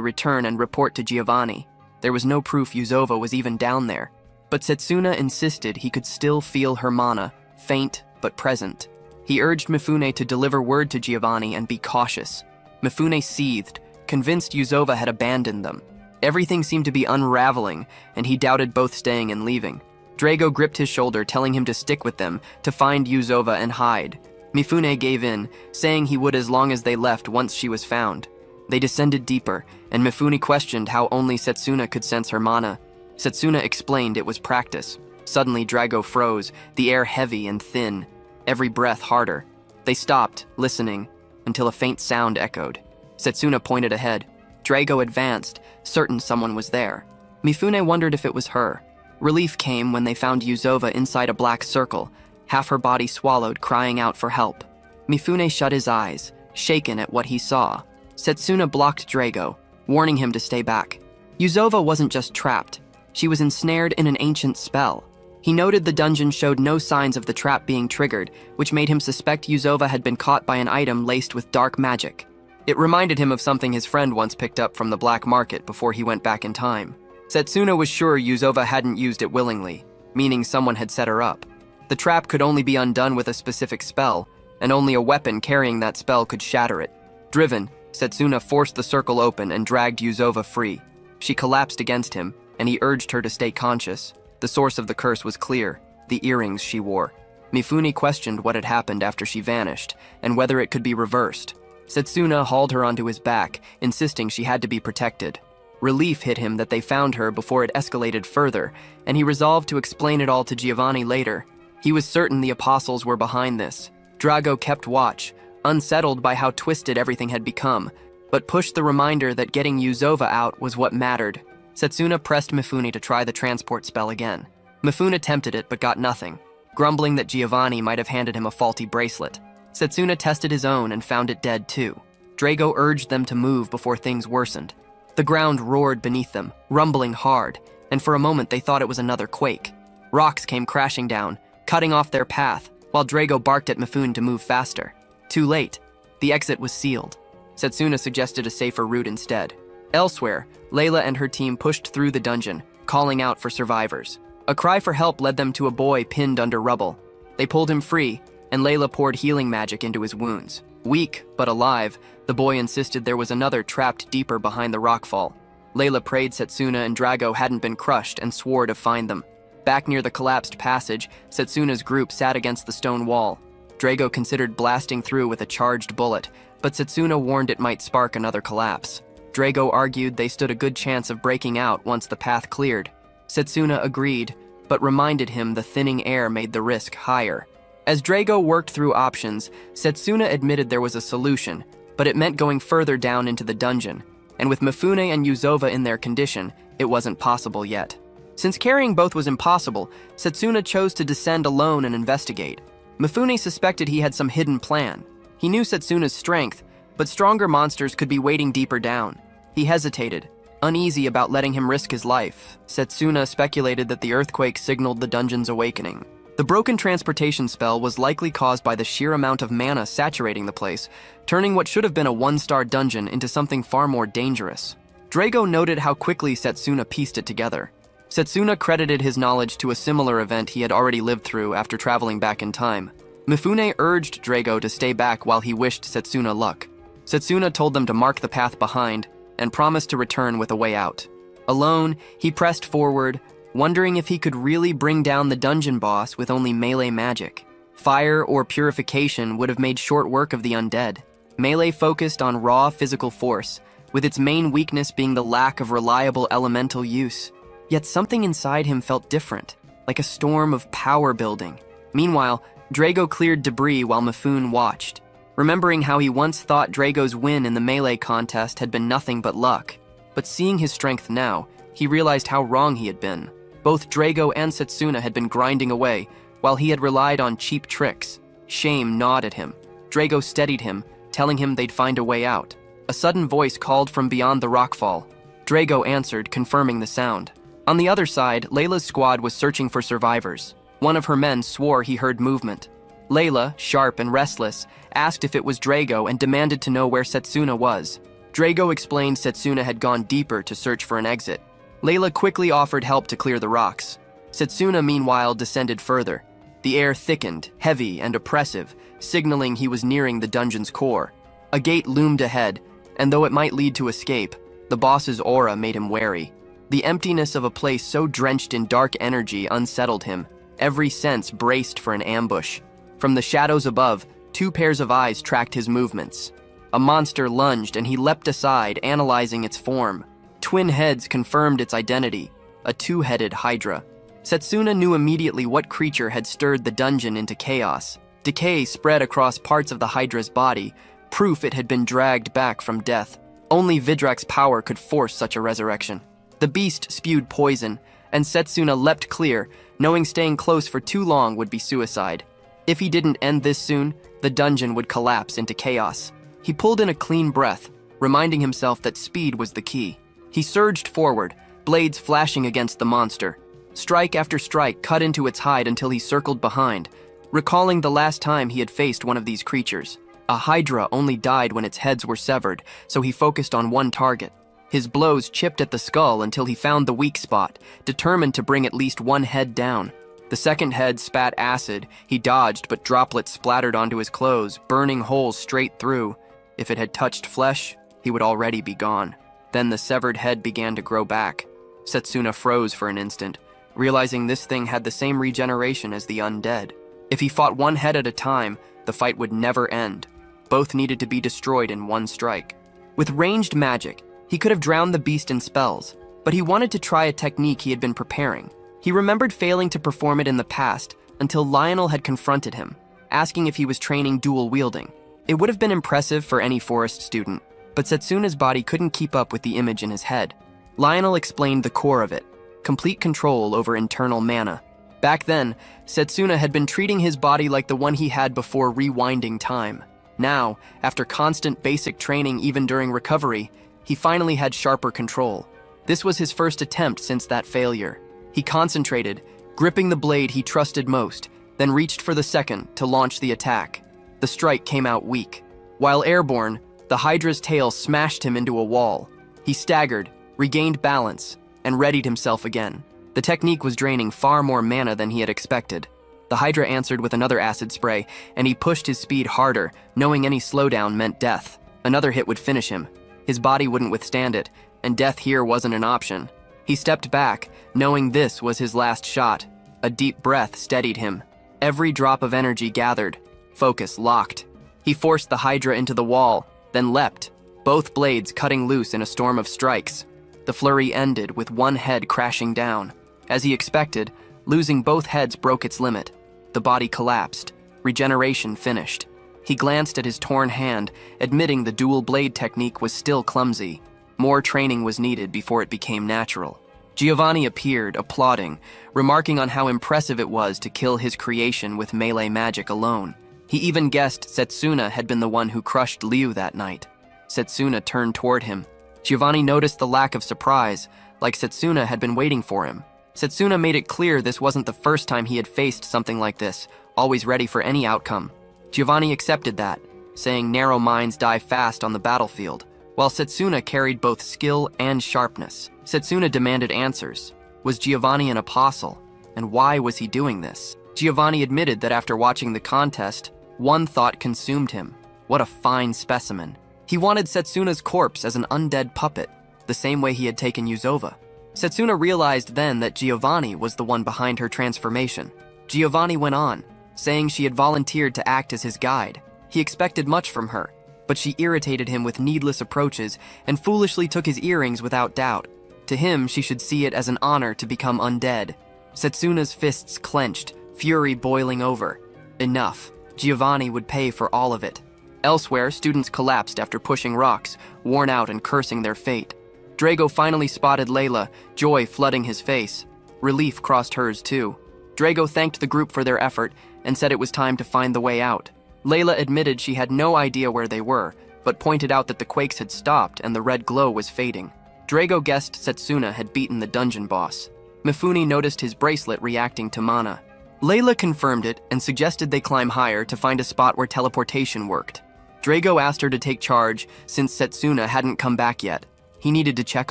return and report to Giovanni. There was no proof Yuzova was even down there. But Setsuna insisted he could still feel her mana, faint but present. He urged Mifune to deliver word to Giovanni and be cautious. Mifune seethed, convinced Yuzova had abandoned them. Everything seemed to be unraveling, and he doubted both staying and leaving. Drago gripped his shoulder, telling him to stick with them, to find Yuzova and hide. Mifune gave in, saying he would as long as they left once she was found. They descended deeper, and Mifune questioned how only Setsuna could sense her mana. Setsuna explained it was practice. Suddenly Drago froze, the air heavy and thin, every breath harder. They stopped, listening, until a faint sound echoed. Setsuna pointed ahead. Drago advanced, certain someone was there. Mifune wondered if it was her. Relief came when they found Yuzova inside a black circle, half her body swallowed, crying out for help. Mifune shut his eyes, shaken at what he saw. Setsuna blocked Drago, warning him to stay back. Yuzova wasn't just trapped. She was ensnared in an ancient spell. He noted the dungeon showed no signs of the trap being triggered, which made him suspect Yuzova had been caught by an item laced with dark magic. It reminded him of something his friend once picked up from the black market before he went back in time. Setsuna was sure Yuzova hadn't used it willingly, meaning someone had set her up. The trap could only be undone with a specific spell, and only a weapon carrying that spell could shatter it. Driven, Setsuna forced the circle open and dragged Yuzova free. She collapsed against him, and he urged her to stay conscious. The source of the curse was clear, the earrings she wore. Mifune questioned what had happened after she vanished, and whether it could be reversed. Setsuna hauled her onto his back, insisting she had to be protected. Relief hit him that they found her before it escalated further, and he resolved to explain it all to Giovanni later. He was certain the apostles were behind this. Drago kept watch, unsettled by how twisted everything had become, but pushed the reminder that getting Yuzova out was what mattered. Setsuna pressed Mifune to try the transport spell again. Mifune attempted it but got nothing, grumbling that Giovanni might have handed him a faulty bracelet. Setsuna tested his own and found it dead too. Drago urged them to move before things worsened. The ground roared beneath them, rumbling hard, and for a moment they thought it was another quake. Rocks came crashing down, cutting off their path, while Drago barked at Mifune to move faster. Too late. The exit was sealed. Setsuna suggested a safer route instead. Elsewhere, Layla and her team pushed through the dungeon, calling out for survivors. A cry for help led them to a boy pinned under rubble. They pulled him free, and Layla poured healing magic into his wounds. Weak, but alive, the boy insisted there was another trapped deeper behind the rockfall. Layla prayed Setsuna and Drago hadn't been crushed and swore to find them. Back near the collapsed passage, Setsuna's group sat against the stone wall. Drago considered blasting through with a charged bullet, but Setsuna warned it might spark another collapse. Drago argued they stood a good chance of breaking out once the path cleared. Setsuna agreed, but reminded him the thinning air made the risk higher. As Drago worked through options, Setsuna admitted there was a solution, but it meant going further down into the dungeon, and with Mifune and Yuzova in their condition, it wasn't possible yet. Since carrying both was impossible, Setsuna chose to descend alone and investigate. Mifune suspected he had some hidden plan. He knew Setsuna's strength, but stronger monsters could be waiting deeper down. He hesitated, uneasy about letting him risk his life. Setsuna speculated that the earthquake signaled the dungeon's awakening. The broken transportation spell was likely caused by the sheer amount of mana saturating the place, turning what should have been a one-star dungeon into something far more dangerous. Drago noted how quickly Setsuna pieced it together. Setsuna credited his knowledge to a similar event he had already lived through after traveling back in time. Mifune urged Drago to stay back while he wished Setsuna luck. Setsuna told them to mark the path behind and promised to return with a way out. Alone, he pressed forward, wondering if he could really bring down the dungeon boss with only melee magic. Fire or purification would have made short work of the undead. Melee focused on raw physical force, with its main weakness being the lack of reliable elemental use. Yet something inside him felt different, like a storm of power building. Meanwhile, Drago cleared debris while Mifune watched, remembering how he once thought Drago's win in the melee contest had been nothing but luck. But seeing his strength now, he realized how wrong he had been. Both Drago and Setsuna had been grinding away, while he had relied on cheap tricks. Shame gnawed at him. Drago steadied him, telling him they'd find a way out. A sudden voice called from beyond the rockfall. Drago answered, confirming the sound. On the other side, Layla's squad was searching for survivors. One of her men swore he heard movement. Layla, sharp and restless, asked if it was Drago and demanded to know where Setsuna was. Drago explained Setsuna had gone deeper to search for an exit. Layla quickly offered help to clear the rocks. Setsuna, meanwhile, descended further. The air thickened, heavy and oppressive, signaling he was nearing the dungeon's core. A gate loomed ahead, and though it might lead to escape, the boss's aura made him wary. The emptiness of a place so drenched in dark energy unsettled him. Every sense braced for an ambush. From the shadows above, 2 pairs of eyes tracked his movements. A monster lunged and he leapt aside, analyzing its form. Twin heads confirmed its identity, a 2-headed hydra. Setsuna knew immediately what creature had stirred the dungeon into chaos. Decay spread across parts of the hydra's body, proof it had been dragged back from death. Only Vidrak's power could force such a resurrection. The beast spewed poison, and Setsuna leapt clear, knowing staying close for too long would be suicide. If he didn't end this soon, the dungeon would collapse into chaos. He pulled in a clean breath, reminding himself that speed was the key. He surged forward, blades flashing against the monster. Strike after strike cut into its hide until he circled behind, recalling the last time he had faced one of these creatures. A hydra only died when its heads were severed, so he focused on one target. His blows chipped at the skull until he found the weak spot, determined to bring at least one head down. The second head spat acid. He dodged, but droplets splattered onto his clothes, burning holes straight through. If it had touched flesh, he would already be gone. Then the severed head began to grow back. Setsuna froze for an instant, realizing this thing had the same regeneration as the undead. If he fought one head at a time, the fight would never end. Both needed to be destroyed in one strike. With ranged magic, he could have drowned the beast in spells, but he wanted to try a technique he had been preparing. He remembered failing to perform it in the past until Lionel had confronted him, asking if he was training dual wielding. It would have been impressive for any forest student, but Setsuna's body couldn't keep up with the image in his head. Lionel explained the core of it, complete control over internal mana. Back then, Setsuna had been treating his body like the one he had before rewinding time. Now, after constant basic training even during recovery, he finally had sharper control. This was his first attempt since that failure. He concentrated, gripping the blade he trusted most, then reached for the second to launch the attack. The strike came out weak. While airborne, the hydra's tail smashed him into a wall. He staggered, regained balance, and readied himself again. The technique was draining far more mana than he had expected. The hydra answered with another acid spray, and he pushed his speed harder, knowing any slowdown meant death. Another hit would finish him. His body wouldn't withstand it, and death here wasn't an option. He stepped back, knowing this was his last shot. A deep breath steadied him. Every drop of energy gathered. Focus locked. He forced the hydra into the wall, then leapt, both blades cutting loose in a storm of strikes. The flurry ended with one head crashing down. As he expected, losing both heads broke its limit. The body collapsed. Regeneration finished. He glanced at his torn hand, admitting the dual blade technique was still clumsy. More training was needed before it became natural. Giovanni appeared, applauding, remarking on how impressive it was to kill his creation with melee magic alone. He even guessed Setsuna had been the one who crushed Liu that night. Setsuna turned toward him. Giovanni noticed the lack of surprise, like Setsuna had been waiting for him. Setsuna made it clear this wasn't the first time he had faced something like this, always ready for any outcome. Giovanni accepted that, saying narrow minds die fast on the battlefield, while Setsuna carried both skill and sharpness. Setsuna demanded answers. Was Giovanni an apostle? And why was he doing this? Giovanni admitted that after watching the contest, one thought consumed him. What a fine specimen. He wanted Setsuna's corpse as an undead puppet, the same way he had taken Yuzova. Setsuna realized then that Giovanni was the one behind her transformation. Giovanni went on, saying she had volunteered to act as his guide. He expected much from her, but she irritated him with needless approaches and foolishly took his earrings without doubt. To him, she should see it as an honor to become undead. Setsuna's fists clenched, fury boiling over. Enough. Giovanni would pay for all of it. Elsewhere, students collapsed after pushing rocks, worn out and cursing their fate. Drago finally spotted Layla, joy flooding his face. Relief crossed hers too. Drago thanked the group for their effort and said it was time to find the way out. Layla admitted she had no idea where they were, but pointed out that the quakes had stopped and the red glow was fading. Drago guessed Setsuna had beaten the dungeon boss. Mifune noticed his bracelet reacting to mana. Layla confirmed it and suggested they climb higher to find a spot where teleportation worked. Drago asked her to take charge since Setsuna hadn't come back yet. He needed to check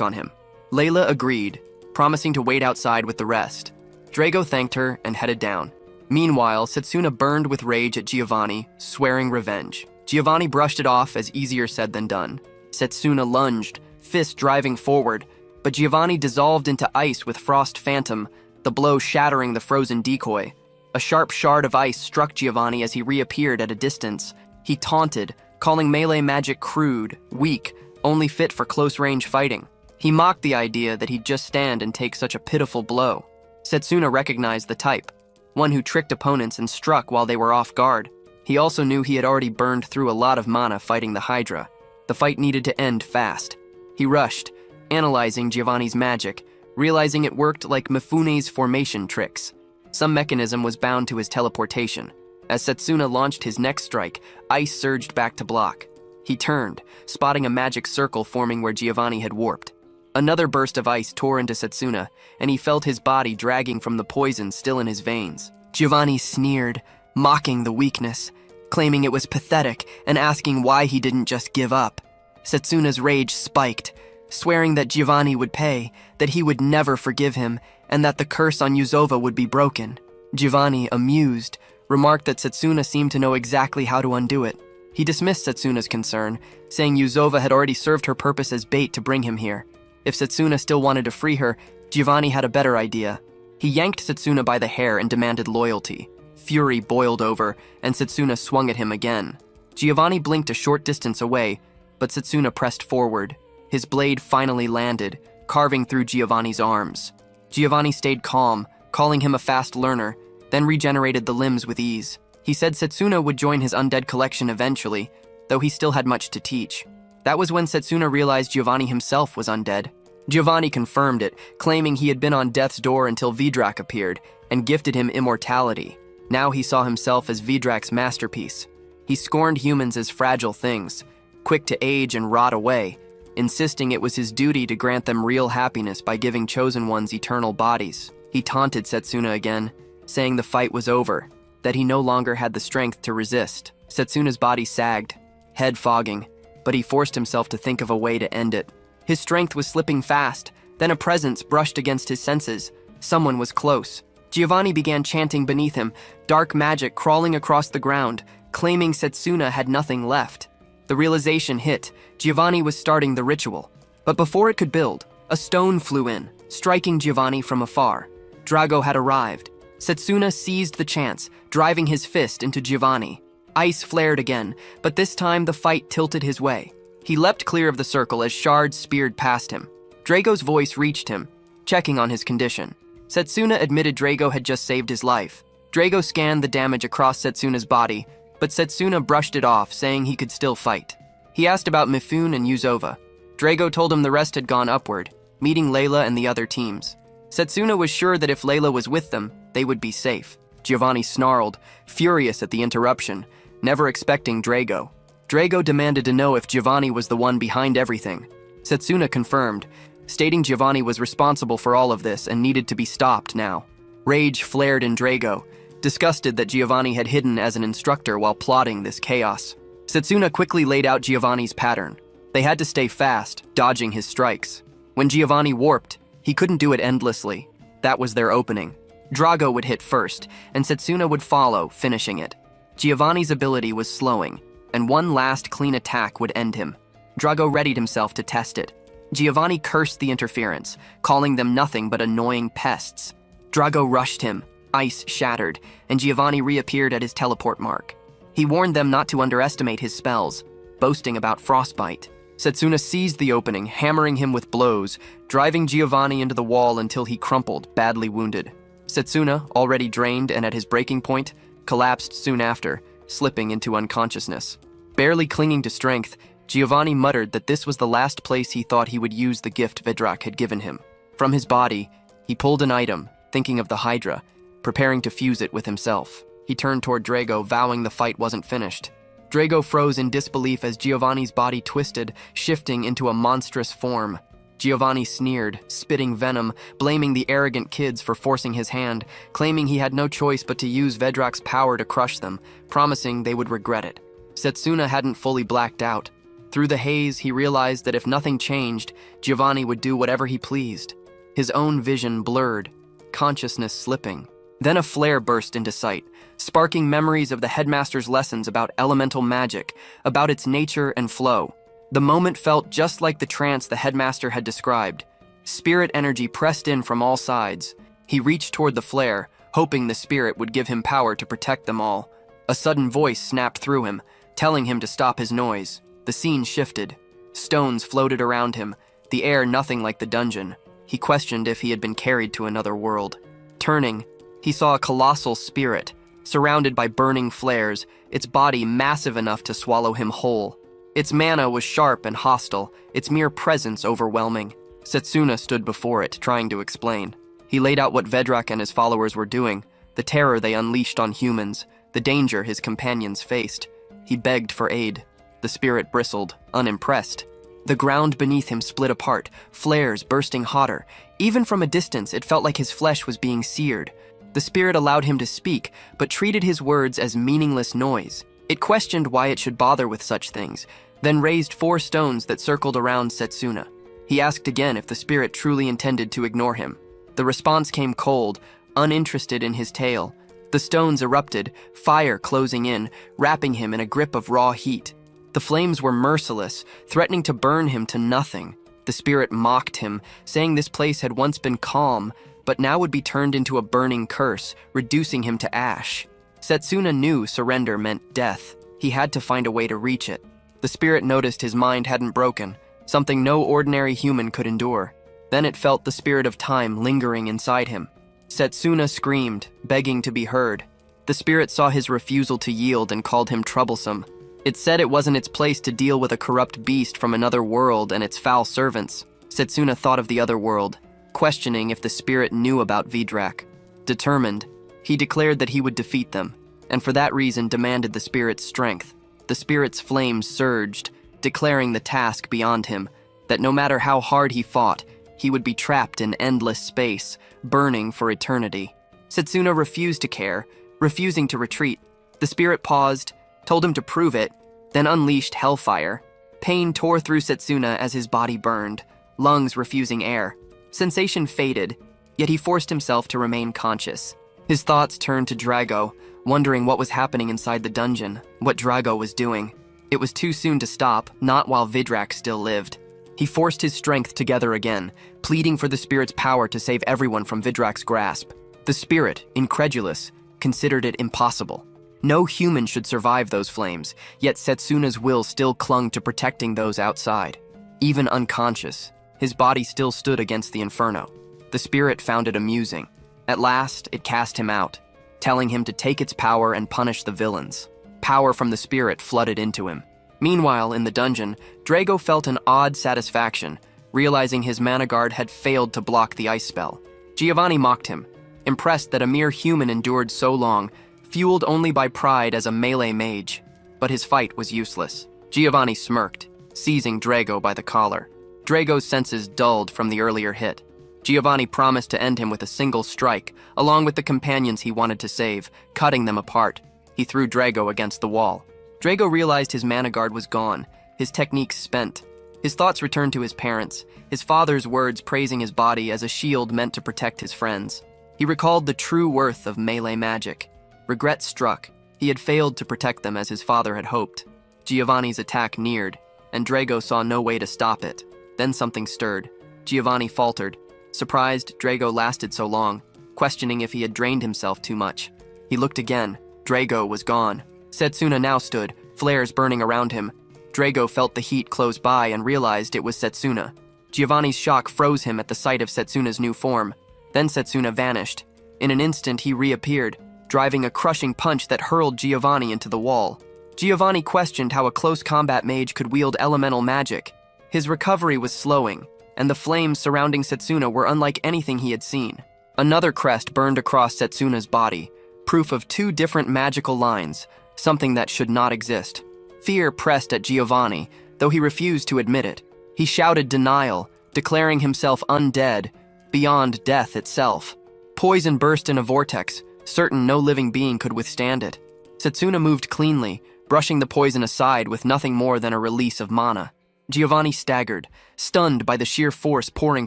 on him. Layla agreed, promising to wait outside with the rest. Drago thanked her and headed down. Meanwhile, Setsuna burned with rage at Giovanni, swearing revenge. Giovanni brushed it off as easier said than done. Setsuna lunged, fist driving forward, but Giovanni dissolved into ice with Frost Phantom, the blow shattering the frozen decoy. A sharp shard of ice struck Giovanni as he reappeared at a distance. He taunted, calling melee magic crude, weak, only fit for close-range fighting. He mocked the idea that he'd just stand and take such a pitiful blow. Setsuna recognized the type, one who tricked opponents and struck while they were off guard. He also knew he had already burned through a lot of mana fighting the Hydra. The fight needed to end fast. He rushed, analyzing Giovanni's magic, realizing it worked like Mifune's formation tricks. Some mechanism was bound to his teleportation. As Setsuna launched his next strike, ice surged back to block. He turned, spotting a magic circle forming where Giovanni had warped. Another burst of ice tore into Setsuna, and he felt his body dragging from the poison still in his veins. Giovanni sneered, mocking the weakness, claiming it was pathetic and asking why he didn't just give up. Setsuna's rage spiked, swearing that Giovanni would pay, that he would never forgive him, and that the curse on Yuzova would be broken. Giovanni, amused, remarked that Setsuna seemed to know exactly how to undo it. He dismissed Setsuna's concern, saying Yuzova had already served her purpose as bait to bring him here. If Setsuna still wanted to free her, Giovanni had a better idea. He yanked Setsuna by the hair and demanded loyalty. Fury boiled over, and Setsuna swung at him again. Giovanni blinked a short distance away, but Setsuna pressed forward. His blade finally landed, carving through Giovanni's arms. Giovanni stayed calm, calling him a fast learner, then regenerated the limbs with ease. He said Setsuna would join his undead collection eventually, though he still had much to teach. That was when Setsuna realized Giovanni himself was undead. Giovanni confirmed it, claiming he had been on death's door until Vidrak appeared and gifted him immortality. Now he saw himself as Vidrak's masterpiece. He scorned humans as fragile things, quick to age and rot away, insisting it was his duty to grant them real happiness by giving chosen ones eternal bodies. He taunted Setsuna again, saying the fight was over, that he no longer had the strength to resist. Setsuna's body sagged, head fogging, but he forced himself to think of a way to end it. His strength was slipping fast, then a presence brushed against his senses. Someone was close. Giovanni began chanting beneath him, dark magic crawling across the ground, claiming Setsuna had nothing left. The realization hit. Giovanni was starting the ritual. But before it could build, a stone flew in, striking Giovanni from afar. Drago had arrived. Setsuna seized the chance, driving his fist into Giovanni. Ice flared again, but this time the fight tilted his way. He leapt clear of the circle as shards speared past him. Drago's voice reached him, checking on his condition. Setsuna admitted Drago had just saved his life. Drago scanned the damage across Setsuna's body, but Setsuna brushed it off, saying he could still fight. He asked about Mifune and Yuzova. Drago told him the rest had gone upward, meeting Layla and the other teams. Setsuna was sure that if Layla was with them, they would be safe. Giovanni snarled, furious at the interruption, never expecting Drago. Drago demanded to know if Giovanni was the one behind everything. Setsuna confirmed, stating Giovanni was responsible for all of this and needed to be stopped now. Rage flared in Drago, disgusted that Giovanni had hidden as an instructor while plotting this chaos. Setsuna quickly laid out Giovanni's pattern. They had to stay fast, dodging his strikes. When Giovanni warped, he couldn't do it endlessly. That was their opening. Drago would hit first, and Setsuna would follow, finishing it. Giovanni's ability was slowing, and one last clean attack would end him. Drago readied himself to test it. Giovanni cursed the interference, calling them nothing but annoying pests. Drago rushed him, ice shattered, and Giovanni reappeared at his teleport mark. He warned them not to underestimate his spells, boasting about frostbite. Setsuna seized the opening, hammering him with blows, driving Giovanni into the wall until he crumpled, badly wounded. Setsuna, already drained and at his breaking point, collapsed soon after, slipping into unconsciousness. Barely clinging to strength, Giovanni muttered that this was the last place he thought he would use the gift Vidrak had given him. From his body, he pulled an item, thinking of the hydra, preparing to fuse it with himself. He turned toward Drago, vowing the fight wasn't finished. Drago froze in disbelief as Giovanni's body twisted, shifting into a monstrous form. Giovanni sneered, spitting venom, blaming the arrogant kids for forcing his hand, claiming he had no choice but to use Vedrak's power to crush them, promising they would regret it. Setsuna hadn't fully blacked out. Through the haze, he realized that if nothing changed, Giovanni would do whatever he pleased. His own vision blurred, consciousness slipping. Then a flare burst into sight, sparking memories of the headmaster's lessons about elemental magic, about its nature and flow. The moment felt just like the trance the headmaster had described. Spirit energy pressed in from all sides. He reached toward the flare, hoping the spirit would give him power to protect them all. A sudden voice snapped through him, telling him to stop his noise. The scene shifted. Stones floated around him, the air nothing like the dungeon. He questioned if he had been carried to another world. Turning, he saw a colossal spirit, surrounded by burning flares, its body massive enough to swallow him whole. Its mana was sharp and hostile, its mere presence overwhelming. Setsuna stood before it, trying to explain. He laid out what Vedrak and his followers were doing, the terror they unleashed on humans, the danger his companions faced. He begged for aid. The spirit bristled, unimpressed. The ground beneath him split apart, flares bursting hotter. Even from a distance, it felt like his flesh was being seared. The spirit allowed him to speak, but treated his words as meaningless noise. It questioned why it should bother with such things, then raised 4 stones that circled around Setsuna. He asked again if the spirit truly intended to ignore him. The response came cold, uninterested in his tale. The stones erupted, fire closing in, wrapping him in a grip of raw heat. The flames were merciless, threatening to burn him to nothing. The spirit mocked him, saying this place had once been calm, but now would be turned into a burning curse, reducing him to ash. Setsuna knew surrender meant death. He had to find a way to reach it. The spirit noticed his mind hadn't broken, something no ordinary human could endure. Then it felt the spirit of time lingering inside him. Setsuna screamed, begging to be heard. The spirit saw his refusal to yield and called him troublesome. It said it wasn't its place to deal with a corrupt beast from another world and its foul servants. Setsuna thought of the other world, questioning if the spirit knew about Vedrak. Determined, he declared that he would defeat them, and for that reason demanded the spirit's strength. The spirit's flames surged, declaring the task beyond him, that no matter how hard he fought, he would be trapped in endless space, burning for eternity. Setsuna refused to care, refusing to retreat. The spirit paused, told him to prove it, then unleashed hellfire. Pain tore through Setsuna as his body burned, lungs refusing air. Sensation faded, yet he forced himself to remain conscious. His thoughts turned to Drago, wondering what was happening inside the dungeon, what Drago was doing. It was too soon to stop, not while Vedrak still lived. He forced his strength together again, pleading for the spirit's power to save everyone from Vedrak's grasp. The spirit, incredulous, considered it impossible. No human should survive those flames, yet Setsuna's will still clung to protecting those outside. Even unconscious, his body still stood against the inferno. The spirit found it amusing. At last, it cast him out, telling him to take its power and punish the villains. Power from the spirit flooded into him. Meanwhile, in the dungeon, Drago felt an odd satisfaction, realizing his mana guard had failed to block the ice spell. Giovanni mocked him, impressed that a mere human endured so long, fueled only by pride as a melee mage. But his fight was useless. Giovanni smirked, seizing Drago by the collar. Drago's senses dulled from the earlier hit. Giovanni promised to end him with a single strike, along with the companions he wanted to save, cutting them apart. He threw Drago against the wall. Drago realized his mana guard was gone, his technique spent. His thoughts returned to his parents, his father's words praising his body as a shield meant to protect his friends. He recalled the true worth of melee magic. Regret struck. He had failed to protect them as his father had hoped. Giovanni's attack neared, and Drago saw no way to stop it. Then something stirred. Giovanni faltered. Surprised Drago lasted so long, questioning if he had drained himself too much. He looked again. Drago was gone. Setsuna now stood, flares burning around him. Drago felt the heat close by and realized it was Setsuna. Giovanni's shock froze him at the sight of Setsuna's new form. Then Setsuna vanished. In an instant, he reappeared, driving a crushing punch that hurled Giovanni into the wall. Giovanni questioned how a close combat mage could wield elemental magic. His recovery was slowing, and the flames surrounding Setsuna were unlike anything he had seen. Another crest burned across Setsuna's body, proof of two different magical lines, something that should not exist. Fear pressed at Giovanni, though he refused to admit it. He shouted denial, declaring himself undead, beyond death itself. Poison burst in a vortex, certain no living being could withstand it. Setsuna moved cleanly, brushing the poison aside with nothing more than a release of mana. Giovanni staggered, stunned by the sheer force pouring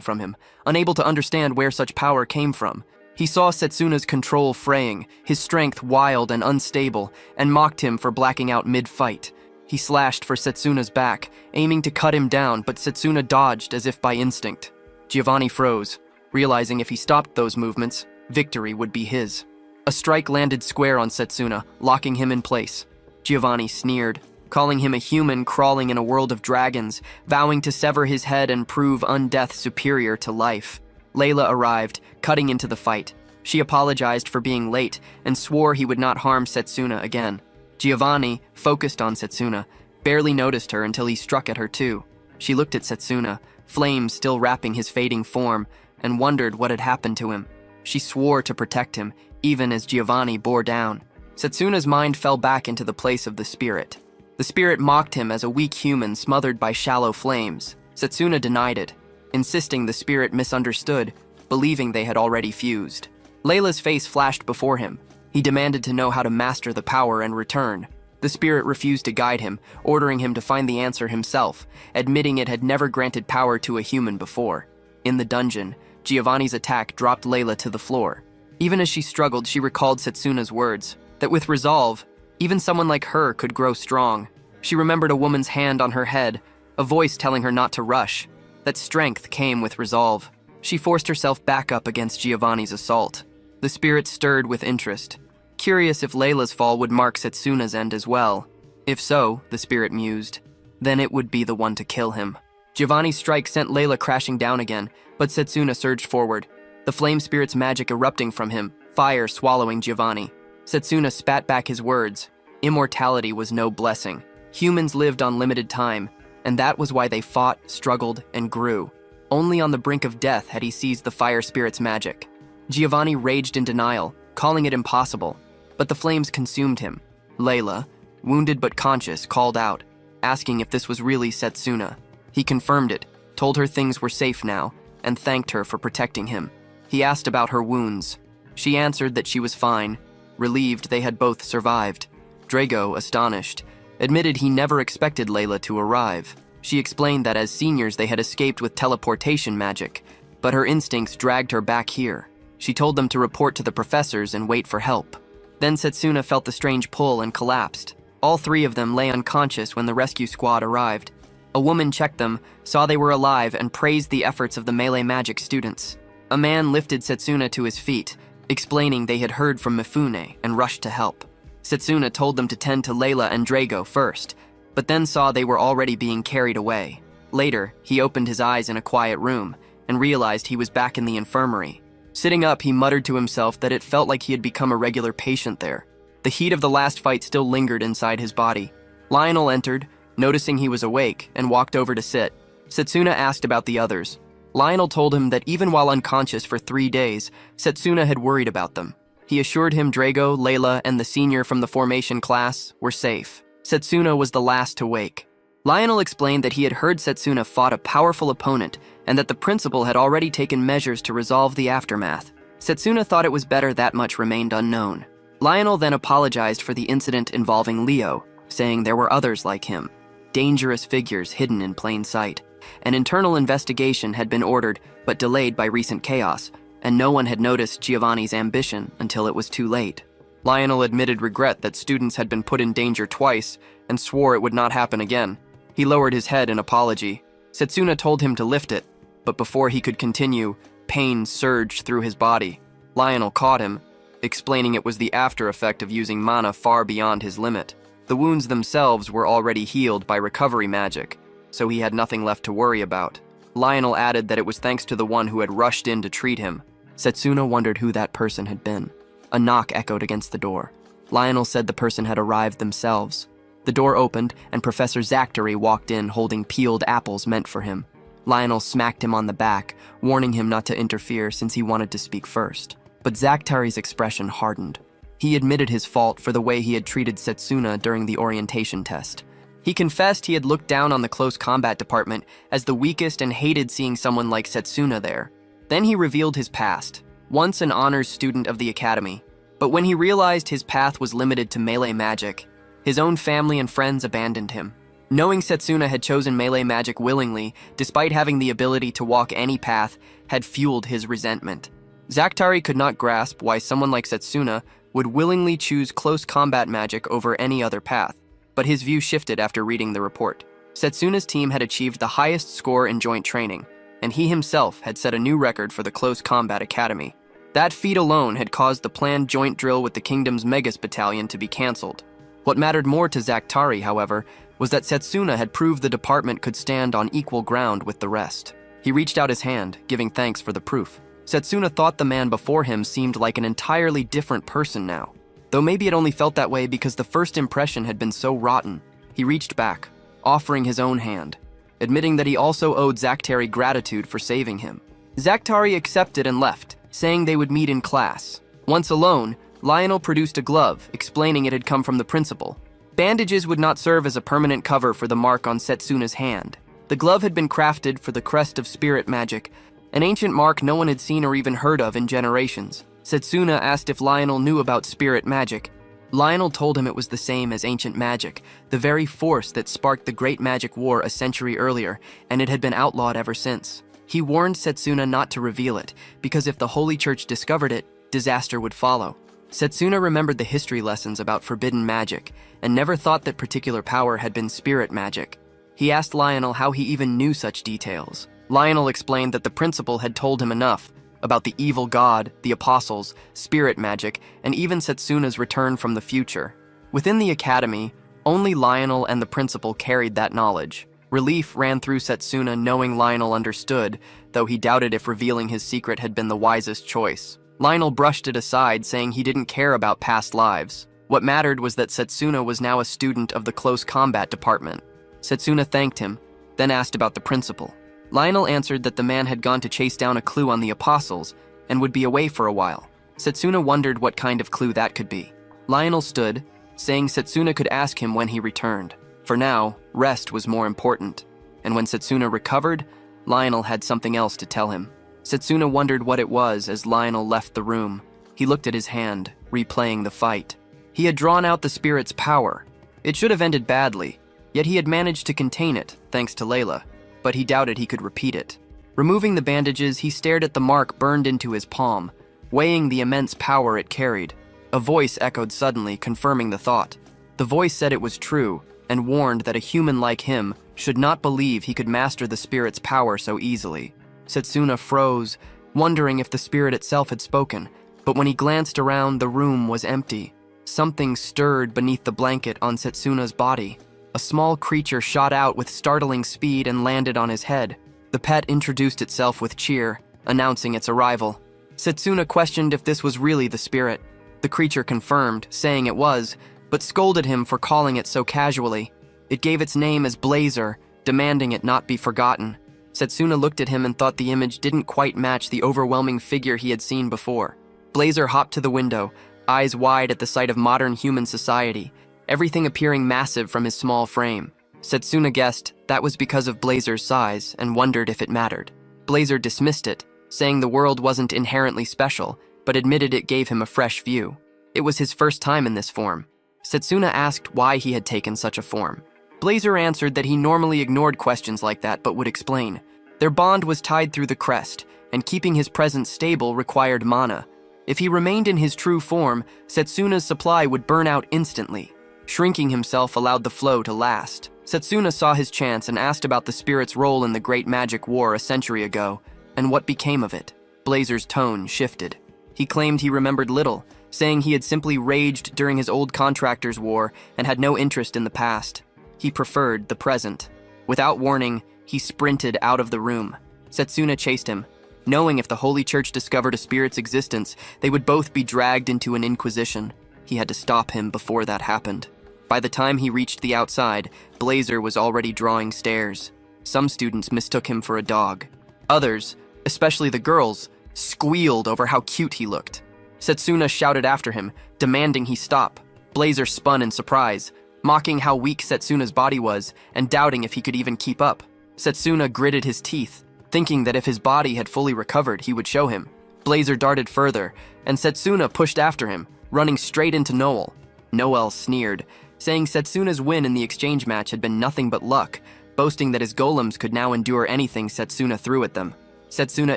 from him, unable to understand where such power came from. He saw Setsuna's control fraying, his strength wild and unstable, and mocked him for blacking out mid-fight. He slashed for Setsuna's back, aiming to cut him down, but Setsuna dodged as if by instinct. Giovanni froze, realizing if he stopped those movements, victory would be his. A strike landed square on Setsuna, locking him in place. Giovanni sneered, calling him a human crawling in a world of dragons, vowing to sever his head and prove undeath superior to life. Layla arrived, cutting into the fight. She apologized for being late and swore he would not harm Setsuna again. Giovanni, focused on Setsuna, barely noticed her until he struck at her too. She looked at Setsuna, flames still wrapping his fading form, and wondered what had happened to him. She swore to protect him, even as Giovanni bore down. Setsuna's mind fell back into the place of the spirit. The spirit mocked him as a weak human smothered by shallow flames. Setsuna denied it, insisting the spirit misunderstood, believing they had already fused. Layla's face flashed before him. He demanded to know how to master the power and return. The spirit refused to guide him, ordering him to find the answer himself, admitting it had never granted power to a human before. In the dungeon, Giovanni's attack dropped Layla to the floor. Even as she struggled, she recalled Setsuna's words, that with resolve, even someone like her could grow strong. She remembered a woman's hand on her head, a voice telling her not to rush. That strength came with resolve. She forced herself back up against Giovanni's assault. The spirit stirred with interest, curious if Layla's fall would mark Setsuna's end as well. If so, the spirit mused, then it would be the one to kill him. Giovanni's strike sent Layla crashing down again, but Setsuna surged forward, the flame spirit's magic erupting from him, fire swallowing Giovanni. Setsuna spat back his words. Immortality was no blessing. Humans lived on limited time, and that was why they fought, struggled, and grew. Only on the brink of death had he seized the fire spirit's magic. Giovanni raged in denial, calling it impossible, but the flames consumed him. Layla, wounded but conscious, called out, asking if this was really Setsuna. He confirmed it, told her things were safe now, and thanked her for protecting him. He asked about her wounds. She answered that she was fine, relieved they had both survived. Drago, astonished, admitted he never expected Layla to arrive. She explained that as seniors they had escaped with teleportation magic, but her instincts dragged her back here. She told them to report to the professors and wait for help. Then Setsuna felt the strange pull and collapsed. All three of them lay unconscious when the rescue squad arrived. A woman checked them, saw they were alive, and praised the efforts of the melee magic students. A man lifted Setsuna to his feet, explaining they had heard from Mifune and rushed to help. Setsuna told them to tend to Layla and Drago first, but then saw they were already being carried away. Later, he opened his eyes in a quiet room and realized he was back in the infirmary. Sitting up, he muttered to himself that it felt like he had become a regular patient there. The heat of the last fight still lingered inside his body. Lionel entered, noticing he was awake, and walked over to sit. Setsuna asked about the others. Lionel told him that even while unconscious for 3 days, Setsuna had worried about them. He assured him Drago, Layla, and the senior from the formation class were safe. Setsuna was the last to wake. Lionel explained that he had heard Setsuna fought a powerful opponent and that the principal had already taken measures to resolve the aftermath. Setsuna thought it was better that much remained unknown. Lionel then apologized for the incident involving Leo, saying there were others like him, dangerous figures hidden in plain sight. An internal investigation had been ordered but delayed by recent chaos, and no one had noticed Giovanni's ambition until it was too late. Lionel admitted regret that students had been put in danger twice and swore it would not happen again. He lowered his head in apology. Setsuna told him to lift it, but before he could continue, pain surged through his body. Lionel caught him, explaining it was the after effect of using mana far beyond his limit. The wounds themselves were already healed by recovery magic, so he had nothing left to worry about. Lionel added that it was thanks to the one who had rushed in to treat him. Setsuna wondered who that person had been. A knock echoed against the door. Lionel said the person had arrived themselves. The door opened, and Professor Zachtery walked in holding peeled apples meant for him. Lionel smacked him on the back, warning him not to interfere since he wanted to speak first. But Octar's expression hardened. He admitted his fault for the way he had treated Setsuna during the orientation test. He confessed he had looked down on the close combat department as the weakest and hated seeing someone like Setsuna there. Then he revealed his past, once an honors student of the academy. But when he realized his path was limited to melee magic, his own family and friends abandoned him. Knowing Setsuna had chosen melee magic willingly, despite having the ability to walk any path, had fueled his resentment. Octar could not grasp why someone like Setsuna would willingly choose close combat magic over any other path, but his view shifted after reading the report. Setsuna's team had achieved the highest score in joint training, and he himself had set a new record for the Close Combat Academy. That feat alone had caused the planned joint drill with the kingdom's Megas battalion to be cancelled. What mattered more to Octar, however, was that Setsuna had proved the department could stand on equal ground with the rest. He reached out his hand, giving thanks for the proof. Setsuna thought the man before him seemed like an entirely different person now. Though maybe it only felt that way because the first impression had been so rotten. He reached back, offering his own hand, admitting that he also owed Octar gratitude for saving him. Octar accepted and left, saying they would meet in class. Once alone, Lionel produced a glove, explaining it had come from the principal. Bandages would not serve as a permanent cover for the mark on Setsuna's hand. The glove had been crafted for the crest of spirit magic, an ancient mark no one had seen or even heard of in generations. Setsuna asked if Lionel knew about spirit magic. Lionel told him it was the same as ancient magic, the very force that sparked the Great Magic War a century earlier, and it had been outlawed ever since. He warned Setsuna not to reveal it, because if the Holy Church discovered it, disaster would follow. Setsuna remembered the history lessons about forbidden magic, and never thought that particular power had been spirit magic. He asked Lionel how he even knew such details. Lionel explained that the principal had told him enough about the evil god, the apostles, spirit magic, and even Setsuna's return from the future. Within the academy, only Lionel and the principal carried that knowledge. Relief ran through Setsuna knowing Lionel understood, though he doubted if revealing his secret had been the wisest choice. Lionel brushed it aside, saying he didn't care about past lives. What mattered was that Setsuna was now a student of the Close Combat Department. Setsuna thanked him, then asked about the principal. Lionel answered that the man had gone to chase down a clue on the apostles and would be away for a while. Setsuna wondered what kind of clue that could be. Lionel stood, saying Setsuna could ask him when he returned. For now, rest was more important, and when Setsuna recovered, Lionel had something else to tell him. Setsuna wondered what it was as Lionel left the room. He looked at his hand, replaying the fight. He had drawn out the spirit's power. It should have ended badly, yet he had managed to contain it, thanks to Layla, but he doubted he could repeat it. Removing the bandages, he stared at the mark burned into his palm, weighing the immense power it carried. A voice echoed suddenly, confirming the thought. The voice said it was true, and warned that a human like him should not believe he could master the spirit's power so easily. Setsuna froze, wondering if the spirit itself had spoken, but when he glanced around, the room was empty. Something stirred beneath the blanket on Setsuna's body. A small creature shot out with startling speed and landed on his head. The pet introduced itself with cheer, announcing its arrival. Setsuna questioned if this was really the spirit. The creature confirmed, saying it was, but scolded him for calling it so casually. It gave its name as Blazer, demanding it not be forgotten. Setsuna looked at him and thought the image didn't quite match the overwhelming figure he had seen before. Blazer hopped to the window, eyes wide at the sight of modern human society, everything appearing massive from his small frame. Setsuna guessed that was because of Blazer's size and wondered if it mattered. Blazer dismissed it, saying the world wasn't inherently special, but admitted it gave him a fresh view. It was his first time in this form. Setsuna asked why he had taken such a form. Blazer answered that he normally ignored questions like that but would explain. Their bond was tied through the crest, and keeping his presence stable required mana. If he remained in his true form, Setsuna's supply would burn out instantly. Shrinking himself allowed the flow to last. Setsuna saw his chance and asked about the spirit's role in the Great Magic War a century ago, and what became of it. Blazer's tone shifted. He claimed he remembered little, saying he had simply raged during his old contractors' war and had no interest in the past. He preferred the present. Without warning, he sprinted out of the room. Setsuna chased him. Knowing if the Holy Church discovered a spirit's existence, they would both be dragged into an inquisition. He had to stop him before that happened. By the time he reached the outside, Blazer was already drawing stairs. Some students mistook him for a dog. Others, especially the girls, squealed over how cute he looked. Setsuna shouted after him, demanding he stop. Blazer spun in surprise, mocking how weak Setsuna's body was and doubting if he could even keep up. Setsuna gritted his teeth, thinking that if his body had fully recovered, he would show him. Blazer darted further, and Setsuna pushed after him, running straight into Noel. Noel sneered, saying Setsuna's win in the exchange match had been nothing but luck, boasting that his golems could now endure anything Setsuna threw at them. Setsuna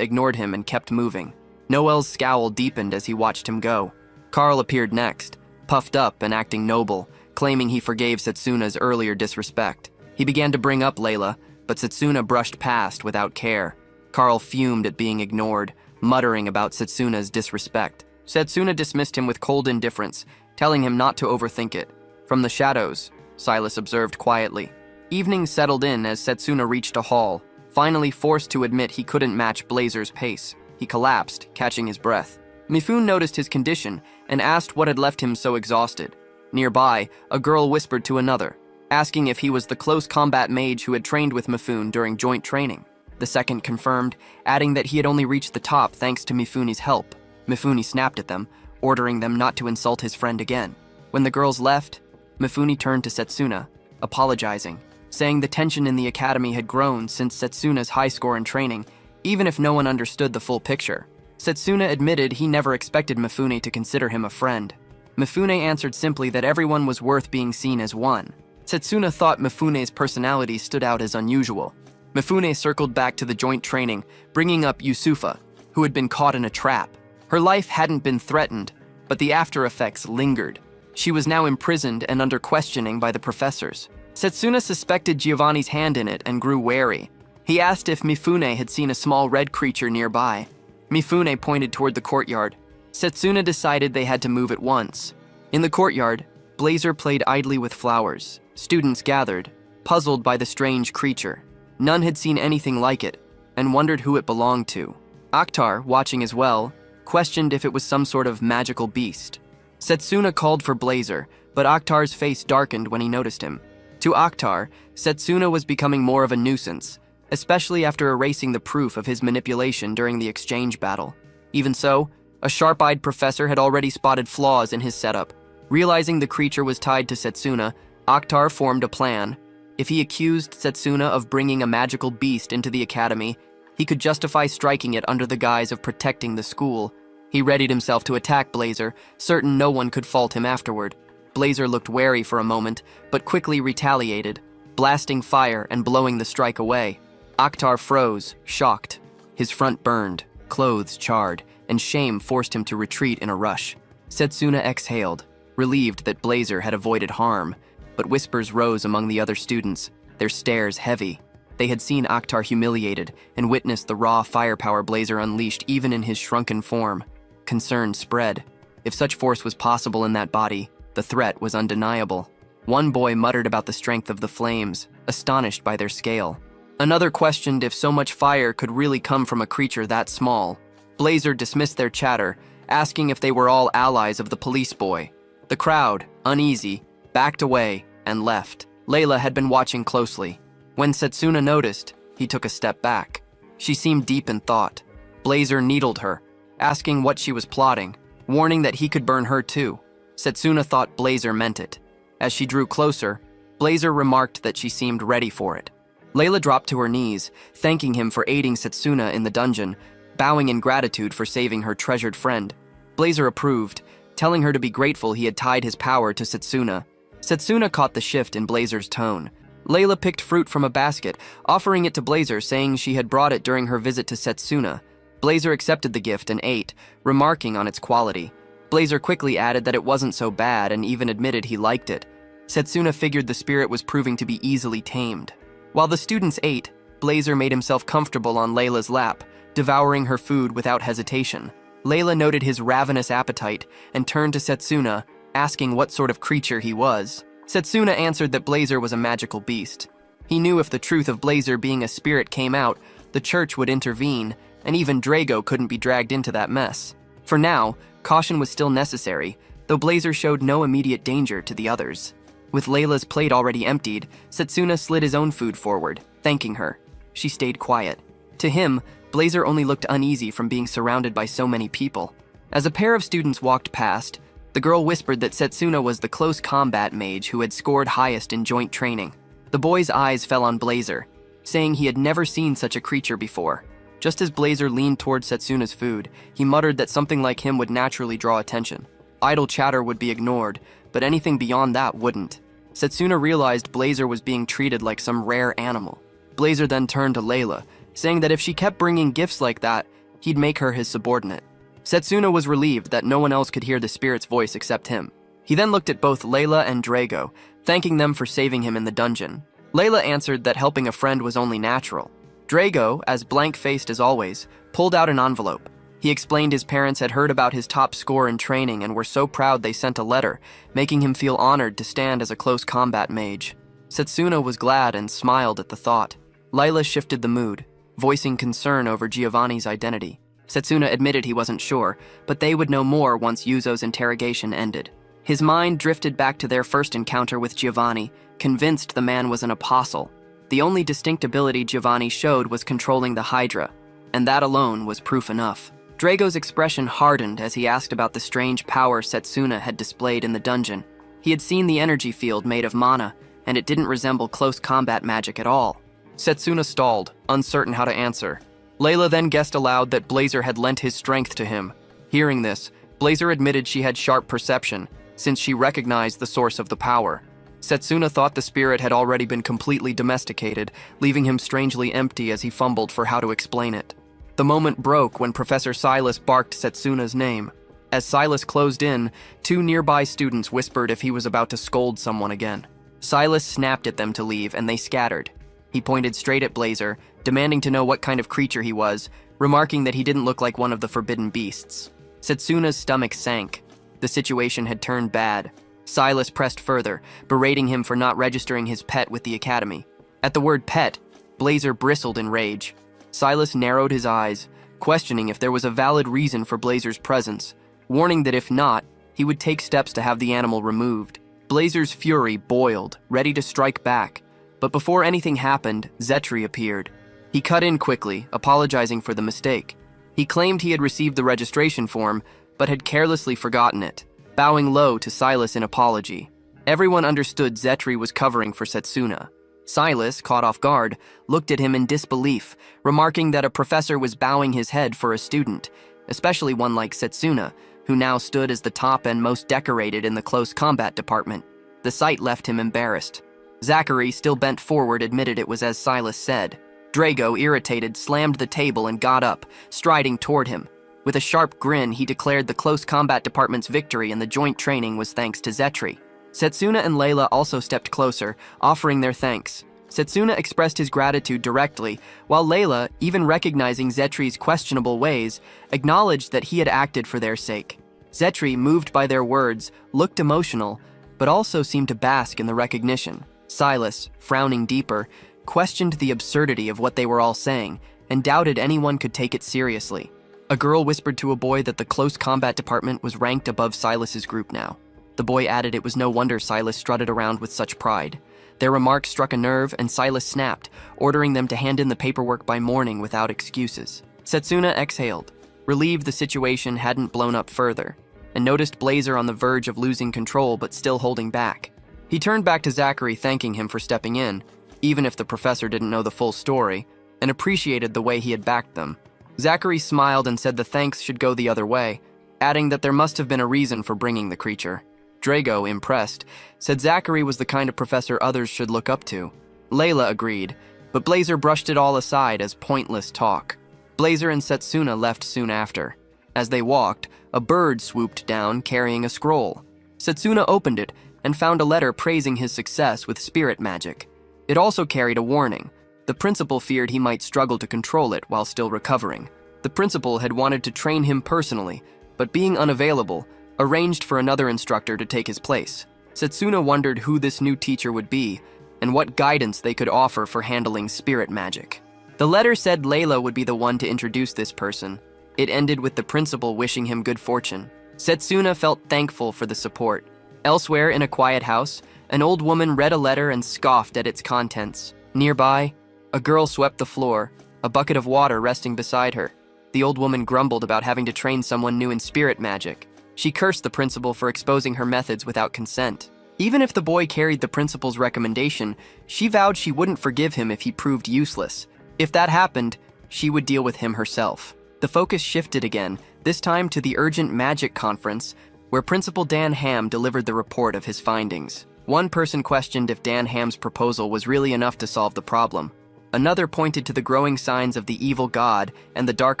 ignored him and kept moving. Noel's scowl deepened as he watched him go. Carl appeared next, puffed up and acting noble, claiming he forgave Setsuna's earlier disrespect. He began to bring up Layla, but Setsuna brushed past without care. Carl fumed at being ignored, muttering about Setsuna's disrespect. Setsuna dismissed him with cold indifference, telling him not to overthink it. From the shadows, Silas observed quietly. Evening settled in as Setsuna reached a hall, finally forced to admit he couldn't match Blazer's pace. He collapsed, catching his breath. Mifune noticed his condition and asked what had left him so exhausted. Nearby, a girl whispered to another, asking if he was the close combat mage who had trained with Mifune during joint training. The second confirmed, adding that he had only reached the top thanks to Mifune's help. Mifune snapped at them, ordering them not to insult his friend again. When the girls left, Mifune turned to Setsuna, apologizing, saying the tension in the academy had grown since Setsuna's high score in training, even if no one understood the full picture. Setsuna admitted he never expected Mifune to consider him a friend. Mifune answered simply that everyone was worth being seen as one. Setsuna thought Mifune's personality stood out as unusual. Mifune circled back to the joint training, bringing up Yusufa, who had been caught in a trap. Her life hadn't been threatened, but the after effects lingered. She was now imprisoned and under questioning by the professors. Setsuna suspected Giovanni's hand in it and grew wary. He asked if Mifune had seen a small red creature nearby. Mifune pointed toward the courtyard. Setsuna decided they had to move at once. In the courtyard, Blazer played idly with flowers. Students gathered, puzzled by the strange creature. None had seen anything like it, and wondered who it belonged to. Octar, watching as well, questioned if it was some sort of magical beast. Setsuna called for Blazer, but Octar's face darkened when he noticed him. To Octar, Setsuna was becoming more of a nuisance, especially after erasing the proof of his manipulation during the exchange battle. Even so, a sharp-eyed professor had already spotted flaws in his setup. Realizing the creature was tied to Setsuna, Octar formed a plan. If he accused Setsuna of bringing a magical beast into the academy, he could justify striking it under the guise of protecting the school. He readied himself to attack Blazer, certain no one could fault him afterward. Blazer looked wary for a moment, but quickly retaliated, blasting fire and blowing the strike away. Octar froze, shocked. His front burned, clothes charred, and shame forced him to retreat in a rush. Setsuna exhaled, relieved that Blazer had avoided harm, but whispers rose among the other students, their stares heavy. They had seen Octar humiliated and witnessed the raw firepower Blazer unleashed even in his shrunken form. Concern spread. If such force was possible in that body, the threat was undeniable. One boy muttered about the strength of the flames, astonished by their scale. Another questioned if so much fire could really come from a creature that small. Blazer dismissed their chatter, asking if they were all allies of the police boy. The crowd, uneasy, backed away and left. Layla had been watching closely. When Setsuna noticed, he took a step back. She seemed deep in thought. Blazer needled her, asking what she was plotting, warning that he could burn her too. Setsuna thought Blazer meant it. As she drew closer, Blazer remarked that she seemed ready for it. Layla dropped to her knees, thanking him for aiding Setsuna in the dungeon, bowing in gratitude for saving her treasured friend. Blazer approved, telling her to be grateful he had tied his power to Setsuna. Setsuna caught the shift in Blazer's tone. Layla picked fruit from a basket, offering it to Blazer, saying she had brought it during her visit to Setsuna. Blazer accepted the gift and ate, remarking on its quality. Blazer quickly added that it wasn't so bad and even admitted he liked it. Setsuna figured the spirit was proving to be easily tamed. While the students ate, Blazer made himself comfortable on Layla's lap, devouring her food without hesitation. Layla noted his ravenous appetite and turned to Setsuna, asking what sort of creature he was. Setsuna answered that Blazer was a magical beast. He knew if the truth of Blazer being a spirit came out, the church would intervene, and even Drago couldn't be dragged into that mess. For now, caution was still necessary, though Blazer showed no immediate danger to the others. With Layla's plate already emptied, Setsuna slid his own food forward. thanking her. She stayed quiet. To him, Blazer only looked uneasy from being surrounded by so many people. As a pair of students walked past, the girl whispered that Setsuna was the close combat mage who had scored highest in joint training. The boy's eyes fell on Blazer, saying he had never seen such a creature before. Just as Blazer leaned toward Setsuna's food, he muttered that something like him would naturally draw attention. Idle chatter would be ignored, but anything beyond that wouldn't. Setsuna realized Blazer was being treated like some rare animal. Blazer then turned to Layla, saying that if she kept bringing gifts like that, he'd make her his subordinate. Setsuna was relieved that no one else could hear the spirit's voice except him. He then looked at both Layla and Drago, thanking them for saving him in the dungeon. Layla answered that helping a friend was only natural. Drago, as blank-faced as always, pulled out an envelope. He explained his parents had heard about his top score in training and were so proud they sent a letter, making him feel honored to stand as a close combat mage. Setsuna was glad and smiled at the thought. Layla shifted the mood, voicing concern over Giovanni's identity. Setsuna admitted he wasn't sure, but they would know more once Yuzo's interrogation ended. His mind drifted back to their first encounter with Giovanni, convinced the man was an apostle. The only distinct ability Giovanni showed was controlling the hydra, and that alone was proof enough. Drago's expression hardened as he asked about the strange power Setsuna had displayed in the dungeon. He had seen the energy field made of mana, and it didn't resemble close combat magic at all. Setsuna stalled, uncertain how to answer. Layla then guessed aloud that Blazer had lent his strength to him. Hearing this, Blazer admitted she had sharp perception, since she recognized the source of the power. Setsuna thought the spirit had already been completely domesticated, leaving him strangely empty as he fumbled for how to explain it. The moment broke when Professor Silas barked Setsuna's name. As Silas closed in, two nearby students whispered if he was about to scold someone again. Silas snapped at them to leave, and they scattered. He pointed straight at Blazer, demanding to know what kind of creature he was, remarking that he didn't look like one of the forbidden beasts. Setsuna's stomach sank. The situation had turned bad. Silas pressed further, berating him for not registering his pet with the academy. At the word pet, Blazer bristled in rage. Silas narrowed his eyes, questioning if there was a valid reason for Blazer's presence, warning that if not, he would take steps to have the animal removed. Blazer's fury boiled, ready to strike back, but before anything happened, Zetri appeared. He cut in quickly, apologizing for the mistake. He claimed he had received the registration form, but had carelessly forgotten it, bowing low to Silas in apology. Everyone understood Zetri was covering for Setsuna. Silas, caught off guard, looked at him in disbelief, remarking that a professor was bowing his head for a student, especially one like Setsuna, who now stood as the top and most decorated in the close combat department. The sight left him embarrassed. Zachary, still bent forward, admitted it was as Silas said. Drago, irritated, slammed the table and got up, striding toward him. With a sharp grin, he declared the close combat department's victory and the joint training was thanks to Zetri. Setsuna and Layla also stepped closer, offering their thanks. Setsuna expressed his gratitude directly, while Layla, even recognizing Zetri's questionable ways, acknowledged that he had acted for their sake. Zetri, moved by their words, looked emotional, but also seemed to bask in the recognition. Silas, frowning deeper, questioned the absurdity of what they were all saying, and doubted anyone could take it seriously. A girl whispered to a boy that the close combat department was ranked above Silas's group now. The boy added it was no wonder Silas strutted around with such pride. Their remark struck a nerve, and Silas snapped, ordering them to hand in the paperwork by morning without excuses. Setsuna exhaled, relieved the situation hadn't blown up further, and noticed Blazer on the verge of losing control but still holding back. He turned back to Zachary, thanking him for stepping in, even if the professor didn't know the full story, and appreciated the way he had backed them. Zachary smiled and said the thanks should go the other way, adding that there must have been a reason for bringing the creature. Drago, impressed, said Zachary was the kind of professor others should look up to. Layla agreed, but Blazer brushed it all aside as pointless talk. Blazer and Setsuna left soon after. As they walked, a bird swooped down carrying a scroll. Setsuna opened it and found a letter praising his success with spirit magic. It also carried a warning. The principal feared he might struggle to control it while still recovering. The principal had wanted to train him personally, but being unavailable, arranged for another instructor to take his place. Setsuna wondered who this new teacher would be, and what guidance they could offer for handling spirit magic. The letter said Layla would be the one to introduce this person. It ended with the principal wishing him good fortune. Setsuna felt thankful for the support. Elsewhere in a quiet house, an old woman read a letter and scoffed at its contents. Nearby, A girl swept the floor, a bucket of water resting beside her. The old woman grumbled about having to train someone new in spirit magic. She cursed the principal for exposing her methods without consent. Even if the boy carried the principal's recommendation, she vowed she wouldn't forgive him if he proved useless. If that happened, she would deal with him herself. The focus shifted again, this time to the urgent magic conference, where Principal Dan Ham delivered the report of his findings. One person questioned if Dan Ham's proposal was really enough to solve the problem. Another pointed to the growing signs of the evil god and the dark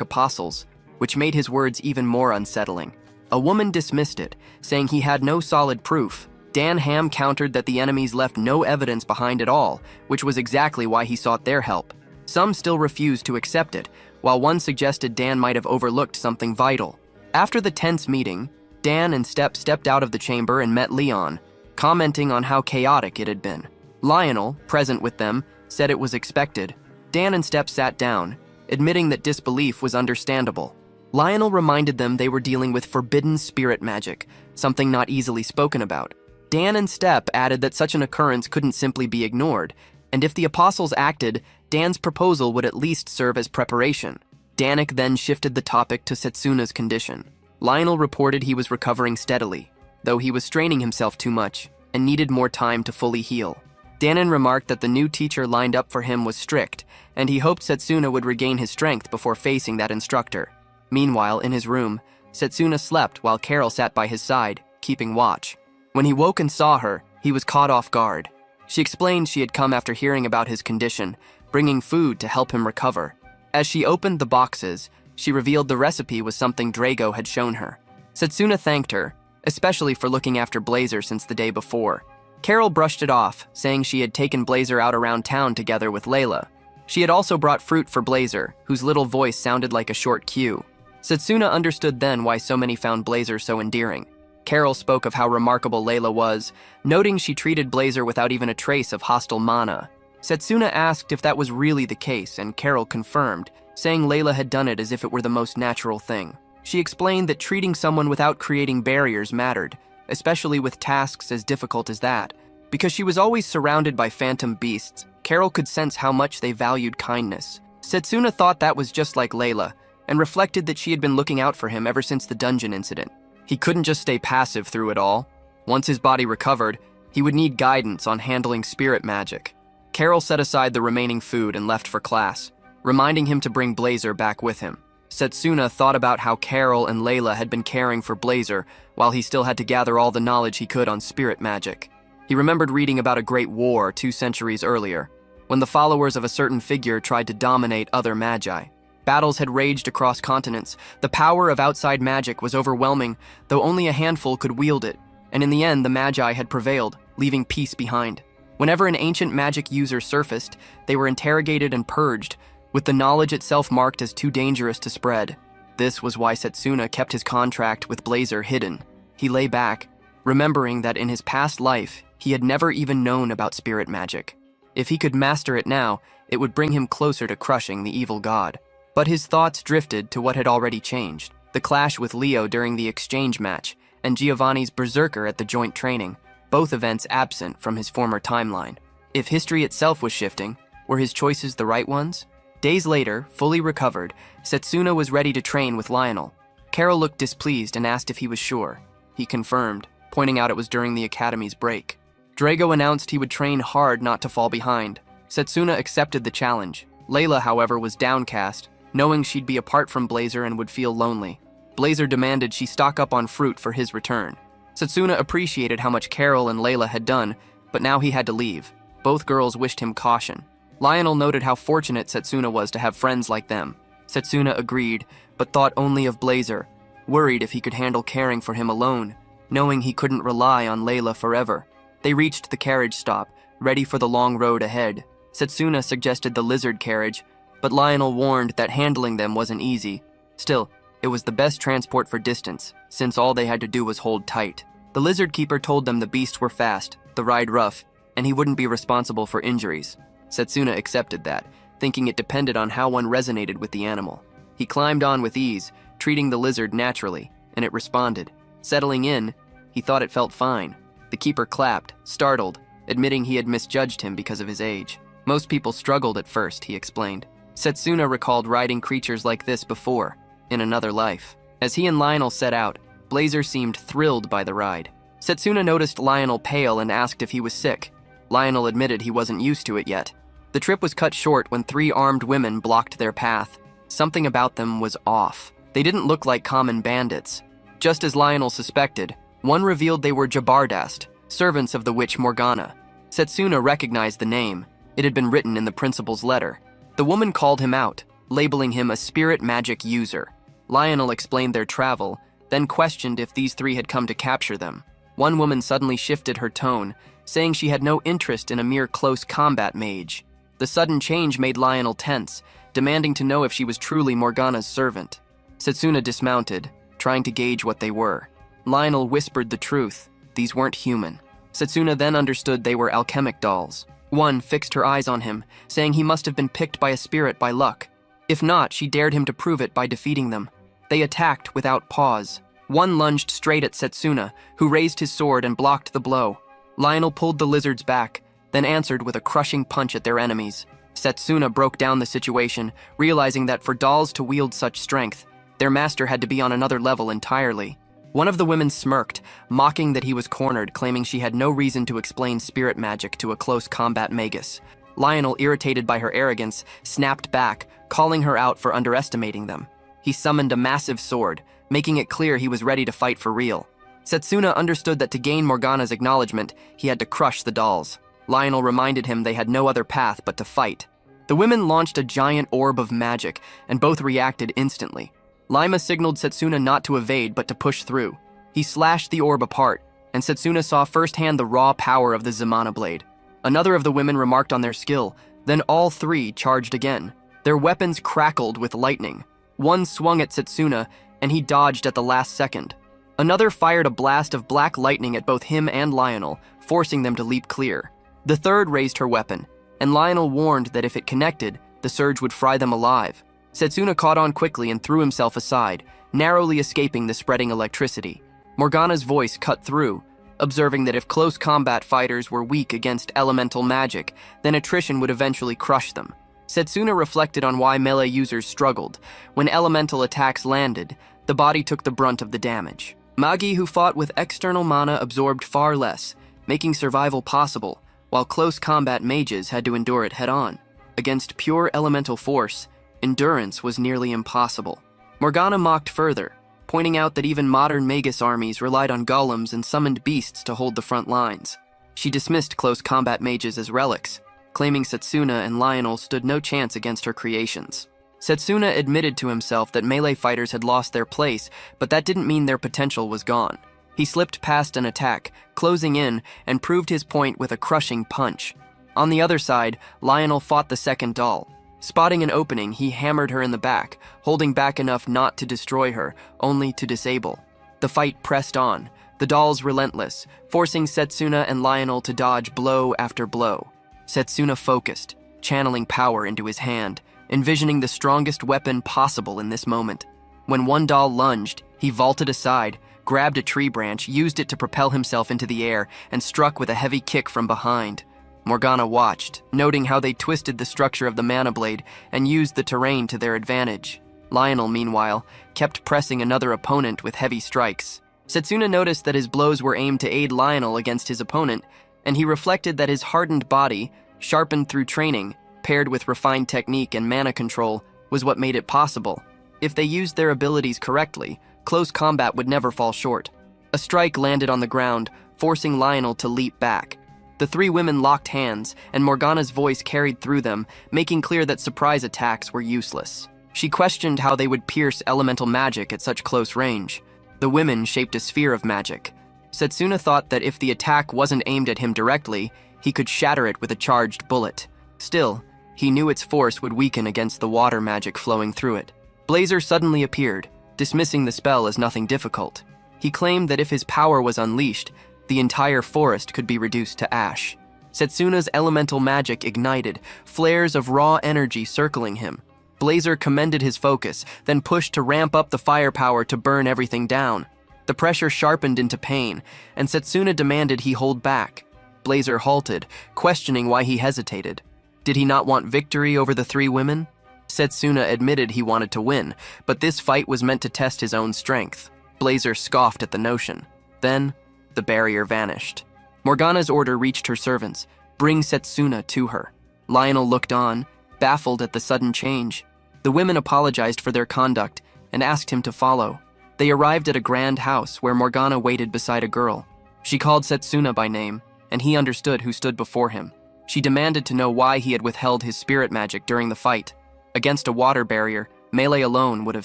apostles, which made his words even more unsettling. A woman dismissed it, saying he had no solid proof. Dan Ham countered that the enemies left no evidence behind at all, which was exactly why he sought their help. Some still refused to accept it, while one suggested Dan might have overlooked something vital. After the tense meeting, Dan and Step stepped out of the chamber and met Leon, commenting on how chaotic it had been. Lionel, present with them, said it was expected. Dan and Step sat down, admitting that disbelief was understandable. Lionel reminded them they were dealing with forbidden spirit magic, something not easily spoken about. Dan and Step added that such an occurrence couldn't simply be ignored, and if the apostles acted, Dan's proposal would at least serve as preparation. Danik then shifted the topic to Setsuna's condition. Lionel reported he was recovering steadily, though he was straining himself too much and needed more time to fully heal. Danon remarked that the new teacher lined up for him was strict, and he hoped Setsuna would regain his strength before facing that instructor. Meanwhile, in his room, Setsuna slept while Carol sat by his side, keeping watch. When he woke and saw her, he was caught off guard. She explained she had come after hearing about his condition, bringing food to help him recover. As she opened the boxes, she revealed the recipe was something Drago had shown her. Setsuna thanked her, especially for looking after Blazer since the day before. Carol brushed it off, saying she had taken Blazer out around town together with Layla. She had also brought fruit for Blazer, whose little voice sounded like a short cue. Setsuna understood then why so many found Blazer so endearing. Carol spoke of how remarkable Layla was, noting she treated Blazer without even a trace of hostile mana. Setsuna asked if that was really the case, and Carol confirmed, saying Layla had done it as if it were the most natural thing. She explained that treating someone without creating barriers mattered, especially with tasks as difficult as that. Because she was always surrounded by phantom beasts, Carol could sense how much they valued kindness. Setsuna thought that was just like Layla, and reflected that she had been looking out for him ever since the dungeon incident. He couldn't just stay passive through it all. Once his body recovered, he would need guidance on handling spirit magic. Carol set aside the remaining food and left for class, reminding him to bring Blazer back with him. Setsuna thought about how Carol and Layla had been caring for Blazer while he still had to gather all the knowledge he could on spirit magic. He remembered reading about a great war 2 centuries earlier, when the followers of a certain figure tried to dominate other magi. Battles had raged across continents. The power of outside magic was overwhelming, though only a handful could wield it, and in the end the magi had prevailed, leaving peace behind. Whenever an ancient magic user surfaced, they were interrogated and purged, with the knowledge itself marked as too dangerous to spread. This was why Setsuna kept his contract with Blazer hidden. He lay back, remembering that in his past life, he had never even known about spirit magic. If he could master it now, it would bring him closer to crushing the evil god. But his thoughts drifted to what had already changed: the clash with Leo during the exchange match, and Giovanni's berserker at the joint training, both events absent from his former timeline. If history itself was shifting, were his choices the right ones? Days later, fully recovered, Setsuna was ready to train with Lionel. Carol looked displeased and asked if he was sure. He confirmed, pointing out it was during the academy's break. Drago announced he would train hard not to fall behind. Setsuna accepted the challenge. Layla, however, was downcast, knowing she'd be apart from Blazer and would feel lonely. Blazer demanded she stock up on fruit for his return. Setsuna appreciated how much Carol and Layla had done, but now he had to leave. Both girls wished him caution. Lionel noted how fortunate Setsuna was to have friends like them. Setsuna agreed, but thought only of Blazer, worried if he could handle caring for him alone, knowing he couldn't rely on Layla forever. They reached the carriage stop, ready for the long road ahead. Setsuna suggested the lizard carriage, but Lionel warned that handling them wasn't easy. Still, it was the best transport for distance, since all they had to do was hold tight. The lizard keeper told them the beasts were fast, the ride rough, and he wouldn't be responsible for injuries. Setsuna accepted that, thinking it depended on how one resonated with the animal. He climbed on with ease, treating the lizard naturally, and it responded. Settling in, he thought it felt fine. The keeper clapped, startled, admitting he had misjudged him because of his age. Most people struggled at first, he explained. Setsuna recalled riding creatures like this before, in another life. As he and Lionel set out, Blazer seemed thrilled by the ride. Setsuna noticed Lionel pale and asked if he was sick. Lionel admitted he wasn't used to it yet. The trip was cut short when 3 armed women blocked their path. Something about them was off. They didn't look like common bandits. Just as Lionel suspected, one revealed they were Jabardast, servants of the witch Morgana. Setsuna recognized the name. It had been written in the principal's letter. The woman called him out, labeling him a spirit magic user. Lionel explained their travel, then questioned if these 3 had come to capture them. One woman suddenly shifted her tone, saying she had no interest in a mere close combat mage. The sudden change made Lionel tense, demanding to know if she was truly Morgana's servant. Setsuna dismounted, trying to gauge what they were. Lionel whispered the truth. These weren't human. Setsuna then understood they were alchemic dolls. One fixed her eyes on him, saying he must have been picked by a spirit by luck. If not, she dared him to prove it by defeating them. They attacked without pause. One lunged straight at Setsuna, who raised his sword and blocked the blow. Lionel pulled the lizards back, then answered with a crushing punch at their enemies. Setsuna broke down the situation, realizing that for dolls to wield such strength, their master had to be on another level entirely. One of the women smirked, mocking that he was cornered, claiming she had no reason to explain spirit magic to a close combat magus. Lionel, irritated by her arrogance, snapped back, calling her out for underestimating them. He summoned a massive sword, making it clear he was ready to fight for real. Setsuna understood that to gain Morgana's acknowledgement, he had to crush the dolls. Lionel reminded him they had no other path but to fight. The women launched a giant orb of magic, and both reacted instantly. Lima signaled Setsuna not to evade but to push through. He slashed the orb apart, and Setsuna saw firsthand the raw power of the Zamana blade. Another of the women remarked on their skill, then all 3 charged again. Their weapons crackled with lightning. One swung at Setsuna, and he dodged at the last second. Another fired a blast of black lightning at both him and Lionel, forcing them to leap clear. The third raised her weapon, and Lionel warned that if it connected, the surge would fry them alive. Setsuna caught on quickly and threw himself aside, narrowly escaping the spreading electricity. Morgana's voice cut through, observing that if close combat fighters were weak against elemental magic, then attrition would eventually crush them. Setsuna reflected on why melee users struggled. When elemental attacks landed, the body took the brunt of the damage. Magi who fought with external mana absorbed far less, making survival possible, while close combat mages had to endure it head-on. Against pure elemental force, endurance was nearly impossible. Morgana mocked further, pointing out that even modern magus armies relied on golems and summoned beasts to hold the front lines. She dismissed close combat mages as relics, claiming Setsuna and Lionel stood no chance against her creations. Setsuna admitted to himself that melee fighters had lost their place, but that didn't mean their potential was gone. He slipped past an attack, closing in, and proved his point with a crushing punch. On the other side, Lionel fought the second doll. Spotting an opening, he hammered her in the back, holding back enough not to destroy her, only to disable. The fight pressed on, the dolls relentless, forcing Setsuna and Lionel to dodge blow after blow. Setsuna focused, channeling power into his hand, envisioning the strongest weapon possible in this moment. When one doll lunged, he vaulted aside, grabbed a tree branch, used it to propel himself into the air, and struck with a heavy kick from behind. Morgana watched, noting how they twisted the structure of the mana blade and used the terrain to their advantage. Lionel, meanwhile, kept pressing another opponent with heavy strikes. Setsuna noticed that his blows were aimed to aid Lionel against his opponent, and he reflected that his hardened body, sharpened through training, paired with refined technique and mana control, was what made it possible. If they used their abilities correctly, close combat would never fall short. A strike landed on the ground, forcing Lionel to leap back. The 3 women locked hands, and Morgana's voice carried through them, making clear that surprise attacks were useless. She questioned how they would pierce elemental magic at such close range. The women shaped a sphere of magic. Setsuna thought that if the attack wasn't aimed at him directly, he could shatter it with a charged bullet. Still, he knew its force would weaken against the water magic flowing through it. Blazer suddenly appeared, dismissing the spell as nothing difficult. He claimed that if his power was unleashed, the entire forest could be reduced to ash. Setsuna's elemental magic ignited, flares of raw energy circling him. Blazer commended his focus, then pushed to ramp up the firepower to burn everything down. The pressure sharpened into pain, and Setsuna demanded he hold back. Blazer halted, questioning why he hesitated. Did he not want victory over the three women? Setsuna admitted he wanted to win, but this fight was meant to test his own strength. Blazer scoffed at the notion. Then, the barrier vanished. Morgana's order reached her servants. Bring Setsuna to her. Lionel looked on, baffled at the sudden change. The women apologized for their conduct and asked him to follow. They arrived at a grand house where Morgana waited beside a girl. She called Setsuna by name, and he understood who stood before him. She demanded to know why he had withheld his spirit magic during the fight. Against a water barrier, melee alone would have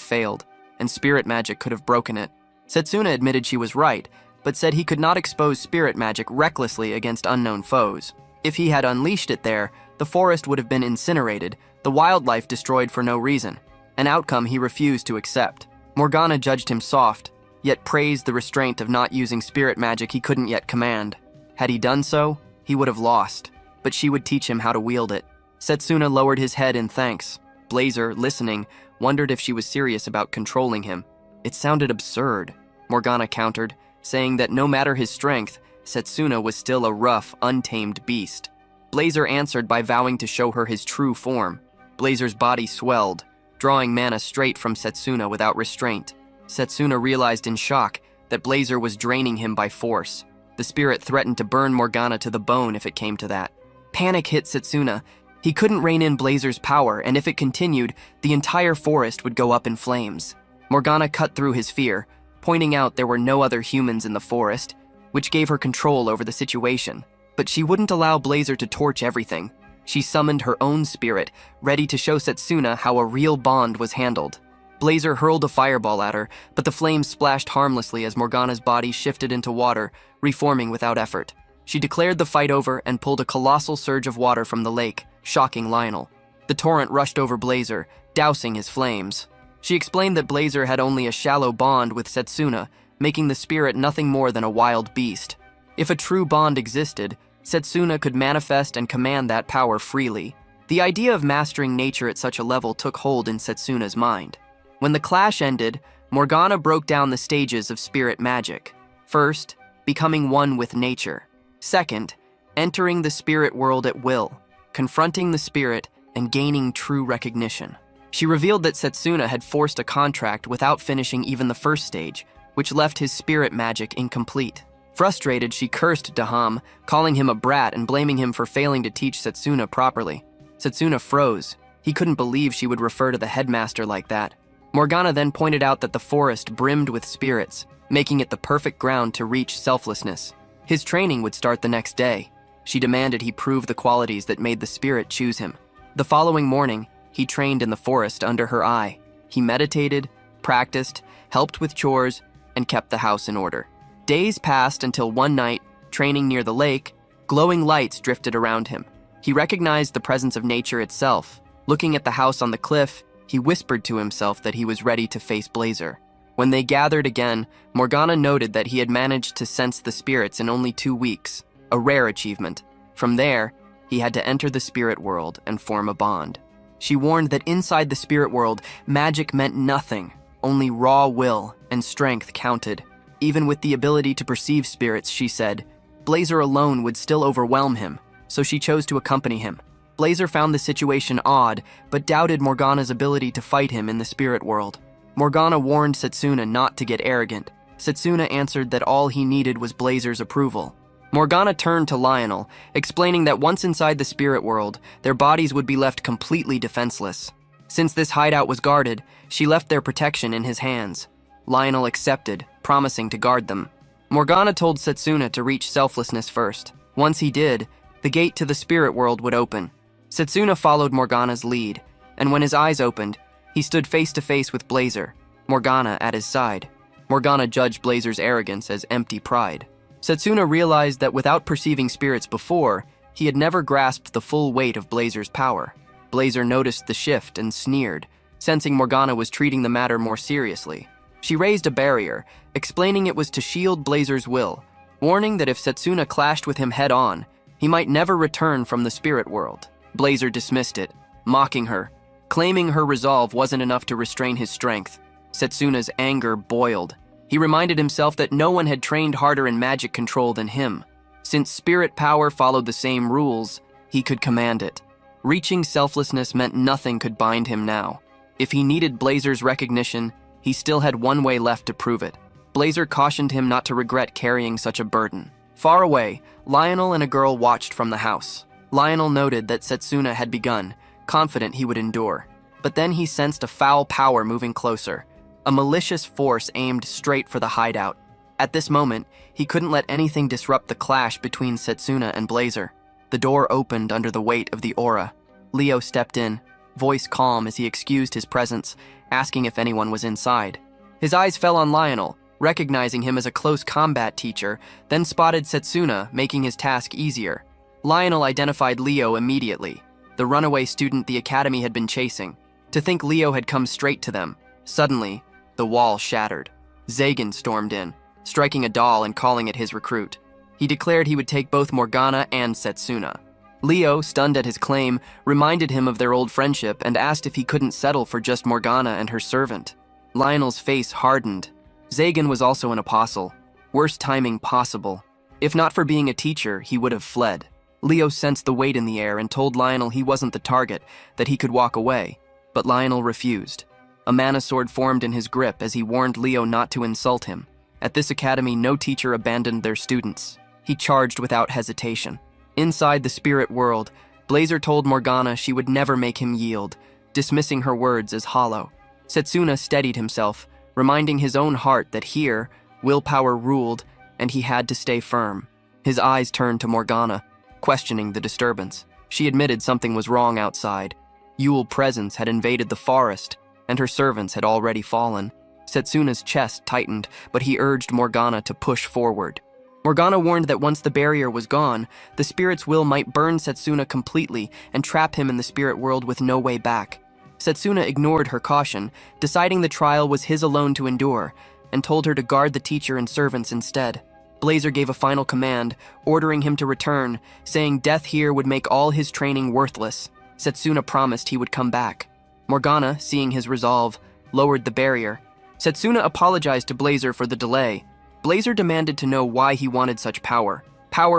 failed, and spirit magic could have broken it. Setsuna admitted she was right, but said he could not expose spirit magic recklessly against unknown foes. If he had unleashed it there, the forest would have been incinerated, the wildlife destroyed for no reason, an outcome he refused to accept. Morgana judged him soft, yet praised the restraint of not using spirit magic he couldn't yet command. Had he done so, he would have lost, but she would teach him how to wield it. Setsuna lowered his head in thanks. Blazer, listening, wondered if she was serious about controlling him. It sounded absurd, Morgana countered, saying that no matter his strength, Setsuna was still a rough, untamed beast. Blazer answered by vowing to show her his true form. Blazer's body swelled, drawing mana straight from Setsuna without restraint. Setsuna realized in shock that Blazer was draining him by force. The spirit threatened to burn Morgana to the bone if it came to that. Panic hit Setsuna. He couldn't rein in Blazer's power, and if it continued, the entire forest would go up in flames. Morgana cut through his fear, pointing out there were no other humans in the forest, which gave her control over the situation. But she wouldn't allow Blazer to torch everything. She summoned her own spirit, ready to show Setsuna how a real bond was handled. Blazer hurled a fireball at her, but the flames splashed harmlessly as Morgana's body shifted into water, reforming without effort. She declared the fight over and pulled a colossal surge of water from the lake, shocking Lionel. The torrent rushed over Blazer, dousing his flames. She explained that Blazer had only a shallow bond with Setsuna, making the spirit nothing more than a wild beast. If a true bond existed, Setsuna could manifest and command that power freely. The idea of mastering nature at such a level took hold in Setsuna's mind. When the clash ended, Morgana broke down the stages of spirit magic. First, becoming one with nature. Second, entering the spirit world at will, confronting the spirit and gaining true recognition. She revealed that Setsuna had forced a contract without finishing even the first stage, which left his spirit magic incomplete. Frustrated, she cursed Daham, calling him a brat and blaming him for failing to teach Setsuna properly. Setsuna froze. He couldn't believe she would refer to the headmaster like that. Morgana then pointed out that the forest brimmed with spirits, making it the perfect ground to reach selflessness. His training would start the next day. She demanded he prove the qualities that made the spirit choose him. The following morning, he trained in the forest under her eye. He meditated, practiced, helped with chores, and kept the house in order. Days passed until one night, training near the lake, glowing lights drifted around him. He recognized the presence of nature itself. Looking at the house on the cliff, he whispered to himself that he was ready to face Blazer. When they gathered again, Morgana noted that he had managed to sense the spirits in only 2 weeks, a rare achievement. From there, he had to enter the spirit world and form a bond. She warned that inside the spirit world, magic meant nothing. Only raw will and strength counted. Even with the ability to perceive spirits, she said, Blazer alone would still overwhelm him, so she chose to accompany him. Blazer found the situation odd, but doubted Morgana's ability to fight him in the spirit world. Morgana warned Setsuna not to get arrogant. Setsuna answered that all he needed was Blazer's approval. Morgana turned to Lionel, explaining that once inside the spirit world, their bodies would be left completely defenseless. Since this hideout was guarded, she left their protection in his hands. Lionel accepted, promising to guard them. Morgana told Setsuna to reach selflessness first. Once he did, the gate to the spirit world would open. Setsuna followed Morgana's lead, and when his eyes opened, he stood face to face with Blazer, Morgana at his side. Morgana judged Blazer's arrogance as empty pride. Setsuna realized that without perceiving spirits before, he had never grasped the full weight of Blazer's power. Blazer noticed the shift and sneered, sensing Morgana was treating the matter more seriously. She raised a barrier, explaining it was to shield Blazer's will, warning that if Setsuna clashed with him head-on, he might never return from the spirit world. Blazer dismissed it, mocking her, claiming her resolve wasn't enough to restrain his strength. Setsuna's anger boiled. He reminded himself that no one had trained harder in magic control than him. Since spirit power followed the same rules, he could command it. Reaching selflessness meant nothing could bind him now. If he needed Blazer's recognition, he still had one way left to prove it. Blazer cautioned him not to regret carrying such a burden. Far away, Lionel and a girl watched from the house. Lionel noted that Setsuna had begun, confident he would endure. But then he sensed a foul power moving closer, a malicious force aimed straight for the hideout. At this moment, he couldn't let anything disrupt the clash between Setsuna and Blazer. The door opened under the weight of the aura. Leo stepped in, voice calm as he excused his presence, asking if anyone was inside. His eyes fell on Lionel, recognizing him as a close combat teacher, then spotted Setsuna, making his task easier. Lionel identified Leo immediately, the runaway student the academy had been chasing. To think Leo had come straight to them. Suddenly, the wall shattered. Zagan stormed in, striking a doll and calling it his recruit. He declared he would take both Morgana and Setsuna. Leo, stunned at his claim, reminded him of their old friendship and asked if he couldn't settle for just Morgana and her servant. Lionel's face hardened. Zagan was also an apostle. Worst timing possible. If not for being a teacher, he would have fled. Leo sensed the weight in the air and told Lionel he wasn't the target, that he could walk away. But Lionel refused. A mana sword formed in his grip as he warned Leo not to insult him. At this academy, no teacher abandoned their students. He charged without hesitation. Inside the spirit world, Blazer told Morgana she would never make him yield, dismissing her words as hollow. Setsuna steadied himself, reminding his own heart that here, willpower ruled, and he had to stay firm. His eyes turned to Morgana, questioning the disturbance. She admitted something was wrong outside. Yule presence had invaded the forest, and her servants had already fallen. Setsuna's chest tightened, but he urged Morgana to push forward. Morgana warned that once the barrier was gone, the spirit's will might burn Setsuna completely and trap him in the spirit world with no way back. Setsuna ignored her caution, deciding the trial was his alone to endure, and told her to guard the teacher and servants instead. Blazer gave a final command, ordering him to return, saying death here would make all his training worthless. Setsuna promised he would come back. Morgana, seeing his resolve, lowered the barrier. Setsuna apologized to Blazer for the delay. Blazer demanded to know why he wanted such power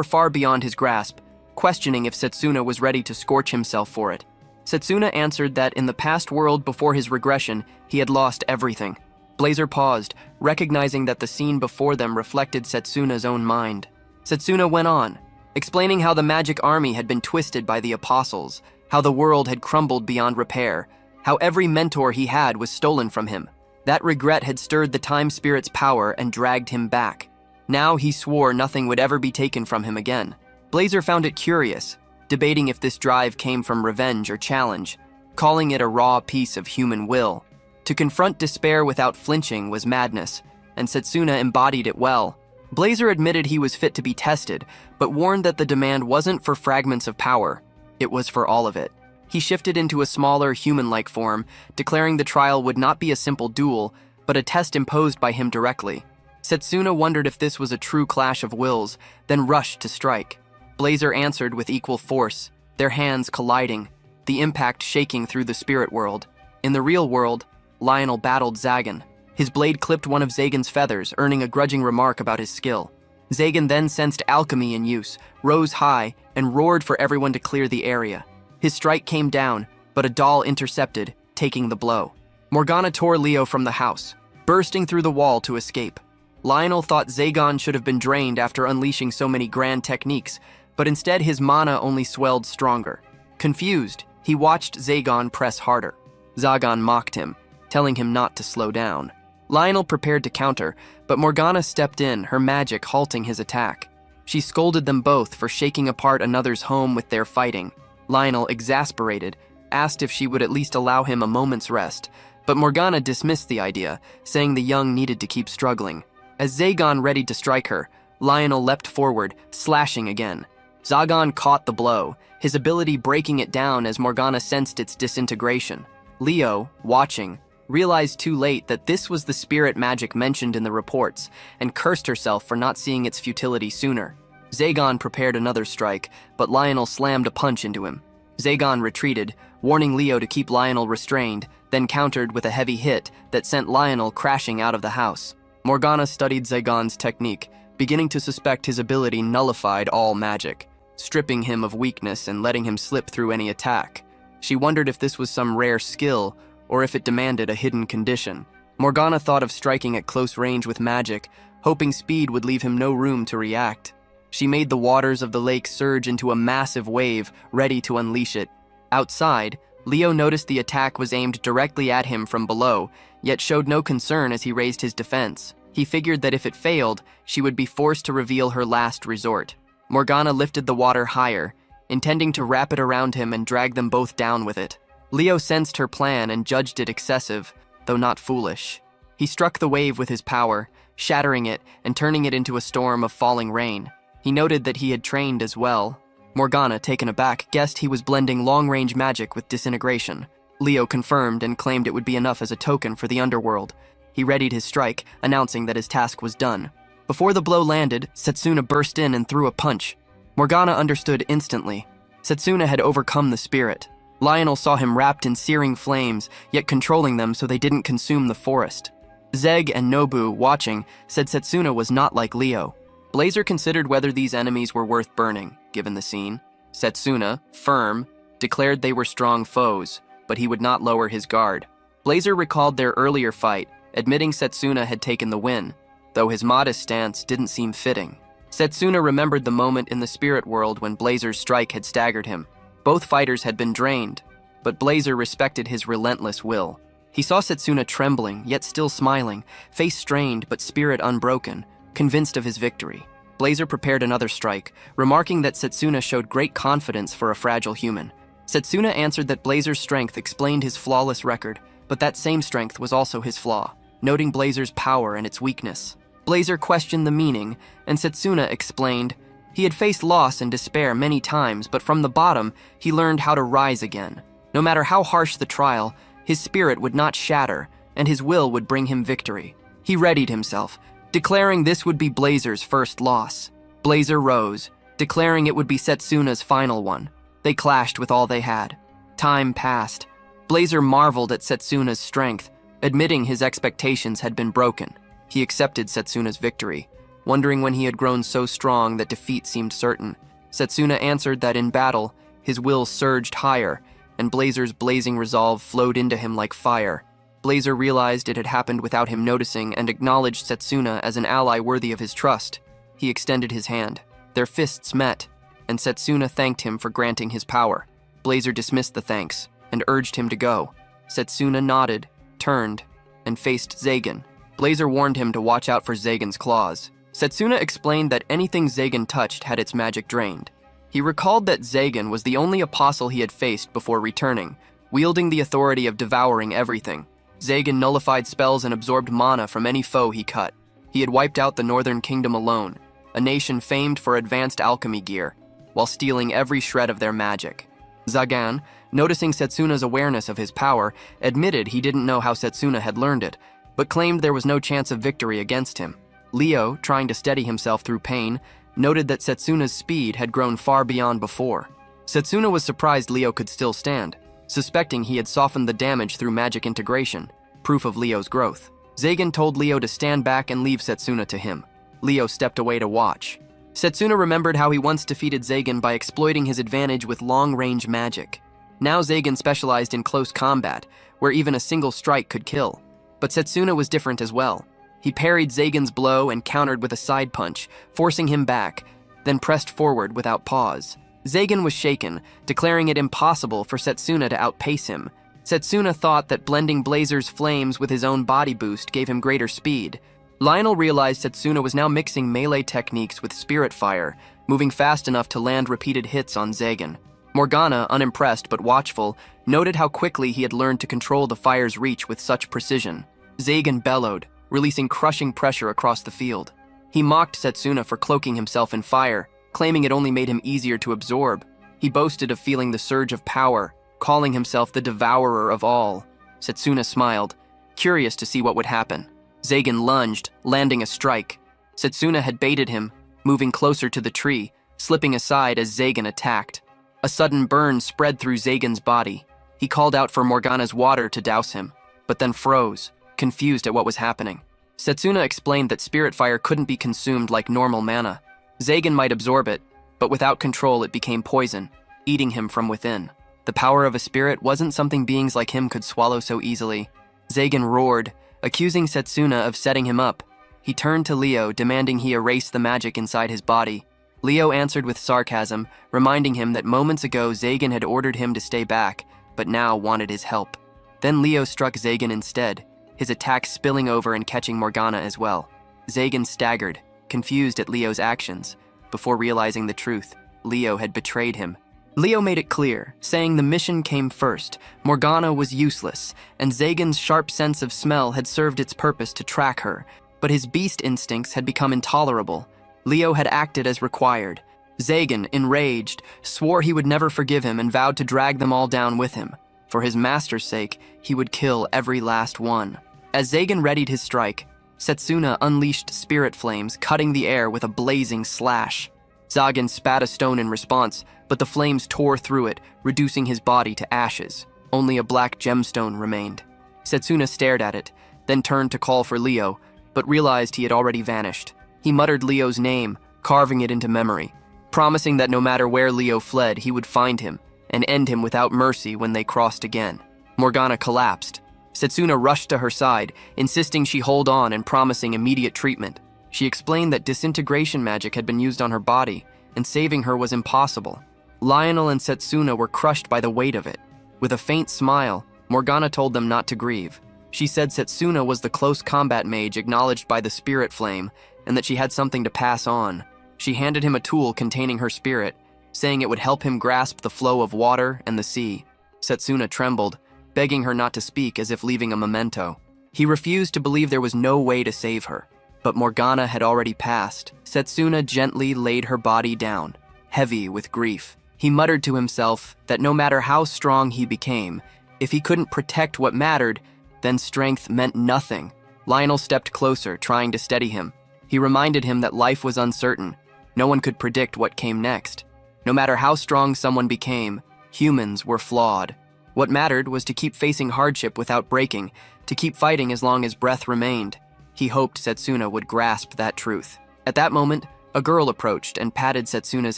far beyond his grasp, questioning if Setsuna was ready to scorch himself for it. Setsuna answered that in the past world before his regression, he had lost everything. Blazer paused, recognizing that the scene before them reflected Setsuna's own mind. Setsuna went on, explaining how the magic army had been twisted by the apostles, how the world had crumbled beyond repair, how every mentor he had was stolen from him. That regret had stirred the time spirit's power and dragged him back. Now he swore nothing would ever be taken from him again. Blazer found it curious, debating if this drive came from revenge or challenge, calling it a raw piece of human will. To confront despair without flinching was madness, and Setsuna embodied it well. Blazer admitted he was fit to be tested, but warned that the demand wasn't for fragments of power, it was for all of it. He shifted into a smaller, human-like form, declaring the trial would not be a simple duel, but a test imposed by him directly. Setsuna wondered if this was a true clash of wills, then rushed to strike. Blazer answered with equal force, their hands colliding, the impact shaking through the spirit world. In the real world, Lionel battled Zagan. His blade clipped one of Zagan's feathers, earning a grudging remark about his skill. Zagan then sensed alchemy in use, rose high, and roared for everyone to clear the area. His strike came down, but a doll intercepted, taking the blow. Morgana tore Leo from the house, bursting through the wall to escape. Lionel thought Zagan should have been drained after unleashing so many grand techniques, but instead his mana only swelled stronger. Confused, he watched Zagan press harder. Zagan mocked him, telling him not to slow down. Lionel prepared to counter, but Morgana stepped in, her magic halting his attack. She scolded them both for shaking apart another's home with their fighting. Lionel, exasperated, asked if she would at least allow him a moment's rest, but Morgana dismissed the idea, saying the young needed to keep struggling. As Zagan readied to strike her, Lionel leapt forward, slashing again. Zagan caught the blow, his ability breaking it down as Morgana sensed its disintegration. Leo, watching, realized too late that this was the spirit magic mentioned in the reports, and cursed herself for not seeing its futility sooner. Zagan prepared another strike, but Lionel slammed a punch into him. Zagan retreated, warning Leo to keep Lionel restrained, then countered with a heavy hit that sent Lionel crashing out of the house. Morgana studied Zagan's technique, beginning to suspect his ability nullified all magic. stripping him of weakness and letting him slip through any attack. She wondered if this was some rare skill or if it demanded a hidden condition. Morgana thought of striking at close range with magic, hoping speed would leave him no room to react. She made the waters of the lake surge into a massive wave, ready to unleash it. Outside, Leo noticed the attack was aimed directly at him from below, yet showed no concern as he raised his defense. He figured that if it failed, she would be forced to reveal her last resort. Morgana lifted the water higher, intending to wrap it around him and drag them both down with it. Leo sensed her plan and judged it excessive, though not foolish. He struck the wave with his power, shattering it and turning it into a storm of falling rain. He noted that he had trained as well. Morgana, taken aback, guessed he was blending long-range magic with disintegration. Leo confirmed and claimed it would be enough as a token for the underworld. He readied his strike, announcing that his task was done. Before the blow landed, Setsuna burst in and threw a punch. Morgana understood instantly. Setsuna had overcome the spirit. Lionel saw him wrapped in searing flames, yet controlling them so they didn't consume the forest. Zeg and Nobu, watching, said Setsuna was not like Leo. Blazer considered whether these enemies were worth burning, given the scene. Setsuna, firm, declared they were strong foes, but he would not lower his guard. Blazer recalled their earlier fight, admitting Setsuna had taken the win, though his modest stance didn't seem fitting. Setsuna remembered the moment in the spirit world when Blazer's strike had staggered him. Both fighters had been drained, but Blazer respected his relentless will. He saw Setsuna trembling, yet still smiling, face strained but spirit unbroken, convinced of his victory. Blazer prepared another strike, remarking that Setsuna showed great confidence for a fragile human. Setsuna answered that Blazer's strength explained his flawless record, but that same strength was also his flaw, noting Blazer's power and its weakness. Blazer questioned the meaning, and Setsuna explained, he had faced loss and despair many times, but from the bottom, he learned how to rise again. No matter how harsh the trial, his spirit would not shatter, and his will would bring him victory. He readied himself, declaring this would be Blazer's first loss. Blazer rose, declaring it would be Setsuna's final one. They clashed with all they had. Time passed. Blazer marveled at Setsuna's strength, admitting his expectations had been broken. He accepted Setsuna's victory, wondering when he had grown so strong that defeat seemed certain. Setsuna answered that in battle, his will surged higher, and Blazer's blazing resolve flowed into him like fire. Blazer realized it had happened without him noticing and acknowledged Setsuna as an ally worthy of his trust. He extended his hand. Their fists met, and Setsuna thanked him for granting his power. Blazer dismissed the thanks and urged him to go. Setsuna nodded, turned, and faced Zagan. Blazer warned him to watch out for Zagan's claws. Setsuna explained that anything Zagan touched had its magic drained. He recalled that Zagan was the only apostle he had faced before returning, wielding the authority of devouring everything. Zagan nullified spells and absorbed mana from any foe he cut. He had wiped out the Northern Kingdom alone, a nation famed for advanced alchemy gear, while stealing every shred of their magic. Zagan, noticing Setsuna's awareness of his power, admitted he didn't know how Setsuna had learned it, but claimed there was no chance of victory against him. Leo, trying to steady himself through pain, noted that Setsuna's speed had grown far beyond before. Setsuna was surprised Leo could still stand, suspecting he had softened the damage through magic integration, proof of Leo's growth. Zagan told Leo to stand back and leave Setsuna to him. Leo stepped away to watch. Setsuna remembered how he once defeated Zagan by exploiting his advantage with long-range magic. Now Zagan specialized in close combat, where even a single strike could kill. But Setsuna was different as well. He parried Zagan's blow and countered with a side punch, forcing him back, then pressed forward without pause. Zagan was shaken, declaring it impossible for Setsuna to outpace him. Setsuna thought that blending Blazer's flames with his own body boost gave him greater speed. Lionel realized Setsuna was now mixing melee techniques with spirit fire, moving fast enough to land repeated hits on Zagan. Morgana, unimpressed but watchful, noted how quickly he had learned to control the fire's reach with such precision. Zagan bellowed, releasing crushing pressure across the field. He mocked Setsuna for cloaking himself in fire, claiming it only made him easier to absorb. He boasted of feeling the surge of power, calling himself the devourer of all. Setsuna smiled, curious to see what would happen. Zagan lunged, landing a strike. Setsuna had baited him, moving closer to the tree, slipping aside as Zagan attacked. A sudden burn spread through Zagan's body. He called out for Morgana's water to douse him, but then froze, confused at what was happening. Setsuna explained that spirit fire couldn't be consumed like normal mana. Zagan might absorb it, but without control it became poison, eating him from within. The power of a spirit wasn't something beings like him could swallow so easily. Zagan roared, accusing Setsuna of setting him up. He turned to Leo, demanding he erase the magic inside his body. Leo answered with sarcasm, reminding him that moments ago Zagan had ordered him to stay back, but now wanted his help. Then Leo struck Zagan instead, his attack spilling over and catching Morgana as well. Zagan staggered, confused at Leo's actions. Before realizing the truth, Leo had betrayed him. Leo made it clear, saying the mission came first. Morgana was useless, and Zagan's sharp sense of smell had served its purpose to track her, but his beast instincts had become intolerable. Leo had acted as required. Zagan, enraged, swore he would never forgive him and vowed to drag them all down with him. For his master's sake, he would kill every last one. As Zagan readied his strike, Setsuna unleashed spirit flames, cutting the air with a blazing slash. Zagan spat a stone in response, but the flames tore through it, reducing his body to ashes. Only a black gemstone remained. Setsuna stared at it, then turned to call for Leo, but realized he had already vanished. He muttered Leo's name, carving it into memory, promising that no matter where Leo fled, he would find him and end him without mercy when they crossed again. Morgana collapsed. Setsuna rushed to her side, insisting she hold on and promising immediate treatment. She explained that disintegration magic had been used on her body, and saving her was impossible. Lionel and Setsuna were crushed by the weight of it. With a faint smile, Morgana told them not to grieve. She said Setsuna was the close combat mage acknowledged by the spirit flame, and that she had something to pass on. She handed him a tool containing her spirit, saying it would help him grasp the flow of water and the sea. Setsuna trembled, begging her not to speak as if leaving a memento. He refused to believe there was no way to save her. But Morgana had already passed. Setsuna gently laid her body down, heavy with grief. He muttered to himself that no matter how strong he became, if he couldn't protect what mattered, then strength meant nothing. Lionel stepped closer, trying to steady him. He reminded him that life was uncertain. No one could predict what came next. No matter how strong someone became, humans were flawed. What mattered was to keep facing hardship without breaking, to keep fighting as long as breath remained. He hoped Setsuna would grasp that truth. At that moment, a girl approached and patted Setsuna's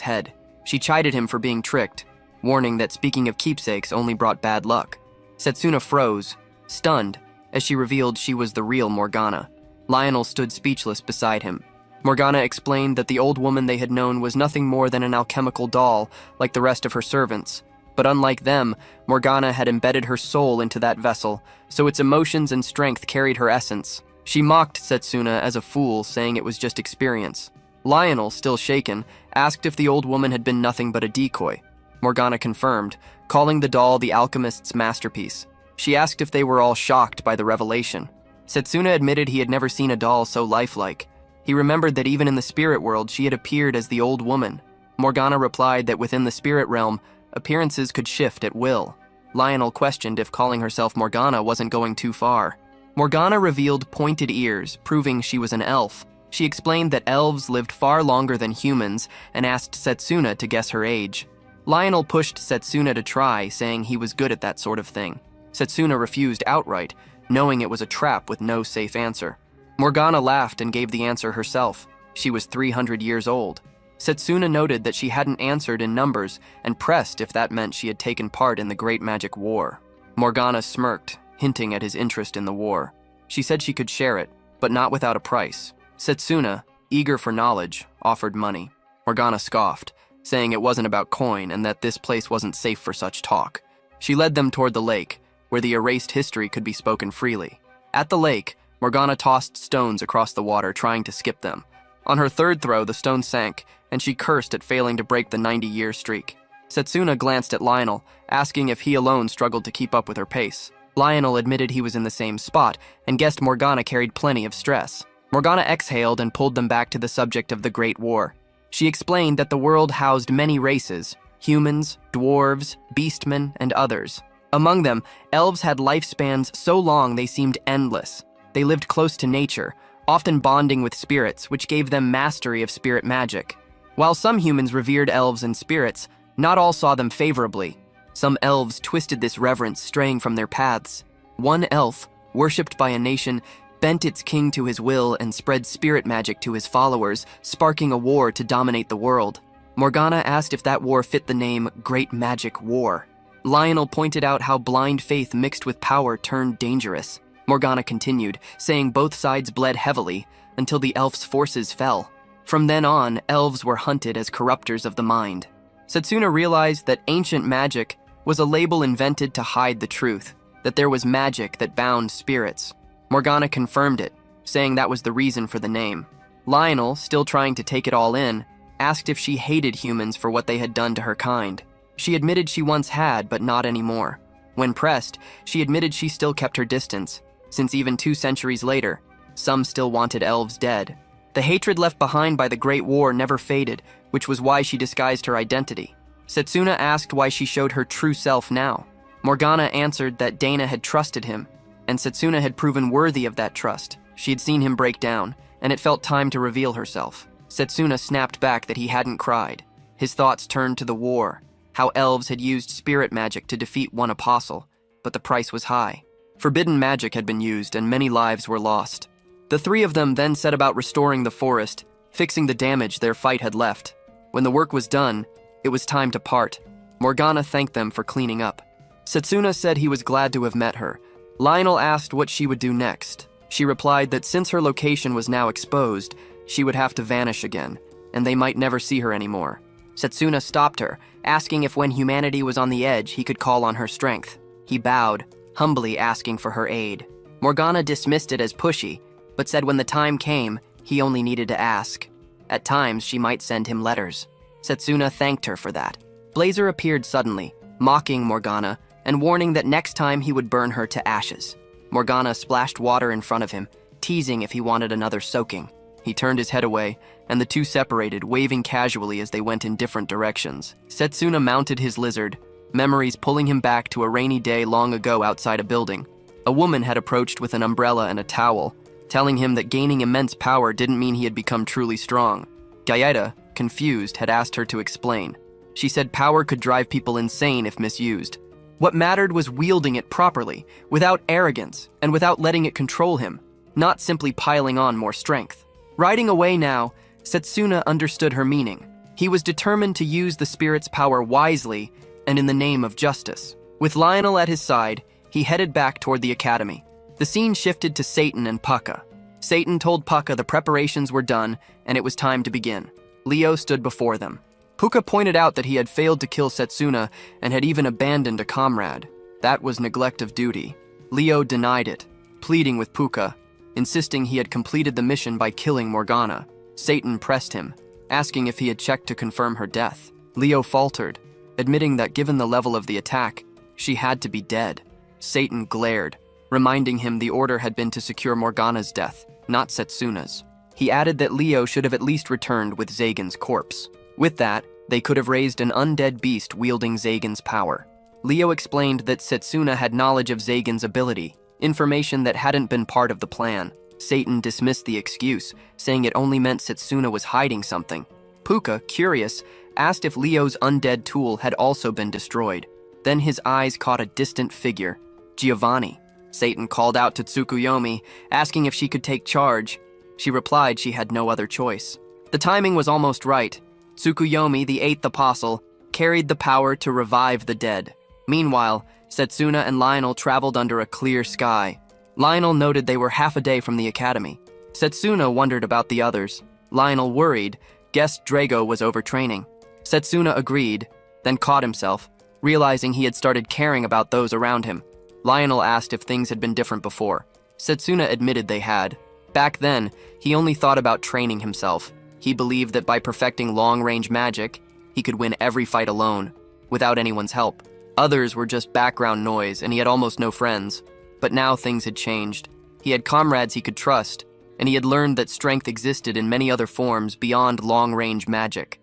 head. She chided him for being tricked, warning that speaking of keepsakes only brought bad luck. Setsuna froze, stunned, as she revealed she was the real Morgana. Lionel stood speechless beside him. Morgana explained that the old woman they had known was nothing more than an alchemical doll, like the rest of her servants. But unlike them, Morgana had embedded her soul into that vessel, so its emotions and strength carried her essence. She mocked Setsuna as a fool, saying it was just experience. Lionel, still shaken, asked if the old woman had been nothing but a decoy. Morgana confirmed, calling the doll the alchemist's masterpiece. She asked if they were all shocked by the revelation. Setsuna admitted he had never seen a doll so lifelike. He remembered that even in the spirit world she had appeared as the old woman. Morgana replied that within the spirit realm, appearances could shift at will. Lionel questioned if calling herself Morgana wasn't going too far. Morgana revealed pointed ears, proving she was an elf. She explained that elves lived far longer than humans and asked Setsuna to guess her age. Lionel pushed Setsuna to try, saying he was good at that sort of thing. Setsuna refused outright, knowing it was a trap with no safe answer. Morgana laughed and gave the answer herself. She was 300 years old. Setsuna noted that she hadn't answered in numbers and pressed if that meant she had taken part in the Great Magic War. Morgana smirked, hinting at his interest in the war. She said she could share it, but not without a price. Setsuna, eager for knowledge, offered money. Morgana scoffed, saying it wasn't about coin and that this place wasn't safe for such talk. She led them toward the lake, where the erased history could be spoken freely. At the lake, Morgana tossed stones across the water, trying to skip them. On her third throw, the stone sank, and she cursed at failing to break the 90-year streak. Setsuna glanced at Lionel, asking if he alone struggled to keep up with her pace. Lionel admitted he was in the same spot, and guessed Morgana carried plenty of stress. Morgana exhaled and pulled them back to the subject of the Great War. She explained that the world housed many races: humans, dwarves, beastmen, and others. Among them, elves had lifespans so long they seemed endless. They lived close to nature, often bonding with spirits, which gave them mastery of spirit magic. While some humans revered elves and spirits, not all saw them favorably. Some elves twisted this reverence, straying from their paths. One elf, worshipped by a nation, bent its king to his will and spread spirit magic to his followers, sparking a war to dominate the world. Morgana asked if that war fit the name Great Magic War. Lionel pointed out how blind faith mixed with power turned dangerous. Morgana continued, saying both sides bled heavily until the elves' forces fell. From then on, elves were hunted as corrupters of the mind. Setsuna realized that ancient magic was a label invented to hide the truth, that there was magic that bound spirits. Morgana confirmed it, saying that was the reason for the name. Lionel, still trying to take it all in, asked if she hated humans for what they had done to her kind. She admitted she once had, but not anymore. When pressed, she admitted she still kept her distance, since even 2 centuries later, some still wanted elves dead. The hatred left behind by the Great War never faded, which was why she disguised her identity. Setsuna asked why she showed her true self now. Morgana answered that Dana had trusted him, and Setsuna had proven worthy of that trust. She had seen him break down, and it felt time to reveal herself. Setsuna snapped back that he hadn't cried. His thoughts turned to the war, how elves had used spirit magic to defeat one apostle, but the price was high. Forbidden magic had been used, and many lives were lost. The 3 of them then set about restoring the forest, fixing the damage their fight had left. When the work was done, it was time to part. Morgana thanked them for cleaning up. Setsuna said he was glad to have met her. Lionel asked what she would do next. She replied that since her location was now exposed, she would have to vanish again, and they might never see her anymore. Setsuna stopped her, asking if when humanity was on the edge, he could call on her strength. He bowed, humbly asking for her aid. Morgana dismissed it as pushy, but said when the time came, he only needed to ask. At times, she might send him letters. Setsuna thanked her for that. Blazer appeared suddenly, mocking Morgana, and warning that next time he would burn her to ashes. Morgana splashed water in front of him, teasing if he wanted another soaking. He turned his head away, and the 2 separated, waving casually as they went in different directions. Setsuna mounted his lizard, memories pulling him back to a rainy day long ago outside a building. A woman had approached with an umbrella and a towel, telling him that gaining immense power didn't mean he had become truly strong. Gaeta, confused, had asked her to explain. She said power could drive people insane if misused. What mattered was wielding it properly, without arrogance, and without letting it control him, not simply piling on more strength. Riding away now, Setsuna understood her meaning. He was determined to use the spirit's power wisely and in the name of justice. With Lionel at his side, he headed back toward the academy. The scene shifted to Satan and Pucca. Satan told Pucca the preparations were done and it was time to begin. Leo stood before them. Pucca pointed out that he had failed to kill Setsuna and had even abandoned a comrade. That was neglect of duty. Leo denied it, pleading with Pucca, insisting he had completed the mission by killing Morgana. Satan pressed him, asking if he had checked to confirm her death. Leo faltered, admitting that given the level of the attack, she had to be dead. Satan glared, reminding him the order had been to secure Morgana's death, not Setsuna's. He added that Leo should have at least returned with Zagan's corpse. With that, they could have raised an undead beast wielding Zagan's power. Leo explained that Setsuna had knowledge of Zagan's ability, information that hadn't been part of the plan. Satan dismissed the excuse, saying it only meant Setsuna was hiding something. Pucca, curious, asked if Leo's undead tool had also been destroyed. Then his eyes caught a distant figure, Giovani. Satan called out to Tsukuyomi, asking if she could take charge. She replied she had no other choice. The timing was almost right. Tsukuyomi, the 8th apostle, carried the power to revive the dead. Meanwhile, Setsuna and Lionel traveled under a clear sky. Lionel noted they were half a day from the academy. Setsuna wondered about the others. Lionel worried, guessed Drago was overtraining. Setsuna agreed, then caught himself, realizing he had started caring about those around him. Lionel asked if things had been different before. Setsuna admitted they had. Back then, he only thought about training himself. He believed that by perfecting long-range magic, he could win every fight alone, without anyone's help. Others were just background noise, and he had almost no friends. But now things had changed. He had comrades he could trust, and he had learned that strength existed in many other forms beyond long-range magic.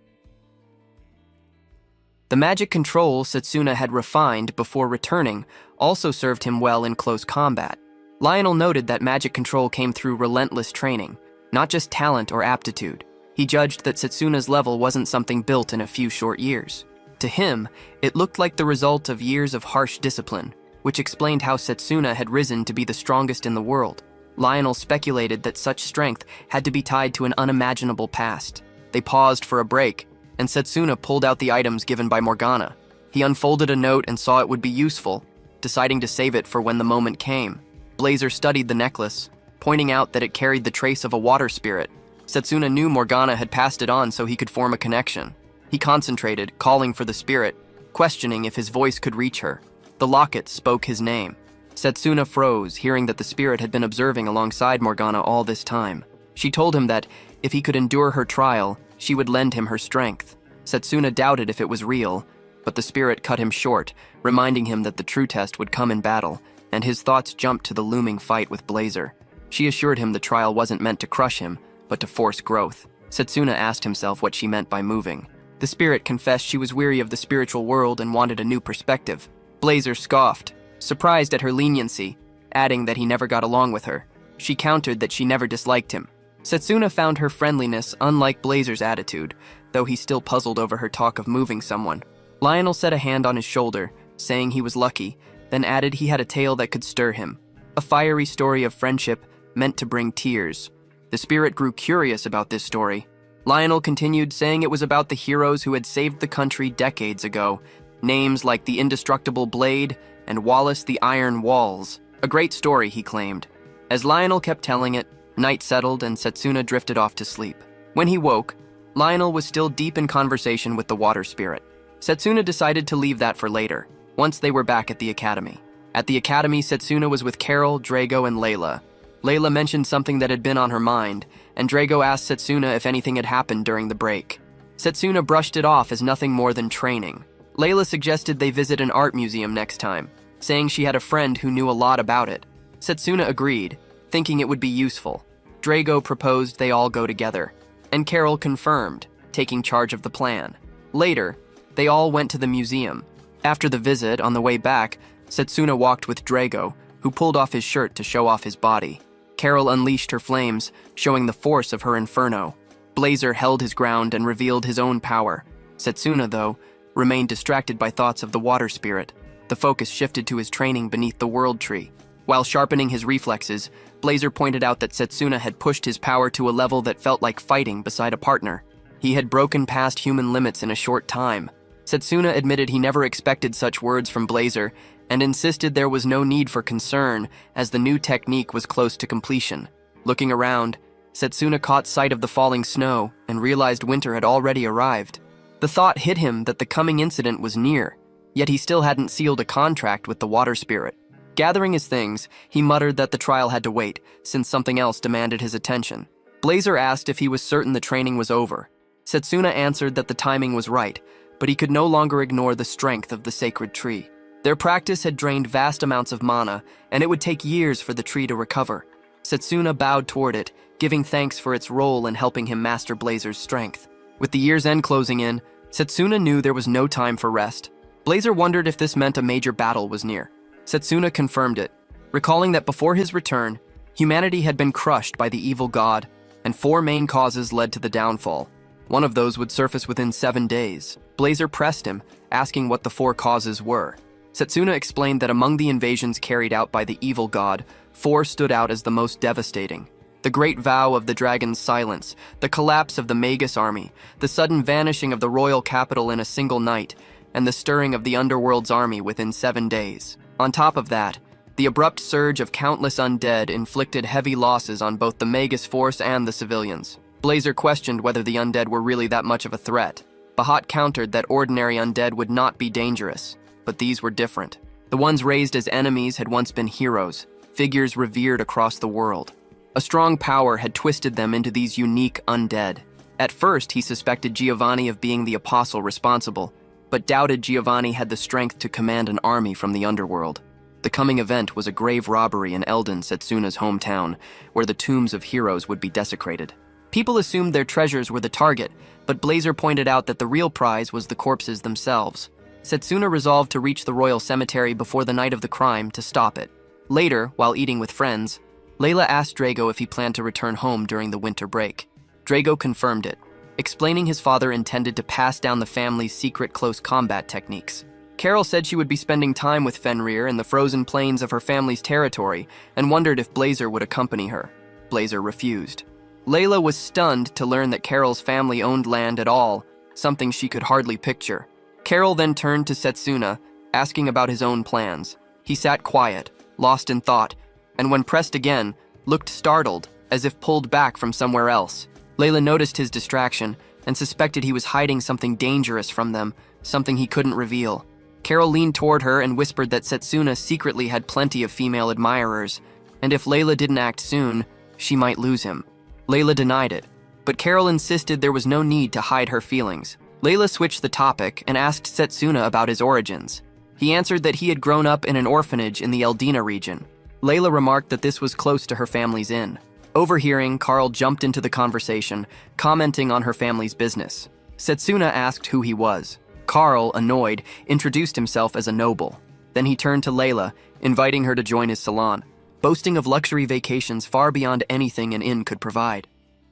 The magic control Setsuna had refined before returning also served him well in close combat. Lionel noted that magic control came through relentless training, not just talent or aptitude. He judged that Setsuna's level wasn't something built in a few short years. To him, it looked like the result of years of harsh discipline, which explained how Setsuna had risen to be the strongest in the world. Lionel speculated that such strength had to be tied to an unimaginable past. They paused for a break, and Setsuna pulled out the items given by Morgana. He unfolded a note and saw it would be useful, deciding to save it for when the moment came. Blazer studied the necklace, pointing out that it carried the trace of a water spirit. Setsuna knew Morgana had passed it on so he could form a connection. He concentrated, calling for the spirit, questioning if his voice could reach her. The locket spoke his name. Setsuna froze, hearing that the spirit had been observing alongside Morgana all this time. She told him that, if he could endure her trial, she would lend him her strength. Setsuna doubted if it was real, but the spirit cut him short, reminding him that the true test would come in battle, and his thoughts jumped to the looming fight with Blazer. She assured him the trial wasn't meant to crush him, but to force growth. Setsuna asked himself what she meant by moving. The spirit confessed she was weary of the spiritual world and wanted a new perspective. Blazer scoffed, surprised at her leniency, adding that he never got along with her. She countered that she never disliked him. Setsuna found her friendliness unlike Blazer's attitude, though he still puzzled over her talk of moving someone. Lionel set a hand on his shoulder, saying he was lucky, then added he had a tale that could stir him. A fiery story of friendship meant to bring tears. The spirit grew curious about this story. Lionel continued, saying it was about the heroes who had saved the country decades ago, names like the Indestructible Blade and Wallace the Iron Walls. A great story, he claimed. As Lionel kept telling it, night settled and Setsuna drifted off to sleep. When he woke, Lionel was still deep in conversation with the water spirit. Setsuna decided to leave that for later, once they were back at the academy. At the academy, Setsuna was with Carol, Drago, and Layla. Layla mentioned something that had been on her mind, and Drago asked Setsuna if anything had happened during the break. Setsuna brushed it off as nothing more than training. Layla suggested they visit an art museum next time, saying she had a friend who knew a lot about it. Setsuna agreed, thinking it would be useful. Drago proposed they all go together, and Carol confirmed, taking charge of the plan. Later, they all went to the museum. After the visit, on the way back, Setsuna walked with Drago, who pulled off his shirt to show off his body. Carol unleashed her flames, showing the force of her inferno. Blazer held his ground and revealed his own power. Setsuna, though, remained distracted by thoughts of the water spirit. The focus shifted to his training beneath the world tree. While sharpening his reflexes, Blazer pointed out that Setsuna had pushed his power to a level that felt like fighting beside a partner. He had broken past human limits in a short time. Setsuna admitted he never expected such words from Blazer and insisted there was no need for concern as the new technique was close to completion. Looking around, Setsuna caught sight of the falling snow and realized winter had already arrived. The thought hit him that the coming incident was near, yet he still hadn't sealed a contract with the water spirit. Gathering his things, he muttered that the trial had to wait, since something else demanded his attention. Blazer asked if he was certain the training was over. Setsuna answered that the timing was right, but he could no longer ignore the strength of the sacred tree. Their practice had drained vast amounts of mana, and it would take years for the tree to recover. Setsuna bowed toward it, giving thanks for its role in helping him master Blazer's strength. With the year's end closing in, Setsuna knew there was no time for rest. Blazer wondered if this meant a major battle was near. Setsuna confirmed it, recalling that before his return, humanity had been crushed by the evil god, and 4 main causes led to the downfall. One of those would surface within 7 days. Blazer pressed him, asking what the 4 causes were. Setsuna explained that among the invasions carried out by the evil god, 4 stood out as the most devastating. The great vow of the dragon's silence, the collapse of the Magus army, the sudden vanishing of the royal capital in a single night, and the stirring of the underworld's army within 7 days. On top of that, the abrupt surge of countless undead inflicted heavy losses on both the Magus force and the civilians. Blazer questioned whether the undead were really that much of a threat. Bahat countered that ordinary undead would not be dangerous, but these were different. The ones raised as enemies had once been heroes, figures revered across the world. A strong power had twisted them into these unique undead. At first, he suspected Giovani of being the apostle responsible, but doubted Giovani had the strength to command an army from the underworld. The coming event was a grave robbery in Eldon, Setsuna's hometown, where the tombs of heroes would be desecrated. People assumed their treasures were the target, but Blazer pointed out that the real prize was the corpses themselves. Setsuna resolved to reach the royal cemetery before the night of the crime to stop it. Later, while eating with friends, Layla asked Drago if he planned to return home during the winter break. Drago confirmed it, explaining his father intended to pass down the family's secret close combat techniques. Carol said she would be spending time with Fenrir in the frozen plains of her family's territory and wondered if Blazer would accompany her. Blazer refused. Layla was stunned to learn that Carol's family owned land at all, something she could hardly picture. Carol then turned to Setsuna, asking about his own plans. He sat quiet, lost in thought, and when pressed again, looked startled, as if pulled back from somewhere else. Layla noticed his distraction and suspected he was hiding something dangerous from them, something he couldn't reveal. Carol leaned toward her and whispered that Setsuna secretly had plenty of female admirers, and if Layla didn't act soon, she might lose him. Layla denied it, but Carol insisted there was no need to hide her feelings. Layla switched the topic and asked Setsuna about his origins. He answered that he had grown up in an orphanage in the Eldina region. Layla remarked that this was close to her family's inn. Overhearing, Carl jumped into the conversation, commenting on her family's business. Setsuna asked who he was. Carl, annoyed, introduced himself as a noble. Then he turned to Layla, inviting her to join his salon, boasting of luxury vacations far beyond anything an inn could provide.